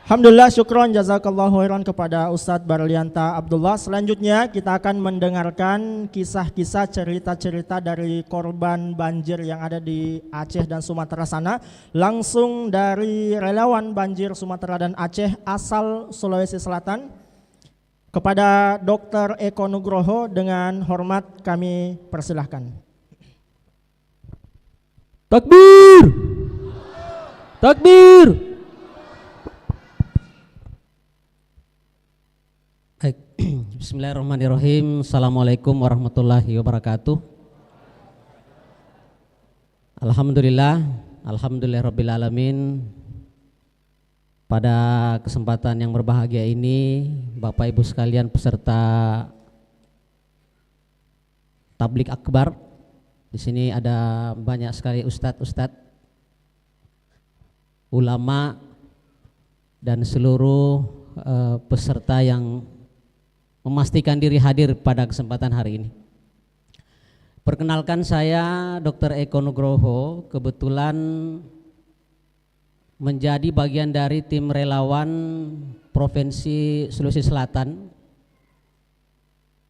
Speaker 1: Alhamdulillah, syukron, jazakallahu khairan kepada Ustadz Barlianta Abdullah. Selanjutnya kita akan mendengarkan kisah-kisah, cerita-cerita dari korban banjir yang ada di Aceh dan Sumatera sana, langsung dari relawan banjir Sumatera dan Aceh asal Sulawesi Selatan. Kepada Dr. Eko Nugroho dengan hormat kami persilahkan.
Speaker 15: Takbir! Takbir!
Speaker 19: Bismillahirrahmanirrahim. Assalamualaikum warahmatullahi wabarakatuh. Alhamdulillah, alhamdulillahirabbil alamin. Pada kesempatan yang berbahagia ini, Bapak Ibu sekalian peserta Tablik Akbar, di sini ada banyak sekali ustadz-ustadz, ulama, dan seluruh peserta yang memastikan diri hadir pada kesempatan hari ini. Perkenalkan, saya Dr. Eko Nugroho, kebetulan menjadi bagian dari tim relawan Provinsi Sulawesi Selatan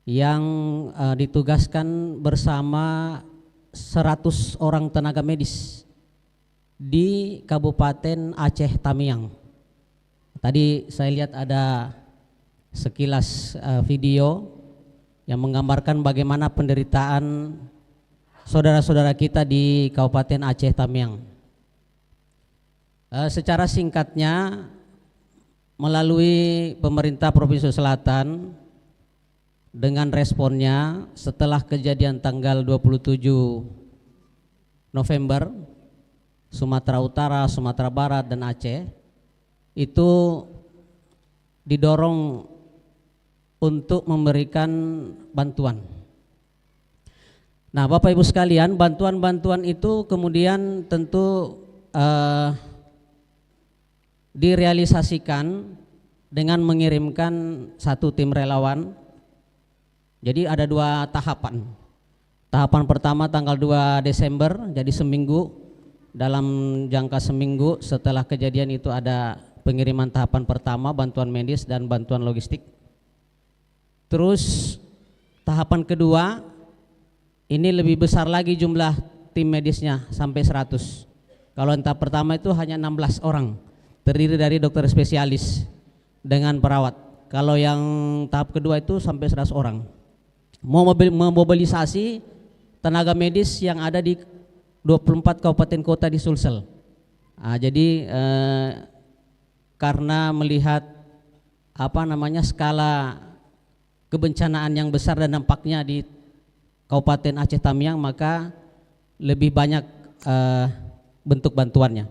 Speaker 19: yang ditugaskan bersama 100 orang tenaga medis di Kabupaten Aceh Tamiang. Tadi saya lihat ada sekilas video yang menggambarkan bagaimana penderitaan saudara-saudara kita di Kabupaten Aceh Tamiang. Secara singkatnya, melalui pemerintah Provinsi Selatan dengan responnya setelah kejadian tanggal 27 November, Sumatera Utara, Sumatera Barat, dan Aceh itu didorong untuk memberikan bantuan. Nah, Bapak Ibu sekalian, bantuan-bantuan itu kemudian tentu direalisasikan dengan mengirimkan satu tim relawan. Jadi ada 2 tahapan. Tahapan pertama tanggal 2 Desember, jadi seminggu, dalam jangka seminggu setelah kejadian itu ada pengiriman tahapan pertama, bantuan medis dan bantuan logistik. Terus tahapan kedua ini lebih besar lagi jumlah tim medisnya, sampai 100. Kalau yang tahap pertama itu hanya 16 orang, terdiri dari dokter spesialis dengan perawat. Kalau yang tahap kedua itu sampai 100 orang. Memobilisasi tenaga medis yang ada di 24 kabupaten kota di Sulsel. Jadi karena melihat skala kebencanaan yang besar dan dampaknya di Kabupaten Aceh Tamiang, maka lebih banyak bentuk bantuannya.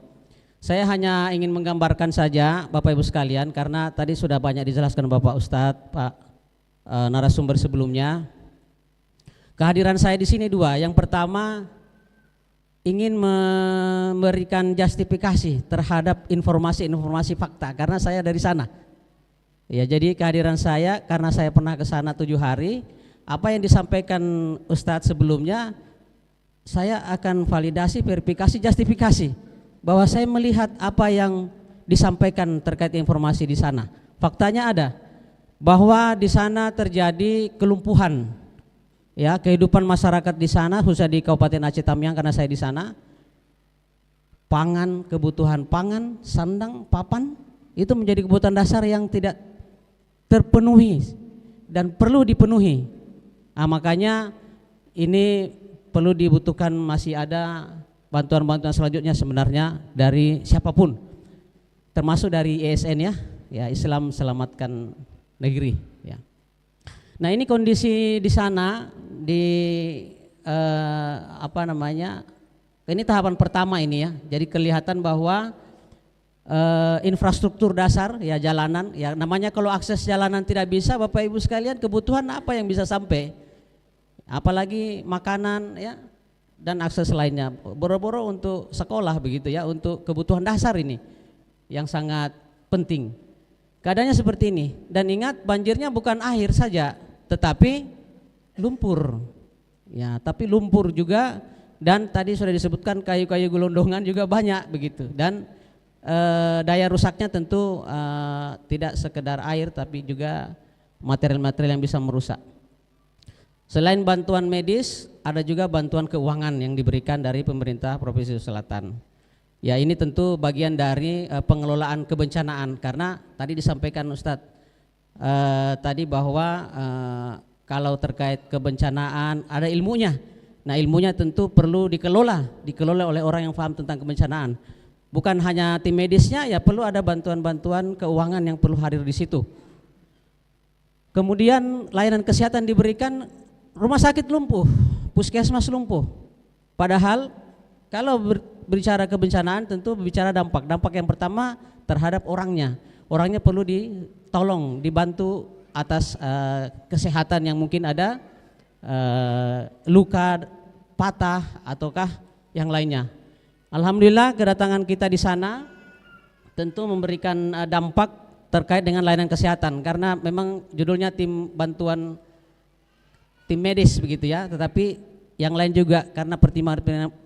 Speaker 19: Saya hanya ingin menggambarkan saja Bapak Ibu sekalian, karena tadi sudah banyak dijelaskan Bapak Ustadz, Pak narasumber sebelumnya. Kehadiran saya di sini dua. Yang pertama, ingin memberikan justifikasi terhadap informasi-informasi fakta, karena saya dari sana. Ya, jadi kehadiran saya karena saya pernah ke sana 7 hari. Apa yang disampaikan Ustadz sebelumnya, saya akan validasi, verifikasi, justifikasi bahwa saya melihat apa yang disampaikan terkait informasi di sana. Faktanya ada bahwa di sana terjadi kelumpuhan, ya, kehidupan masyarakat di sana, khususnya di Kabupaten Aceh Tamiang karena saya di sana. Pangan, kebutuhan pangan, sandang, papan itu menjadi kebutuhan dasar yang tidak terpenuhi dan perlu dipenuhi. Makanya ini perlu dibutuhkan, masih ada bantuan-bantuan selanjutnya sebenarnya dari siapapun, termasuk dari ISN, ya Islam Selamatkan Negeri, ya. Nah, ini kondisi di sana ini tahapan pertama ini, ya. Jadi kelihatan bahwa infrastruktur dasar, ya, jalanan, ya, namanya kalau akses jalanan tidak bisa, Bapak Ibu sekalian, kebutuhan apa yang bisa sampai? Apalagi makanan, ya, dan akses lainnya. Boro-boro untuk sekolah begitu, ya, untuk kebutuhan dasar ini yang sangat penting. Keadaannya seperti ini, dan ingat banjirnya bukan air saja, tetapi lumpur, ya, tapi lumpur juga, dan tadi sudah disebutkan kayu-kayu gelondongan juga banyak begitu, dan daya rusaknya tentu tidak sekedar air, tapi juga material-material yang bisa merusak. Selain bantuan medis, ada juga bantuan keuangan yang diberikan dari pemerintah Provinsi Selatan. Ya, ini tentu bagian dari pengelolaan kebencanaan, karena tadi disampaikan Ustadz tadi bahwa kalau terkait kebencanaan ada ilmunya. Nah, ilmunya tentu perlu dikelola oleh orang yang paham tentang kebencanaan. Bukan hanya tim medisnya, ya, perlu ada bantuan-bantuan keuangan yang perlu hadir di situ. Kemudian layanan kesehatan diberikan, rumah sakit lumpuh, puskesmas lumpuh. Padahal kalau berbicara kebencanaan tentu berbicara dampak. Dampak yang pertama terhadap orangnya. Orangnya perlu ditolong, dibantu atas kesehatan yang mungkin ada luka, patah, ataukah yang lainnya. Alhamdulillah kedatangan kita di sana tentu memberikan dampak terkait dengan layanan kesehatan, karena memang judulnya tim bantuan tim medis begitu, ya, tetapi yang lain juga karena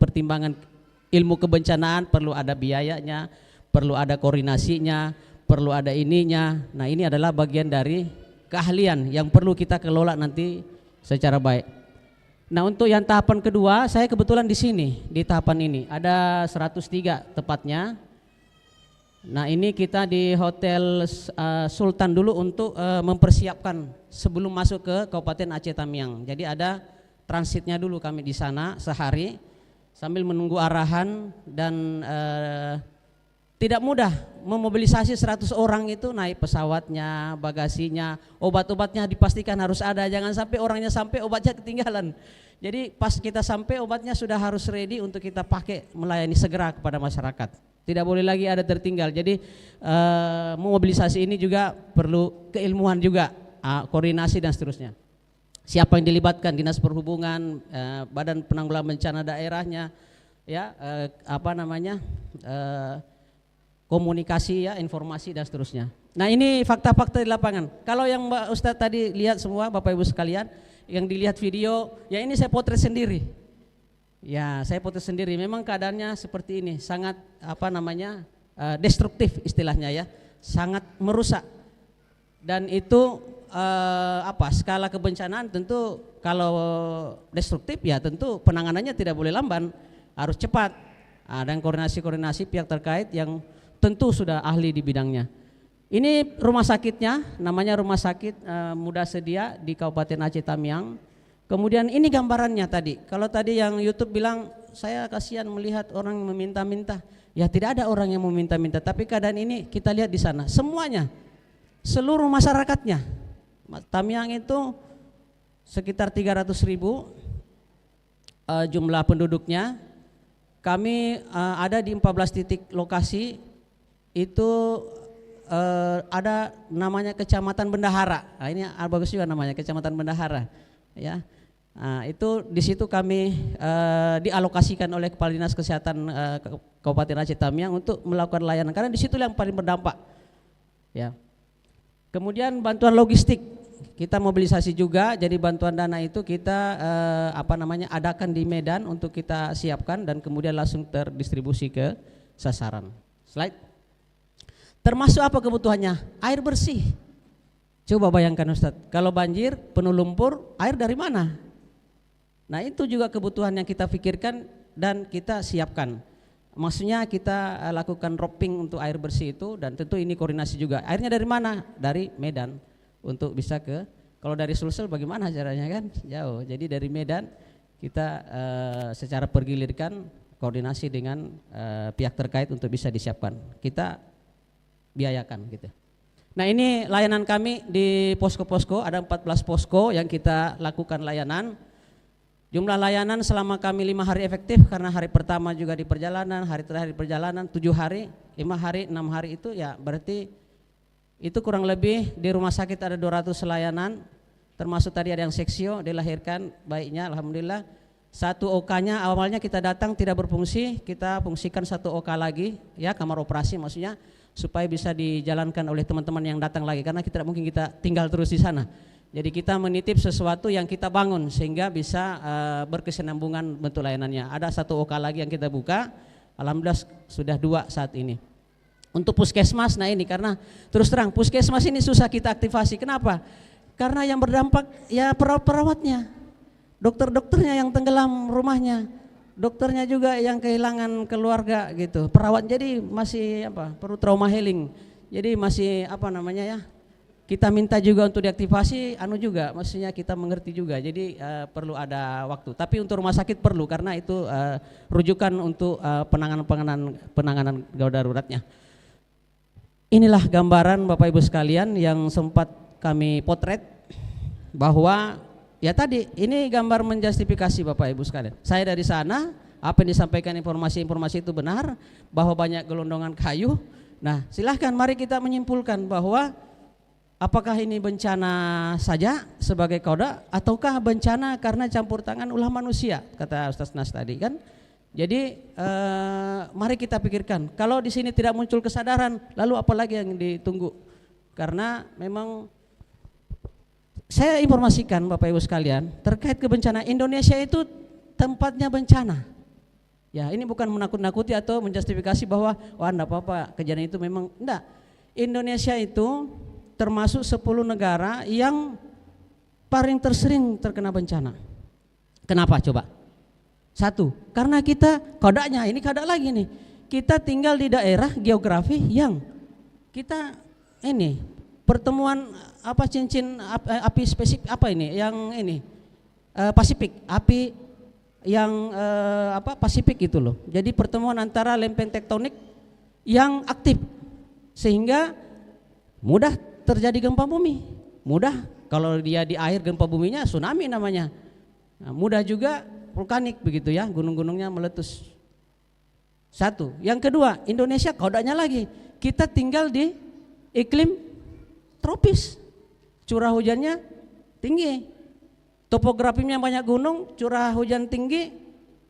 Speaker 19: pertimbangan ilmu kebencanaan perlu ada biayanya, perlu ada koordinasinya, perlu ada ininya. Nah, ini adalah bagian dari keahlian yang perlu kita kelola nanti secara baik. Nah, untuk yang tahapan kedua, saya kebetulan di sini, di tahapan ini ada 103 tepatnya. Nah, ini kita di Hotel Sultan dulu untuk mempersiapkan sebelum masuk ke Kabupaten Aceh Tamiang. Jadi ada transitnya dulu kami di sana sehari sambil menunggu arahan, dan tidak mudah memobilisasi 100 orang itu, naik pesawatnya, bagasinya, obat-obatnya dipastikan harus ada, jangan sampai orangnya sampai obatnya ketinggalan. Jadi pas kita sampai obatnya sudah harus ready untuk kita pakai melayani segera kepada masyarakat. Tidak boleh lagi ada tertinggal. Jadi memobilisasi ini juga perlu keilmuan juga, koordinasi dan seterusnya. Siapa yang dilibatkan, Dinas Perhubungan, Badan Penanggulangan Bencana daerahnya, ya, komunikasi, ya, informasi dan seterusnya. Nah, ini fakta-fakta di lapangan. Kalau yang Mbak Ustadz tadi lihat semua, Bapak Ibu sekalian, yang dilihat video, ya ini saya potret sendiri. Ya, saya potret sendiri. Memang keadaannya seperti ini, sangat destruktif istilahnya, ya, sangat merusak. Dan itu skala kebencanaan tentu kalau destruktif, ya tentu penanganannya tidak boleh lamban, harus cepat. Dan koordinasi pihak terkait yang tentu sudah ahli di bidangnya. Ini rumah sakitnya, namanya Rumah Sakit Muda Sedia di Kabupaten Aceh Tamiang. Kemudian ini gambarannya tadi. Kalau tadi yang YouTube bilang saya kasihan melihat orang yang meminta-minta. Ya tidak ada orang yang meminta-minta, tapi keadaan ini kita lihat di sana. Semuanya, seluruh masyarakatnya. Tamiang itu sekitar 300.000 jumlah penduduknya. Kami ada di 14 titik lokasi. Itu ada namanya Kecamatan Bendahara. Nah, ini bagus juga namanya Kecamatan Bendahara. Ya, itu di situ kami dialokasikan oleh Kepala Dinas Kesehatan Kabupaten Aceh Tamiang untuk melakukan layanan karena di situ yang paling berdampak. Ya. Kemudian bantuan logistik kita mobilisasi juga, jadi bantuan dana itu kita adakan di Medan untuk kita siapkan dan kemudian langsung terdistribusi ke sasaran. Slide. Termasuk apa kebutuhannya? Air bersih. Coba bayangkan Ustadz, kalau banjir, penuh lumpur, air dari mana? Nah itu juga kebutuhan yang kita pikirkan dan kita siapkan. Maksudnya kita lakukan dropping untuk air bersih itu dan tentu ini koordinasi juga. Airnya dari mana? Dari Medan untuk bisa ke, kalau dari Sulsel bagaimana caranya kan? Jauh, jadi dari Medan kita secara pergilirkan koordinasi dengan pihak terkait untuk bisa disiapkan. Kita biayakan gitu. Nah ini layanan kami di posko-posko, ada 14 posko yang kita lakukan layanan. Jumlah layanan selama kami 5 hari efektif karena hari pertama juga di perjalanan, hari terakhir di perjalanan 7 hari, 5 hari, 6 hari itu ya berarti itu kurang lebih di rumah sakit ada 200 layanan, termasuk tadi ada yang seksio dilahirkan baiknya alhamdulillah. 1 OK-nya awalnya kita datang tidak berfungsi, kita fungsikan 1 OK lagi ya, kamar operasi maksudnya, supaya bisa dijalankan oleh teman-teman yang datang lagi karena kita tidak mungkin kita tinggal terus di sana. Jadi kita menitip sesuatu yang kita bangun sehingga bisa berkesinambungan bentuk layanannya. Ada 1 OK lagi yang kita buka, alhamdulillah sudah 2 saat ini. Untuk puskesmas, nah ini karena terus terang puskesmas ini susah kita aktifasi. Kenapa? Karena yang berdampak ya perawat-perawatnya, dokter-dokternya yang tenggelam rumahnya, dokternya juga yang kehilangan keluarga gitu, perawat jadi masih perlu trauma healing, jadi masih kita minta juga untuk diaktifasi juga, maksudnya kita mengerti juga, jadi perlu ada waktu. Tapi untuk rumah sakit perlu karena itu rujukan untuk penanganan gawat daruratnya. Inilah gambaran Bapak Ibu sekalian yang sempat kami potret bahwa ya tadi ini gambar menjustifikasi Bapak Ibu sekalian. Saya dari sana, apa yang disampaikan informasi-informasi itu benar bahwa banyak gelondongan kayu. Nah, silahkan mari kita menyimpulkan bahwa apakah ini bencana saja sebagai kauda ataukah bencana karena campur tangan ulah manusia, kata Ustaz Nas tadi kan. Jadi mari kita pikirkan, kalau di sini tidak muncul kesadaran, lalu apa lagi yang ditunggu? Karena memang saya informasikan Bapak Ibu sekalian terkait kebencanaan, Indonesia itu tempatnya bencana. Ya ini bukan menakut-nakuti atau menjustifikasi bahwa wah enggak apa-apa kejadian itu memang enggak. Indonesia itu termasuk 10 negara yang paling tersering terkena bencana. Kenapa coba? 1, karena kita kodaknya, ini kodak lagi nih, kita tinggal di daerah geografi yang kita ini pertemuan cincin api spesifik yang ini Pasifik, api yang Pasifik itu loh. Jadi pertemuan antara lempeng tektonik yang aktif sehingga mudah terjadi gempa bumi. Mudah kalau dia di air gempa buminya tsunami namanya. Nah, mudah juga vulkanik begitu ya, gunung-gunungnya meletus. 1. Yang kedua, Indonesia kodanya lagi, kita tinggal di iklim tropis, curah hujannya tinggi, topografinya banyak gunung, curah hujan tinggi,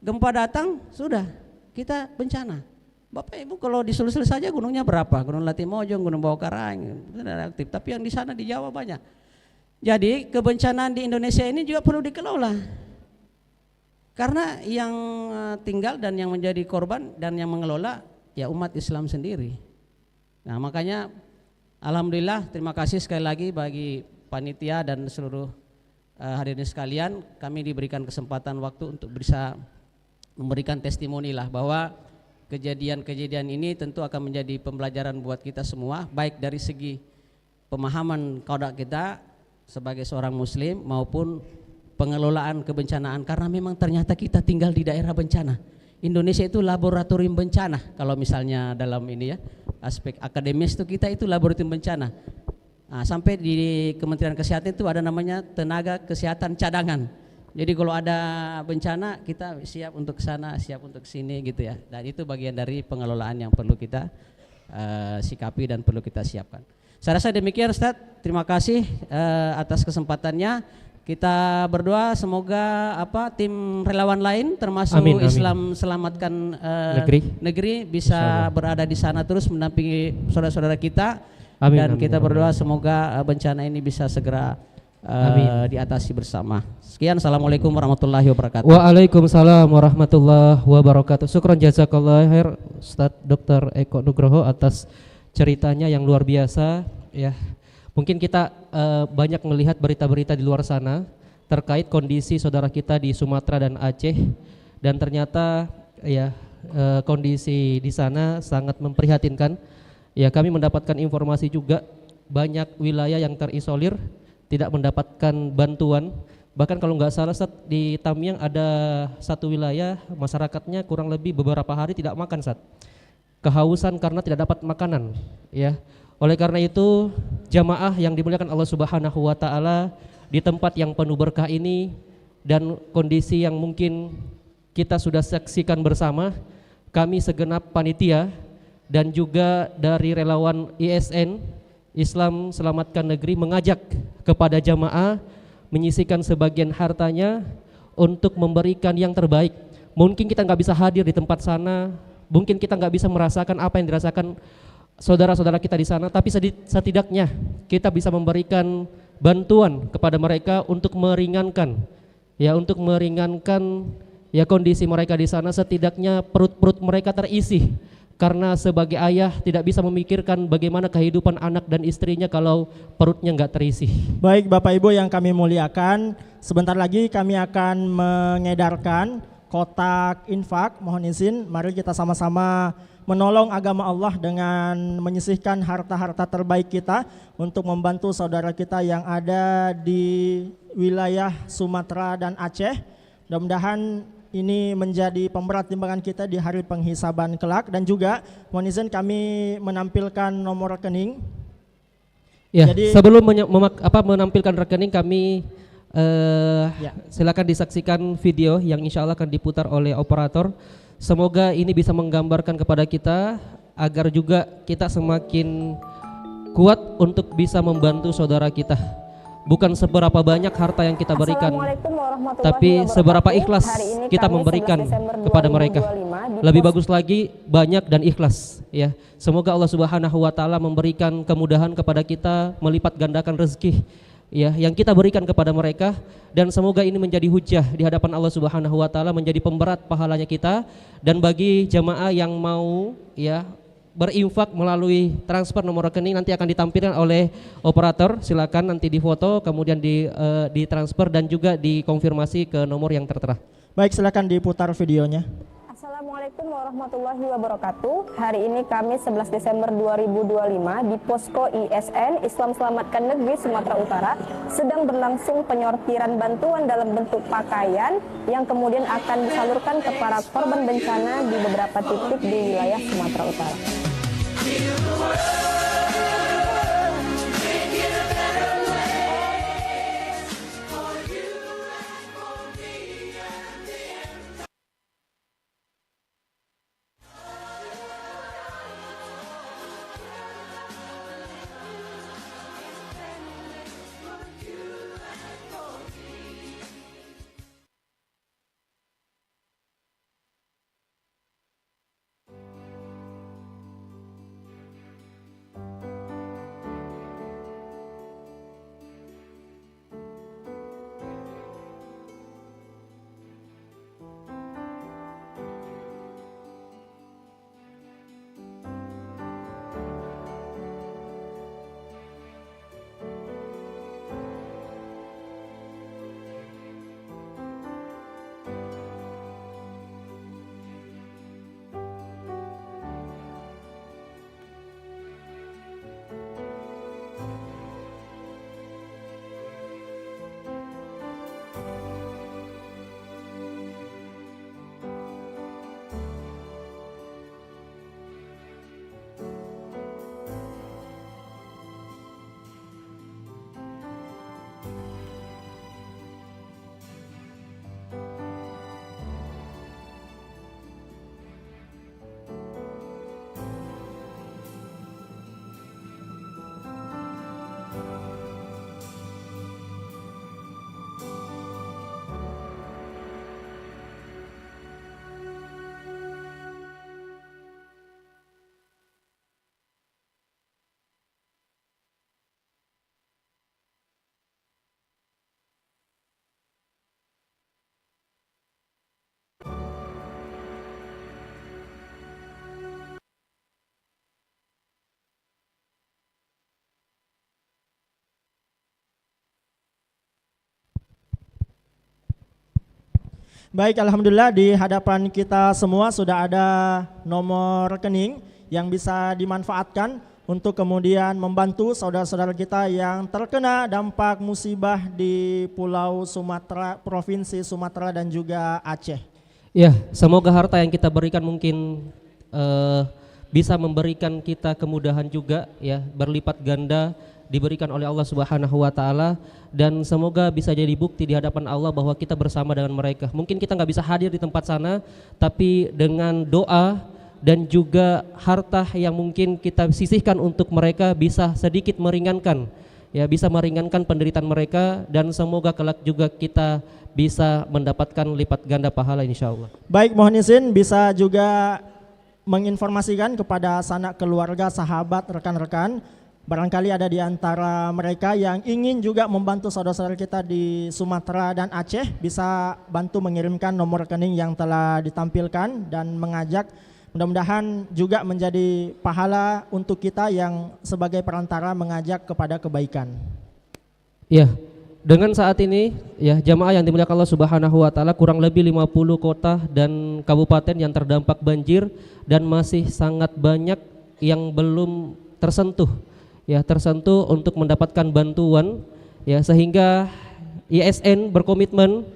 Speaker 19: gempa datang, sudah kita bencana. Bapak Ibu kalau di Sulsel saja gunungnya berapa? Gunung Latimojong, Gunung Bawah-Karang, tidak aktif. Tapi yang di sana di Jawa banyak. Jadi kebencanaan di Indonesia ini juga perlu dikelola. Karena yang tinggal dan yang menjadi korban dan yang mengelola ya umat Islam sendiri. Nah makanya alhamdulillah terima kasih sekali lagi bagi panitia dan seluruh hadirin sekalian, kami diberikan kesempatan waktu untuk bisa memberikan testimoni lah bahwa kejadian-kejadian ini tentu akan menjadi pembelajaran buat kita semua, baik dari segi pemahaman kauda kita sebagai seorang muslim maupun pengelolaan kebencanaan, karena memang ternyata kita tinggal di daerah bencana. Indonesia itu laboratorium bencana kalau misalnya dalam ini ya, aspek akademis itu kita itu laboratorium bencana. Nah, sampai di Kementerian Kesehatan itu ada namanya tenaga kesehatan cadangan. Jadi kalau ada bencana kita siap untuk ke sana, siap untuk sini gitu ya. Dan itu bagian dari pengelolaan yang perlu kita sikapi dan perlu kita siapkan. Saya rasa demikian Ustaz. Terima kasih atas kesempatannya. Kita berdoa semoga tim relawan lain termasuk
Speaker 2: Amin.
Speaker 19: Islam Selamatkan negeri bisa berada di sana terus mendampingi saudara-saudara kita.
Speaker 2: Amin,
Speaker 19: Dan
Speaker 2: amin,
Speaker 19: kita
Speaker 2: amin.
Speaker 19: berdoa semoga bencana ini bisa segera diatasi bersama. Sekian, assalamualaikum warahmatullahi wabarakatuh.
Speaker 2: Waalaikumsalam warahmatullahi wabarakatuh. Syukron jazakallah khair Ustaz Dr. Eko Nugroho atas ceritanya yang luar biasa ya. Mungkin kita banyak melihat berita-berita di luar sana terkait kondisi saudara kita di Sumatera dan Aceh, dan ternyata ya kondisi di sana sangat memprihatinkan. Ya, kami mendapatkan informasi juga banyak wilayah yang terisolir tidak mendapatkan bantuan. Bahkan kalau nggak salah di Tamiang ada satu wilayah masyarakatnya kurang lebih beberapa hari tidak makan, kehausan karena tidak dapat makanan ya. Oleh karena itu jamaah yang dimuliakan Allah Subhanahu wa taala, di tempat yang penuh berkah ini dan kondisi yang mungkin kita sudah saksikan bersama, kami segenap panitia dan juga dari relawan ISN Islam Selamatkan Negeri mengajak kepada jamaah menyisihkan sebagian hartanya untuk memberikan yang terbaik. Mungkin kita nggak bisa hadir di tempat sana, mungkin kita nggak bisa merasakan apa yang dirasakan saudara-saudara kita di sana, tapi setidaknya kita bisa memberikan bantuan kepada mereka untuk meringankan kondisi mereka di sana. Setidaknya perut-perut mereka terisi, karena sebagai ayah tidak bisa memikirkan bagaimana kehidupan anak dan istrinya kalau perutnya nggak terisi.
Speaker 1: Baik Bapak Ibu yang kami muliakan, sebentar lagi kami akan mengedarkan kotak infak. Mohon izin, mari kita sama-sama menolong agama Allah dengan menyisihkan harta-harta terbaik kita untuk membantu saudara kita yang ada di wilayah Sumatera dan Aceh. Mudah-mudahan ini menjadi pemberat timbangan kita di hari penghisaban kelak. Dan juga mohon izin kami menampilkan nomor rekening.
Speaker 2: Ya,
Speaker 1: jadi,
Speaker 2: sebelum menampilkan rekening kami silakan disaksikan video yang insya Allah akan diputar oleh operator. Semoga ini bisa menggambarkan kepada kita agar juga kita semakin kuat untuk bisa membantu saudara kita. Bukan seberapa banyak harta yang kita berikan, tapi seberapa ikhlas kita memberikan kepada mereka. Lebih bagus lagi banyak dan ikhlas ya. Semoga Allah Subhanahu wa taala memberikan kemudahan kepada kita, melipat gandakan rezeki ya yang kita berikan kepada mereka, dan semoga ini menjadi hujah di hadapan Allah Subhanahu wa taala, menjadi pemberat pahalanya kita. Dan bagi jamaah yang mau ya berinfak melalui transfer nomor rekening nanti akan ditampilkan oleh operator, silakan nanti difoto kemudian ditransfer dan juga dikonfirmasi ke nomor yang tertera.
Speaker 1: Baik, silakan diputar videonya.
Speaker 20: Assalamualaikum warahmatullahi wabarakatuh. Hari ini Kamis 11 Desember 2025 di Posko ISN Islam Selamatkan Negeri Sumatera Utara sedang berlangsung penyortiran bantuan dalam bentuk pakaian yang kemudian akan disalurkan ke para korban bencana di beberapa titik di wilayah Sumatera Utara.
Speaker 1: Baik, alhamdulillah di hadapan kita semua sudah ada nomor rekening yang bisa dimanfaatkan untuk kemudian membantu saudara-saudara kita yang terkena dampak musibah di Pulau Sumatera, Provinsi Sumatera dan juga Aceh.
Speaker 2: Ya, semoga harta yang kita berikan mungkin bisa memberikan kita kemudahan juga, ya, berlipat ganda diberikan oleh Allah Subhanahu wa taala, dan semoga bisa jadi bukti di hadapan Allah bahwa kita bersama dengan mereka. Mungkin kita nggak bisa hadir di tempat sana, tapi dengan doa dan juga harta yang mungkin kita sisihkan untuk mereka bisa sedikit meringankan, ya, bisa meringankan penderitaan mereka, dan semoga kelak juga kita bisa mendapatkan lipat ganda pahala insyaallah.
Speaker 1: Baik, mohon izin bisa juga menginformasikan kepada sanak keluarga, sahabat, rekan-rekan, barangkali ada di antara mereka yang ingin juga membantu saudara-saudara kita di Sumatera dan Aceh, bisa bantu mengirimkan nomor rekening yang telah ditampilkan dan mengajak, mudah-mudahan juga menjadi pahala untuk kita yang sebagai perantara mengajak kepada kebaikan.
Speaker 2: Ya, dengan saat ini, ya, jamaah yang dimuliakan Allah Subhanahu wa taala, kurang lebih 50 kota dan kabupaten yang terdampak banjir dan masih sangat banyak yang belum tersentuh, ya, tersentuh untuk mendapatkan bantuan, ya, sehingga ISN berkomitmen,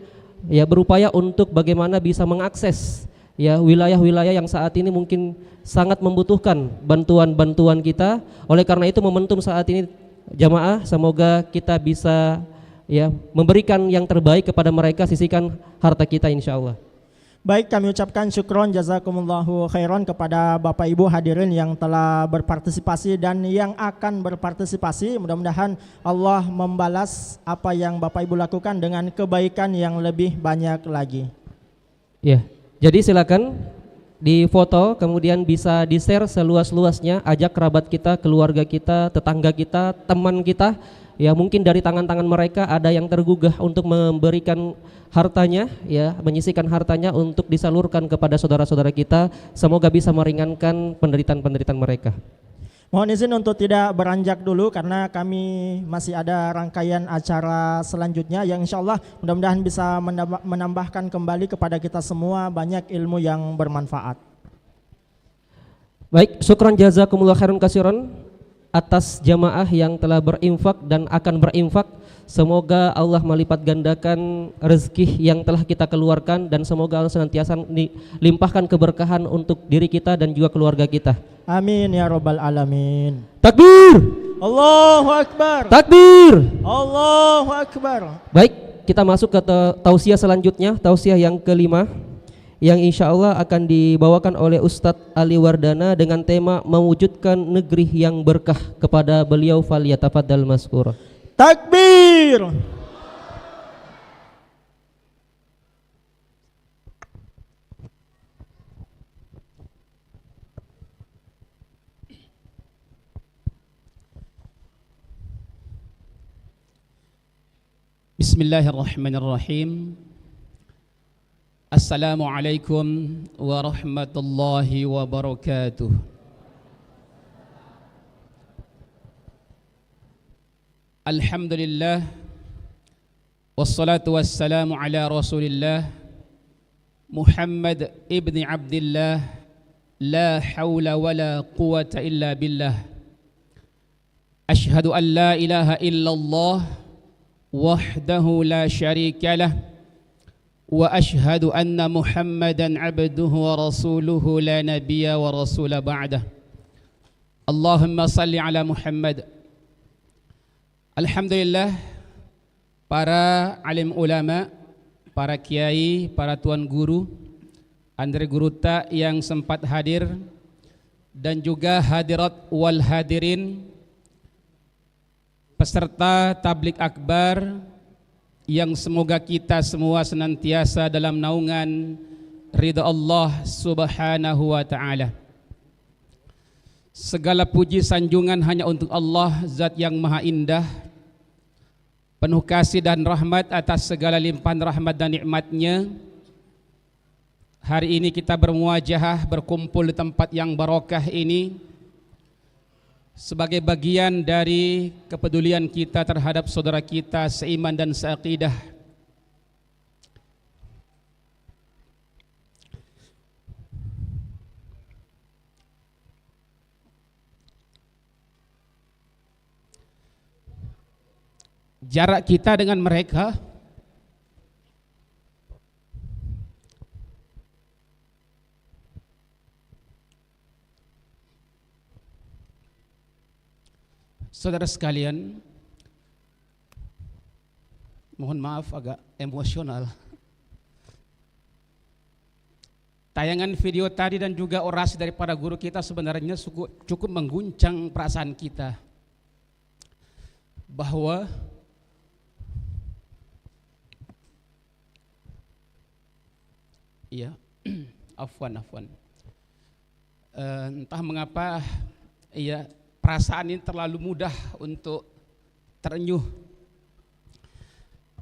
Speaker 2: ya, berupaya untuk bagaimana bisa mengakses, ya, wilayah-wilayah yang saat ini mungkin sangat membutuhkan bantuan-bantuan kita. Oleh karena itu momentum saat ini jamaah, semoga kita bisa, ya, memberikan yang terbaik kepada mereka, sisihkan harta kita insyaallah.
Speaker 1: Baik, kami ucapkan syukron jazakumullahu khairan kepada Bapak Ibu hadirin yang telah berpartisipasi dan yang akan berpartisipasi. Mudah-mudahan Allah membalas apa yang Bapak Ibu lakukan dengan kebaikan yang lebih banyak lagi.
Speaker 2: Ya, jadi silakan difoto, kemudian bisa di-share seluas-luasnya, ajak kerabat kita, keluarga kita, tetangga kita, teman kita. Ya, mungkin dari tangan-tangan mereka ada yang tergugah untuk memberikan hartanya, ya, menyisihkan hartanya untuk disalurkan kepada saudara-saudara kita. Semoga bisa meringankan penderitaan-penderitaan mereka.
Speaker 1: Mohon izin untuk tidak beranjak dulu karena kami masih ada rangkaian acara selanjutnya yang insya Allah mudah-mudahan bisa menambahkan kembali kepada kita semua banyak ilmu yang bermanfaat.
Speaker 2: Baik, syukran jazakumullah khairan katsiran atas jamaah yang telah berinfak dan akan berinfak. Semoga Allah melipat gandakan rezeki yang telah kita keluarkan, dan semoga Allah senantiasa limpahkan keberkahan untuk diri kita dan juga keluarga kita.
Speaker 1: Amin ya rabbal alamin.
Speaker 2: Takbir!
Speaker 1: Allahu akbar.
Speaker 2: Takbir!
Speaker 1: Allahu akbar.
Speaker 2: Baik, kita masuk ke tausiah selanjutnya, tausiah yang kelima, yang insya Allah akan dibawakan oleh Ustadz Ali Wardana dengan tema mewujudkan negeri yang berkah. Kepada beliau falyatafaddal mazkura.
Speaker 1: Takbir.
Speaker 21: Bismillahirrahmanirrahim. Assalamualaikum warahmatullahi wabarakatuh. Alhamdulillah, wassalatu wassalamu ala rasulillah Muhammad ibni Abdillah, la hawla wa la quwata illa billah. Ashhadu an la ilaha illallah wahdahu la syarika lah, wa ashhadu anna Muhammadan abduhu wa rasuluhu la nabiyya wa rasula ba'dah. Allahumma salli ala Muhammad. Alhamdulillah, para alim ulama, para kiai, para tuan guru, Andre Guruta yang sempat hadir, dan juga hadirat wal hadirin, peserta tablik akbar, yang semoga kita semua senantiasa dalam naungan ridha Allah Subhanahu wa ta'ala. Segala puji sanjungan hanya untuk Allah, Zat yang Maha Indah, penuh kasih dan rahmat atas segala limpahan rahmat dan nikmatnya. Hari ini kita bermuajahah, berkumpul di tempat yang barokah ini sebagai bagian dari kepedulian kita terhadap saudara kita seiman dan seaqidah. jarak kita dengan mereka saudara sekalian, mohon maaf agak emosional. Tayangan video tadi dan juga orasi daripada guru kita sebenarnya cukup mengguncang perasaan kita. Bahwa iya, afwan. Entah mengapa iya perasaan ini terlalu mudah untuk terenyuh.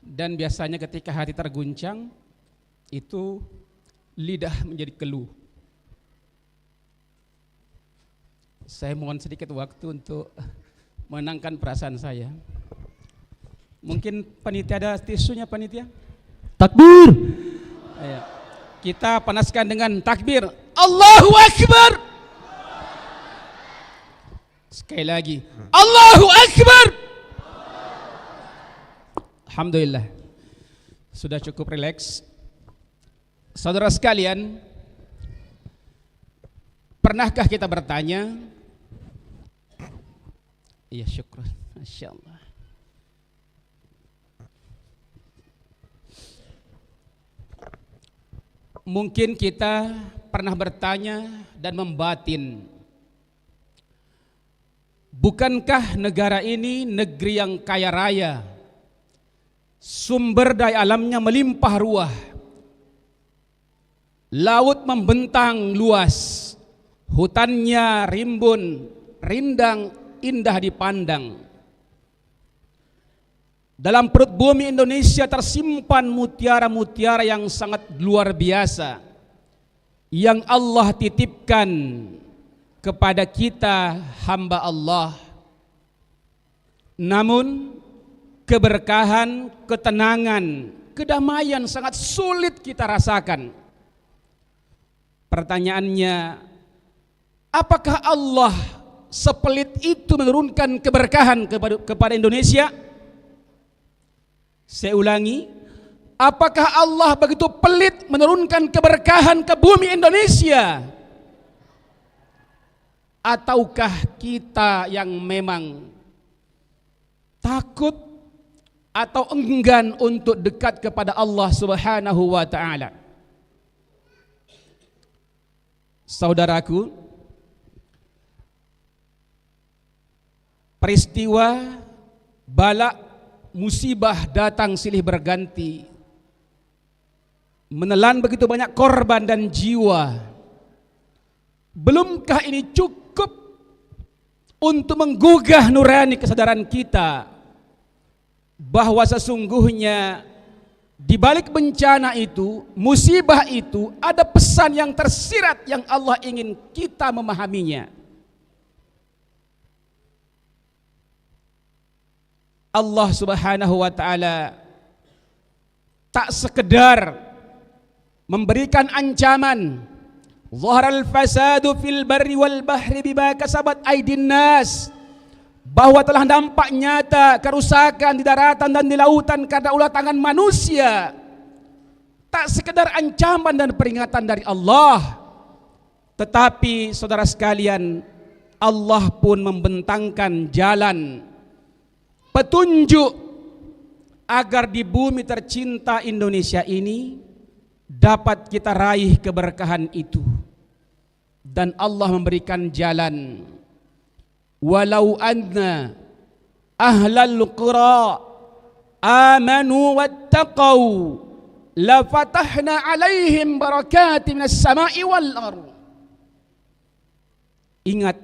Speaker 21: Dan biasanya ketika hati terguncang itu lidah menjadi keluh. Saya mohon sedikit waktu untuk menenangkan perasaan saya. Mungkin panitia ada tisunya panitia?
Speaker 15: Takbir.
Speaker 21: Ayo. Kita panaskan dengan takbir. Allahu Akbar. Sekali lagi. Allahu Akbar. Alhamdulillah. Sudah cukup rileks. Saudara sekalian, pernahkah kita bertanya? Iya, syukur. Masya Allah. Mungkin kita pernah bertanya dan membatin, bukankah negara ini negeri yang kaya raya, sumber daya alamnya melimpah ruah, laut membentang luas, hutannya rimbun, rindang, indah dipandang. Dalam perut bumi Indonesia tersimpan mutiara-mutiara yang sangat luar biasa yang Allah titipkan kepada kita hamba Allah. Namun keberkahan, ketenangan, kedamaian sangat sulit kita rasakan. Pertanyaannya, apakah Allah sepelit itu menurunkan keberkahan kepada Indonesia? Saya ulangi, apakah Allah begitu pelit menurunkan keberkahan ke bumi Indonesia? Ataukah kita yang memang takut atau enggan untuk dekat kepada Allah Subhanahu wa ta'ala? Saudaraku, peristiwa bala musibah datang silih berganti, menelan begitu banyak korban dan jiwa. Belumkah ini cukup untuk menggugah nurani kesadaran kita bahwa sesungguhnya di balik bencana itu, musibah itu, ada pesan yang tersirat yang Allah ingin kita memahaminya. Allah Subhanahu wa ta'ala tak sekedar memberikan ancaman, zaharal fasadu fil barri wal bahri bima kasabat aydin nas, bahwa telah dampak nyata kerusakan di daratan dan di lautan karena ulah tangan manusia. Tak sekedar ancaman dan peringatan dari Allah, tetapi saudara sekalian, Allah pun membentangkan jalan petunjuk agar di bumi tercinta Indonesia ini dapat kita raih keberkahan itu. Dan Allah memberikan jalan, walau anna ahlal qura amanu wattaqau la fatahna alaihim barakatin minas sama'i wal ardh. Ingat,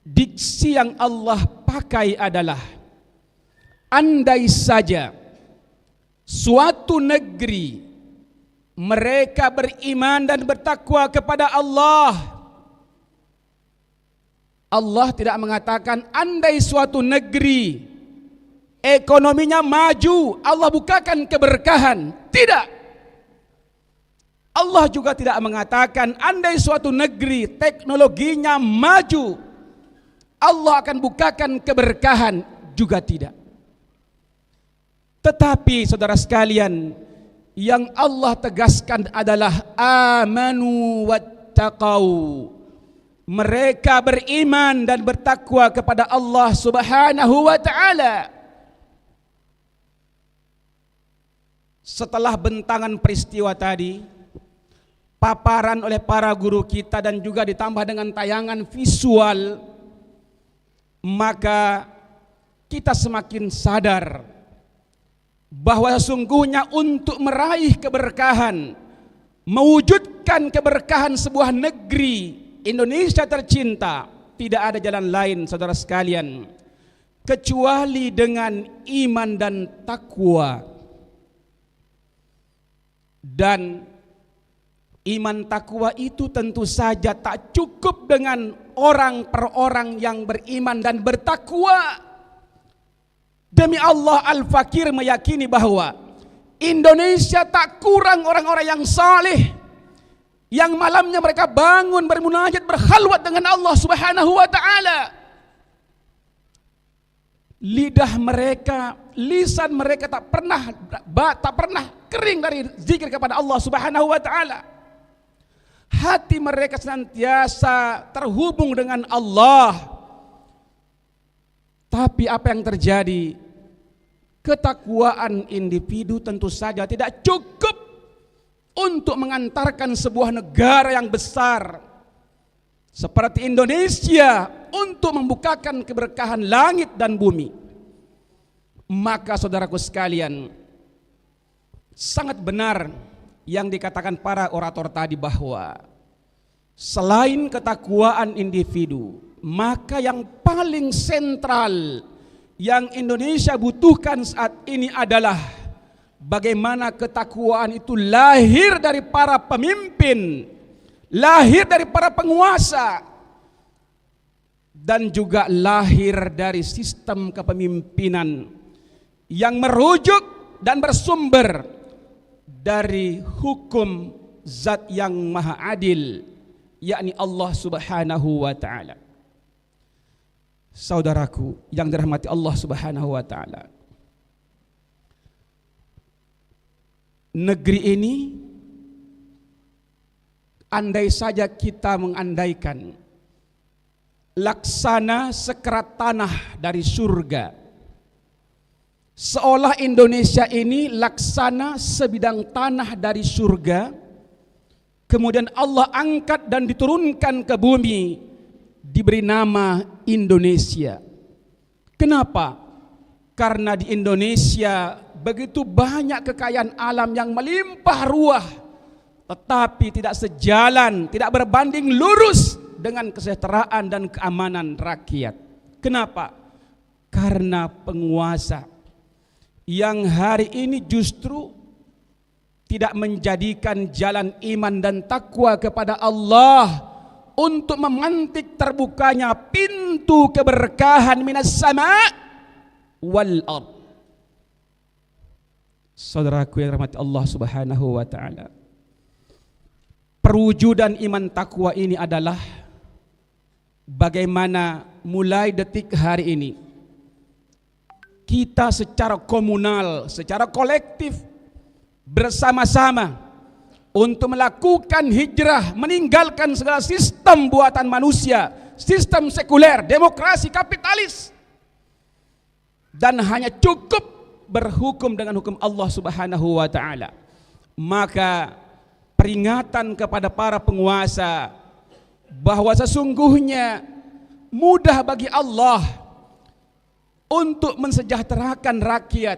Speaker 21: diksi yang Allah pakai adalah andai saja suatu negeri mereka beriman dan bertakwa kepada Allah. Allah tidak mengatakan andai suatu negeri ekonominya maju, Allah bukakan keberkahan. Tidak. Allah juga tidak mengatakan andai suatu negeri teknologinya maju, Allah akan bukakan keberkahan. Juga tidak. Tetapi saudara sekalian, yang Allah tegaskan adalah amanu wattaqau. Mereka beriman dan bertakwa kepada Allah Subhanahu wa taala. Setelah bentangan peristiwa tadi, paparan oleh para guru kita dan juga ditambah dengan tayangan visual, maka kita semakin sadar bahwa sesungguhnya untuk meraih keberkahan, mewujudkan keberkahan sebuah negeri Indonesia tercinta, tidak ada jalan lain saudara sekalian kecuali dengan iman dan takwa. Dan iman takwa itu tentu saja tak cukup dengan orang per orang yang beriman dan bertakwa. Demi Allah, Al-Fakir meyakini bahwa Indonesia tak kurang orang-orang yang saleh, yang malamnya mereka bangun bermunajat berkhalwat dengan Allah Subhanahu wa taala. Lidah mereka, lisan mereka tak pernah kering dari zikir kepada Allah Subhanahu wa taala. Hati mereka senantiasa terhubung dengan Allah. Tapi apa yang terjadi? Ketakwaan individu tentu saja tidak cukup untuk mengantarkan sebuah negara yang besar seperti Indonesia untuk membukakan keberkahan langit dan bumi. Maka saudaraku sekalian, sangat benar yang dikatakan para orator tadi bahwa selain ketakwaan individu, maka yang paling sentral yang Indonesia butuhkan saat ini adalah bagaimana ketakwaan itu lahir dari para pemimpin, lahir dari para penguasa, dan juga lahir dari sistem kepemimpinan yang merujuk dan bersumber dari hukum Zat yang Maha Adil, yakni Allah Subhanahu wa taala. Saudaraku yang dirahmati Allah Subhanahu wa taala, negeri ini andai saja kita mengandaikan laksana sekerat tanah dari surga, seolah Indonesia ini laksana sebidang tanah dari surga, kemudian Allah angkat dan diturunkan ke bumi, diberi nama Indonesia. Kenapa? Karena di Indonesia begitu banyak kekayaan alam yang melimpah ruah, tetapi tidak sejalan, tidak berbanding lurus dengan kesejahteraan dan keamanan rakyat. Kenapa? Karena penguasa yang hari ini justru tidak menjadikan jalan iman dan takwa kepada Allah untuk memantik terbukanya pintu keberkahan minas sama' wal ard. Saudaraku yang rahmati Allah Subhanahu wa taala, perwujudan iman takwa ini adalah bagaimana mulai detik hari ini kita secara komunal, secara kolektif bersama-sama untuk melakukan hijrah, meninggalkan segala sistem buatan manusia, sistem sekuler, demokrasi kapitalis, dan hanya cukup berhukum dengan hukum Allah Subhanahu wa taala. Maka peringatan kepada para penguasa bahwa sesungguhnya mudah bagi Allah untuk mensejahterakan rakyat,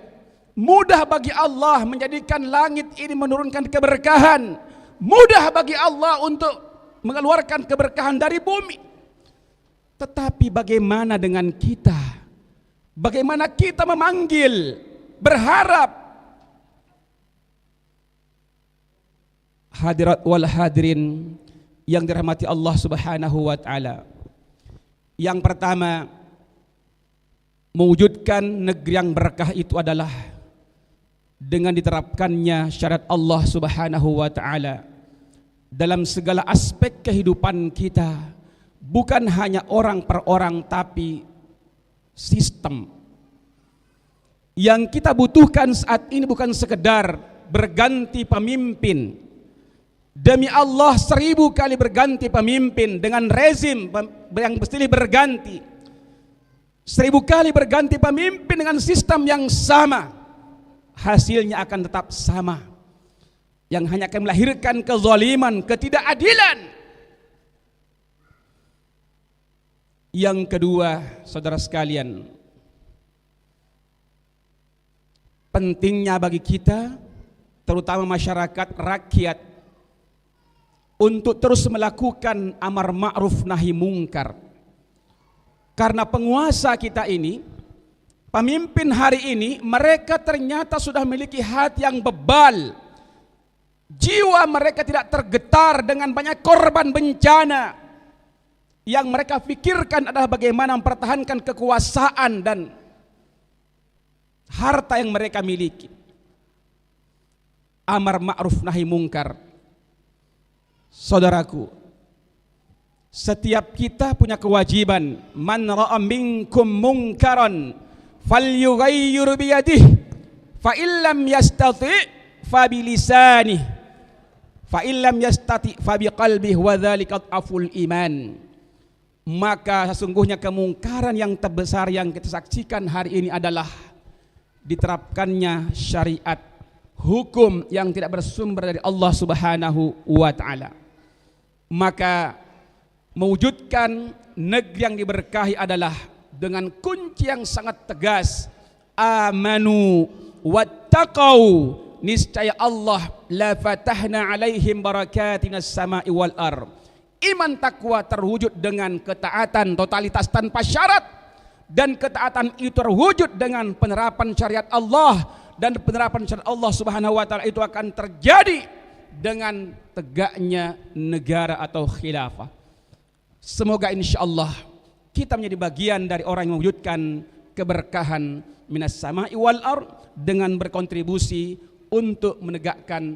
Speaker 21: mudah bagi Allah menjadikan langit ini menurunkan keberkahan, mudah bagi Allah untuk mengeluarkan keberkahan dari bumi. Tetapi bagaimana dengan kita? Bagaimana kita memanggil, berharap? Hadirat wal hadirin yang dirahmati Allah Subhanahu wa taala. Yang pertama, mewujudkan negeri yang berkah itu adalah dengan diterapkannya syariat Allah Subhanahu wa taala dalam segala aspek kehidupan kita, bukan hanya orang per orang tapi sistem. Yang kita butuhkan saat ini bukan sekedar berganti pemimpin. Demi Allah 1000 kali berganti pemimpin dengan rezim yang silih berganti. 1000 kali berganti pemimpin dengan sistem yang sama, hasilnya akan tetap sama. Yang hanya akan melahirkan kezaliman, ketidakadilan. Yang kedua, saudara sekalian, pentingnya bagi kita, terutama masyarakat rakyat, untuk terus melakukan amar ma'ruf nahi mungkar. Karena penguasa kita ini, pemimpin hari ini, mereka ternyata sudah memiliki hati yang bebal. Jiwa mereka tidak tergetar dengan banyak korban bencana. Yang mereka pikirkan adalah bagaimana mempertahankan kekuasaan dan harta yang mereka miliki. Amar ma'ruf nahi mungkar. Saudaraku, setiap kita punya kewajiban. Man ra'a minkum munkaran falyughayyir biyadihi fa illam yastati' fa bilisanihi fa illam yastati' fa biqalbihi wa dzalika aful iman. Maka sesungguhnya kemungkaran yang terbesar yang kita saksikan hari ini adalah diterapkannya syariat, hukum yang tidak bersumber dari Allah Subhanahu wa taala. Maka mewujudkan negeri yang diberkahi adalah dengan kunci yang sangat tegas, amanu wattaqau, niscaya Allah la fatahna alaihim barakatinas sama'i wal ardh. Iman takwa terwujud dengan ketaatan totalitas tanpa syarat, dan ketaatan itu terwujud dengan penerapan syariat Allah, dan penerapan syariat Allah Subhanahu wa taala itu akan terjadi dengan tegaknya negara atau khilafah. Semoga insyaallah kita menjadi bagian dari orang yang mewujudkan keberkahan minas sama'i wal ardh dengan berkontribusi untuk menegakkan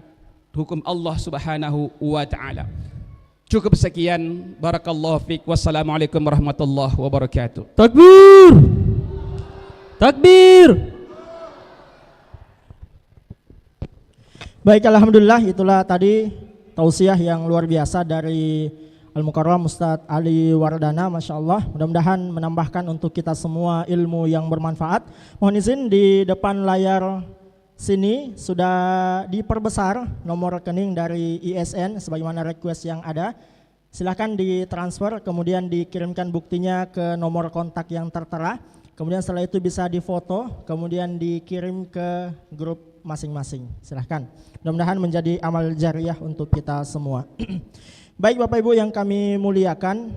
Speaker 21: hukum Allah Subhanahu wa taala. Cukup sekian, barakallahu fiik, wassalamualaikum warahmatullahi wabarakatuh.
Speaker 15: Takbir! Takbir!
Speaker 1: Baik, alhamdulillah, itulah tadi tausiah yang luar biasa dari Al-Mukarram Ustadz Ali Wardana, Masya Allah. Mudah-mudahan menambahkan untuk kita semua ilmu yang bermanfaat. Mohon izin, di depan layar sini sudah diperbesar nomor rekening dari ISN sebagaimana request yang ada. Silahkan ditransfer, kemudian dikirimkan buktinya ke nomor kontak yang tertera. Kemudian setelah itu bisa difoto, kemudian dikirim ke grup masing-masing. Silahkan. Mudah-mudahan menjadi amal jariah untuk kita semua. Baik Bapak Ibu yang kami muliakan,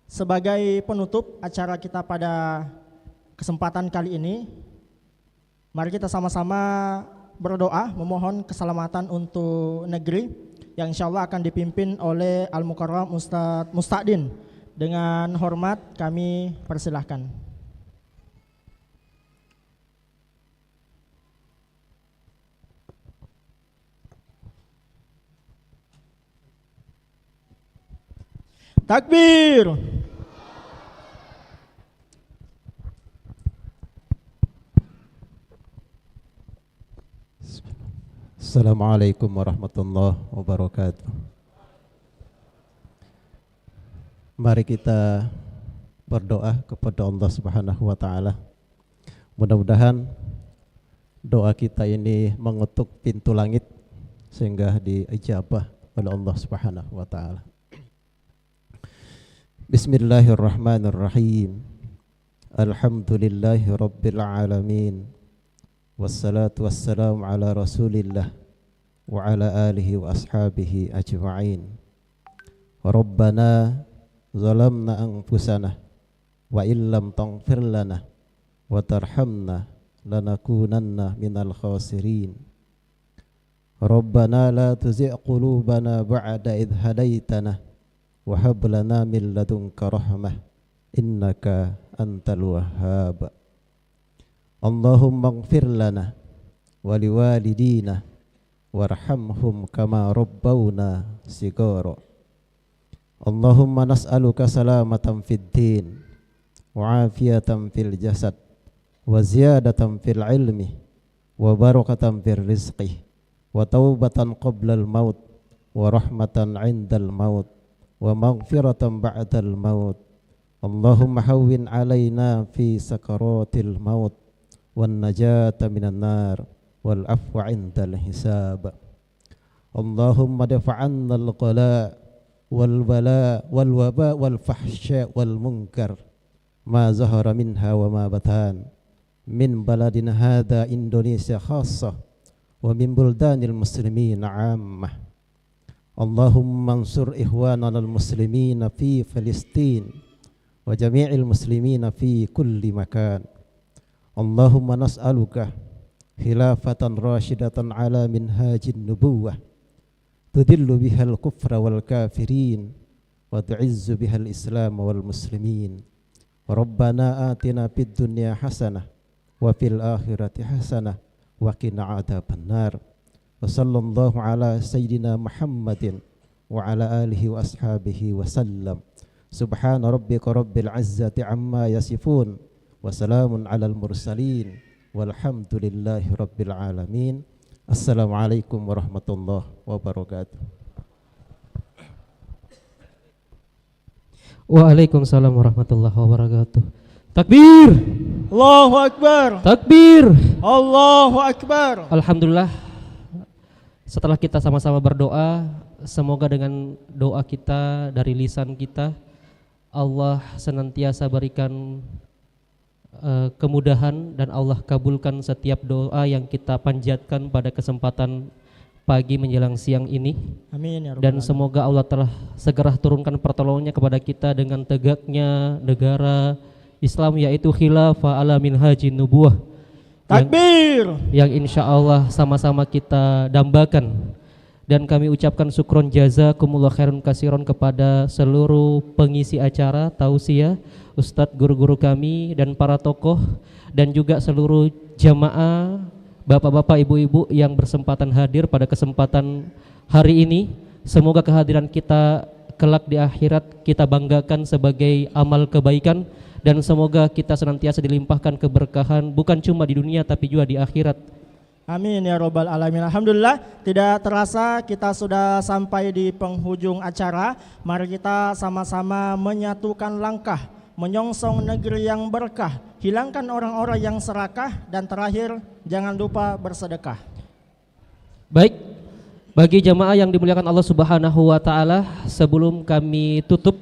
Speaker 1: sebagai penutup acara kita pada kesempatan kali ini, mari kita sama-sama berdoa memohon keselamatan untuk negeri yang insya Allah akan dipimpin oleh Al-Mukarram Ustadz Musta'din. Dengan hormat kami persilahkan. Takbir.
Speaker 3: Assalamualaikum warahmatullahi wabarakatuh. Mari kita berdoa kepada Allah Subhanahu wa taala. Mudah-mudahan doa kita ini mengetuk pintu langit sehingga diijabah oleh Allah Subhanahu wa taala. Bismillahirrahmanirrahim. Alhamdulillahi rabbil alamin. Wassalatu wassalamu ala Rasulillah wa ala alihi wa ashabihi ajma'in. Rabbana zalamna anfusana wa illam taghfir lana wa tarhamna lanakunanna minal khasirin. Rabbana la tuzigh qulubana ba'da idh hadaitana wa hab lana min ladunka rahmah innaka antal wahhab. Allahumma ighfir lana wa liwalidina warhamhum kama rabbawna sigara. Allahumma nas'aluka salamatan fid din wa afiyatan fil jasad wa ziyadatan fil ilmi wa barakatan fil rizqi wa taubatan qabla al maut wa rahmatan 'indal maut wa maghfiratan ba'dal maut. Allahumma hawwin 'alaina fi sakaratil maut wan najata minan nar wal afwa 'indal hisab. Allahumma dafa'anna al qala wal bala wal waba wal fahsya wal munkar ma zahara minha wa ma batan min baladina hadha Indonesia khassah wa min buldanil muslimin 'ammah. Allahumma ansur ikhwanana al muslimina fi Filistin wa jami'il muslimina fi kulli makan. Allahumma nas'aluka khilafatan rasyidatan ala minhajin nubuwah tudillu bihal kufra wal kafirin wa tu'izzu bihal islam wal muslimin. Rabbana atina fid dunya hasanah wa fil akhirati hasanah wa qina adzaban nar. Wa sallallahu ala sayyidina Muhammadin wa ala alihi wa ashabihi wa sallam. Subhana rabbika rabbil izzati amma yasifun wa salamun alal mursalin walhamdulillahi rabbil alamin. Assalamualaikum warahmatullahi wabarakatuh.
Speaker 2: Waalaikumsalam warahmatullahi wabarakatuh. Takbir.
Speaker 1: Allahu Akbar.
Speaker 2: Takbir.
Speaker 1: Allahu Akbar.
Speaker 2: Alhamdulillah. Setelah kita sama-sama berdoa, semoga dengan doa kita dari lisan kita, Allah senantiasa berikan kemudahan dan Allah kabulkan setiap doa yang kita panjatkan pada kesempatan pagi menjelang siang ini.
Speaker 1: Amin ya rabbal
Speaker 2: Dan
Speaker 1: alamin.
Speaker 2: semoga Allah telah segera turunkan pertolongannya kepada kita dengan tegaknya negara Islam, yaitu khilafah ala minhajin nubuwah.
Speaker 1: Takbir.
Speaker 2: Yang insya Allah sama-sama kita dambakan. Dan kami ucapkan syukron jazakumullah khairan kasiron kepada seluruh pengisi acara, tausiah, ustadz, guru-guru kami, dan para tokoh, dan juga seluruh jamaah, bapak-bapak, ibu-ibu yang bersempatan hadir pada kesempatan hari ini. Semoga kehadiran kita kelak di akhirat kita banggakan sebagai amal kebaikan, dan semoga kita senantiasa dilimpahkan keberkahan bukan cuma di dunia tapi juga di akhirat.
Speaker 1: Amin ya robbal alamin. Alhamdulillah, tidak terasa kita sudah sampai di penghujung acara. Mari kita sama-sama menyatukan langkah, menyongsong negeri yang berkah, hilangkan orang-orang yang serakah, dan terakhir jangan lupa bersedekah.
Speaker 2: Baik, bagi jamaah yang dimuliakan Allah Subhanahu wa taala, sebelum kami tutup,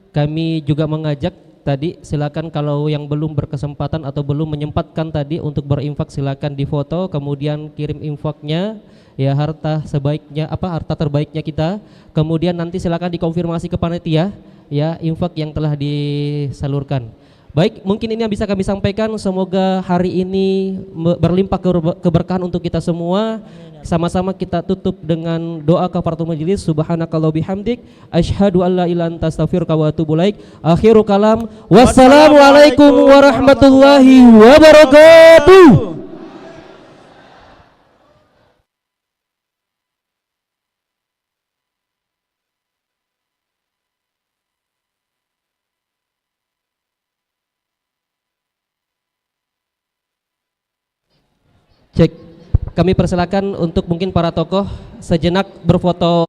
Speaker 2: kami juga mengajak tadi, silakan kalau yang belum berkesempatan atau belum menyempatkan tadi untuk berinfak, silakan difoto kemudian kirim infaknya, ya, harta sebaiknya harta terbaiknya kita. Kemudian nanti silakan dikonfirmasi ke panitia, ya, infak yang telah disalurkan. Baik, mungkin ini yang bisa kami sampaikan. Semoga hari ini berlimpah keberkahan untuk kita semua. Sama-sama kita tutup dengan doa kafaratul majelis. Subhanakallah bihamdik, asyhadu an la ilaha illa anta astaghfiruka wa atubu ilaik. Akhiru kalam, wassalamualaikum warahmatullahi wabarakatuh. Cek. Kami persilakan untuk mungkin para tokoh sejenak berfoto.